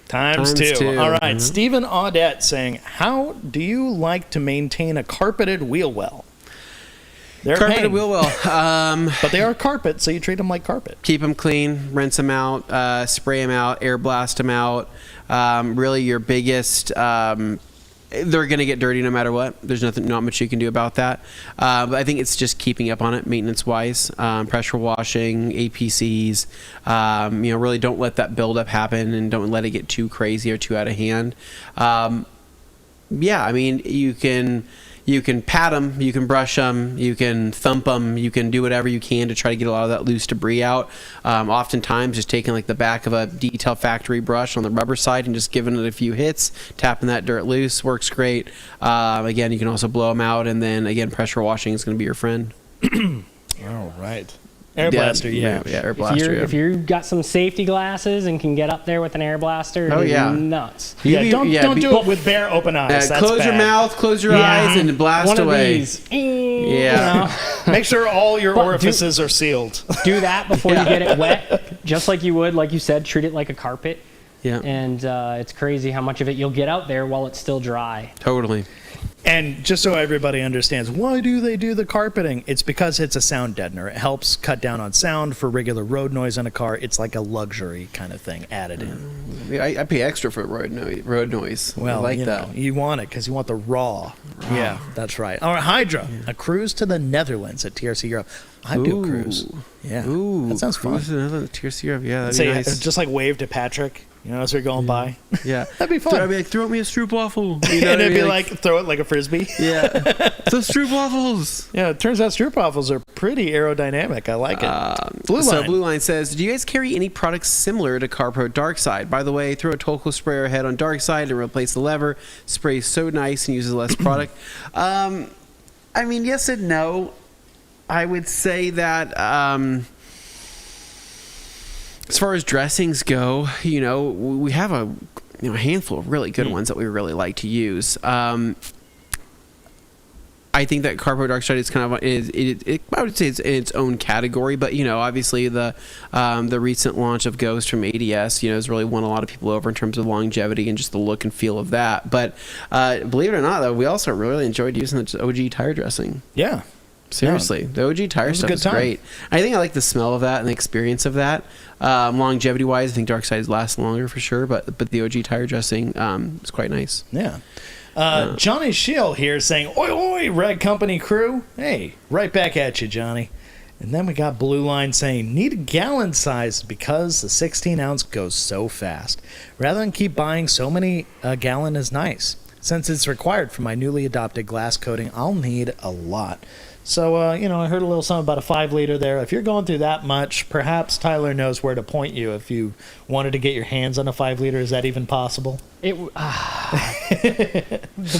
Times two. two. All right. Mhm. Stephen Audette saying, how do you like to maintain a carpeted wheel well? They're Carpeted paying, wheel well. but they are carpet, so you treat them like carpet. Keep them clean, rinse them out, spray them out, air blast them out. Really your biggest... they're going to get dirty no matter what. There's not much you can do about that. But I think it's just keeping up on it maintenance-wise. Pressure washing, APCs. Really don't let that buildup happen and don't let it get too crazy or too out of hand. You can pat them, you can brush them, you can thump them, you can do whatever you can to try to get a lot of that loose debris out. Oftentimes, just taking like the back of a detail factory brush on the rubber side and just giving it a few hits, tapping that dirt loose works great. Again, you can also blow them out, and then again, pressure washing is going to be your friend. All right. Air blaster, yeah, air blaster. If you got some safety glasses and can get up there with an air blaster, it's nuts. Don't do it with bare open eyes. That's close bad. your mouth, close your eyes, and blast One away. Of these. Yeah. Make sure all your orifices are sealed. Do that before you get it wet, just like you would, like you said, treat it like a carpet. Yeah. And it's crazy how much of it you'll get out there while it's still dry. Totally. And just so everybody understands, why do they do the carpeting? It's because it's a sound deadener. It helps cut down on sound for regular road noise in a car. It's like a luxury kind of thing added in. I pay extra for road noise. Well, I like that. You want it because you want the raw. Yeah, that's right. All right, Hydra, a cruise to the Netherlands at TRC Europe. I'd do a cruise. Yeah, that sounds fun. TRC Europe, yeah, that'd Say, be nice. just like wave to Patrick, as we're going by. Yeah. That'd be fun. I'd be like, throw me a stroopwafel. And it'd be like, throw it like a Frisbee. Yeah. The stroopwafels. Yeah, it turns out stroopwafels are pretty aerodynamic. I like it. Blue Line. So Blue Line says, do you guys carry any products similar to CarPro Darkside? By the way, throw a Tolko sprayer head on Darkside and replace the lever. Sprays so nice and uses less product. Yes and no. I would say that as far as dressings go, we have a handful of really good ones that we really like to use. I think that CarPro Darkside is kind of I would say it's in its own category, but obviously the recent launch of Ghost from ADS has really won a lot of people over in terms of longevity and just the look and feel of that. But believe it or not, though, we also really enjoyed using the OG tire dressing. Yeah. Seriously, the OG tire stuff is great. I think I like the smell of that and the experience of that. Longevity wise, I think Darkside lasts longer for sure, but the OG tire dressing is quite nice. Yeah. Johnny Schill here saying, oi, oi, Red Company crew. Hey, right back at you, Johnny. And then we got Blue Line saying, need a gallon size because the 16-ounce goes so fast. Rather than keep buying so many, a gallon is nice. Since it's required for my newly adopted glass coating, I'll need a lot. So, I heard a little something about a 5-liter there. If you're going through that much, perhaps Tyler knows where to point you if you wanted to get your hands on a 5-liter. Is that even possible? The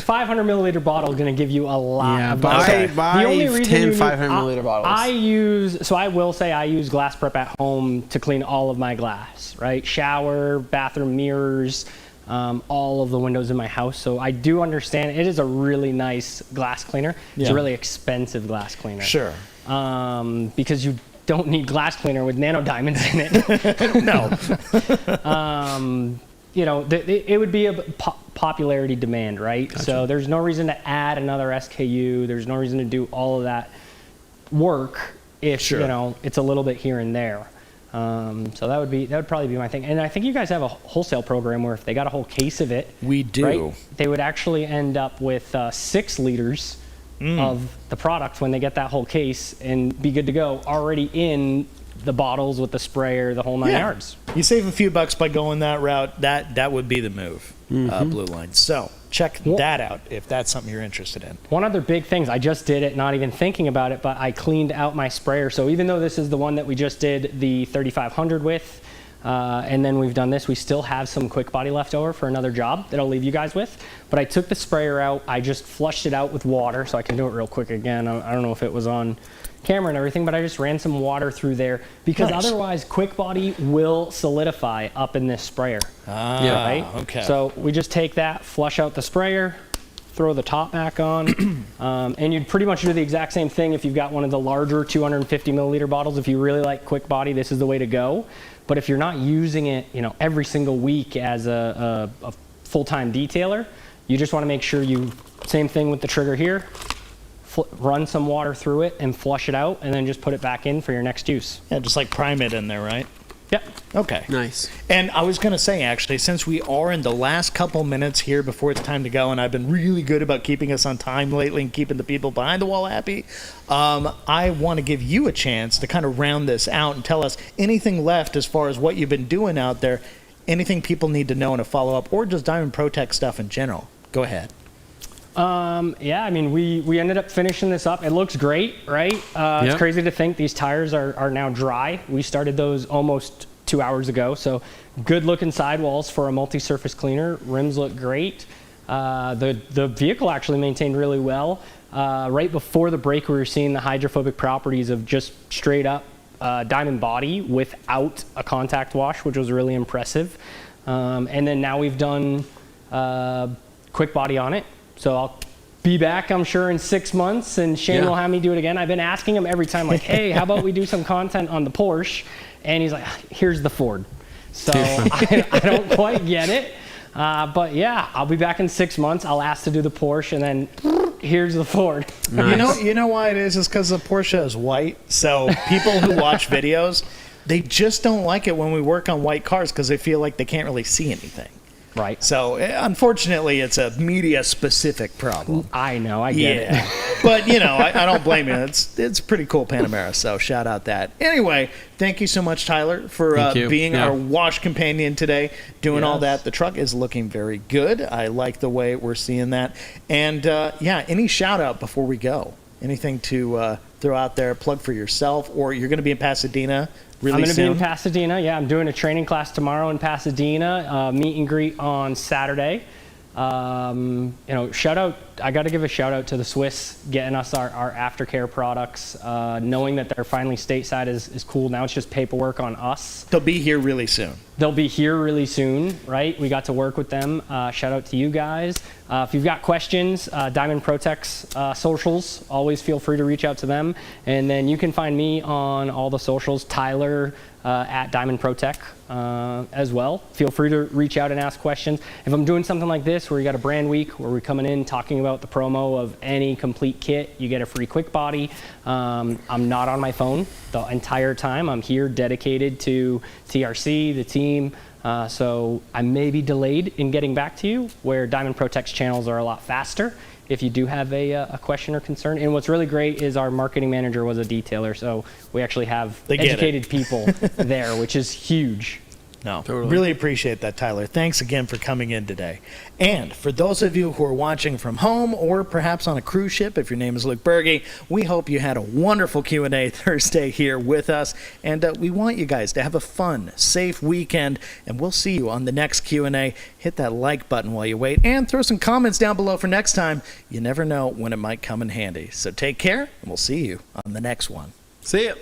500 milliliter bottle is going to give you a lot of buy the only reason 10 500 milliliter bottles. I will say I use Glass Prep at home to clean all of my glass, right? Shower, bathroom mirrors, all of the windows in my house. So I do understand it is a really nice glass cleaner. It's a really expensive glass cleaner. Sure. Because you don't need glass cleaner with nano diamonds in it. No. It would be a popularity demand, right? Gotcha. So there's no reason to add another SKU. There's no reason to do all of that work if, it's a little bit here and there. So that would probably be my thing. And I think you guys have a wholesale program where if they got a whole case of it, we do. Right, they would actually end up with 6 liters of the product when they get that whole case and be good to go already in the bottles with the sprayer, the whole 9 yards. You save a few bucks by going that route. That would be the move, Blue Line. So check that out if that's something you're interested in. One other big thing, I just did it, not even thinking about it, but I cleaned out my sprayer. So even though this is the one that we just did the 3500 with, and then we've done this, we still have some quick body left over for another job that I'll leave you guys with. But I took the sprayer out, I just flushed it out with water, so I can do it real quick again. I don't know if it was on camera and everything, but I just ran some water through there because otherwise quick body will solidify up in this sprayer. Right? Okay. So we just take that, flush out the sprayer, throw the top back on, and you'd pretty much do the exact same thing if you've got one of the larger 250 milliliter bottles. If you really like quick body, this is the way to go. But if you're not using it, every single week as a full-time detailer, you just want to make sure same thing with the trigger here, run some water through it and flush it out, and then just put it back in for your next use. Yeah, just like prime it in there, right? Yep. Okay. Nice. And I was going to say, actually, since we are in the last couple minutes here before it's time to go, and I've been really good about keeping us on time lately and keeping the people behind the wall happy, I want to give you a chance to kind of round this out and tell us anything left as far as what you've been doing out there, anything people need to know and to follow up, or just Diamond Protect stuff in general. Go ahead. We ended up finishing this up. It looks great, right? It's crazy to think these tires are now dry. We started those almost 2 hours ago. So good looking sidewalls for a multi-surface cleaner. Rims look great. The vehicle actually maintained really well. Right before the break, we were seeing the hydrophobic properties of just straight up diamond body without a contact wash, which was really impressive. And then now we've done quick body on it. So I'll be back, I'm sure, in 6 months, and Shane will have me do it again. I've been asking him every time, like, hey, how about we do some content on the Porsche? And he's like, here's the Ford. So I don't quite get it. But yeah, I'll be back in 6 months. I'll ask to do the Porsche, and then here's the Ford. Nice. You know why it is? It's because the Porsche is white. So people who watch videos, they just don't like it when we work on white cars because they feel like they can't really see anything. Right. So, unfortunately, it's a media-specific problem. I know, I get it. But, I don't blame you. It's a pretty cool Panamera, so shout out that. Anyway, thank you so much, Tyler, for being our wash companion today, doing all that. The truck is looking very good. I like the way we're seeing that. And, any shout-out before we go? Anything to throw out there, plug for yourself, or you're going to be in Pasadena I'm going to soon? be in Pasadena. Yeah, I'm doing a training class tomorrow in Pasadena. Meet and greet on Saturday. Shout out. I got to give a shout out to the Swiss getting us our aftercare products. Knowing that they're finally stateside is cool. Now it's just paperwork on us. They'll be here really soon. They'll be here really soon, right? We got to work with them. Shout out to you guys. If you've got questions, Diamond Protect's socials, always feel free to reach out to them. And then you can find me on all the socials, Tyler at Diamond Protect as well. Feel free to reach out and ask questions. If I'm doing something like this, where you got a brand week, where we're coming in talking about the promo of any complete kit, you get a free quick body. I'm not on my phone the entire time. I'm here dedicated to TRC, the team. So I may be delayed in getting back to you, where Diamond Protect's channels are a lot faster if you do have a question or concern. And what's really great is our marketing manager was a detailer, so we actually have educated people there, which is huge. No, Totally. really appreciate that, Tyler. Thanks again for coming in today. And for those of you who are watching from home or perhaps on a cruise ship, if your name is Luke Berge, we hope you had a wonderful Q&A Thursday here with us. And we want you guys to have a fun, safe weekend. And we'll see you on the next Q&A. Hit that like button while you wait and throw some comments down below for next time. You never know when it might come in handy. So take care, and we'll see you on the next one. See ya.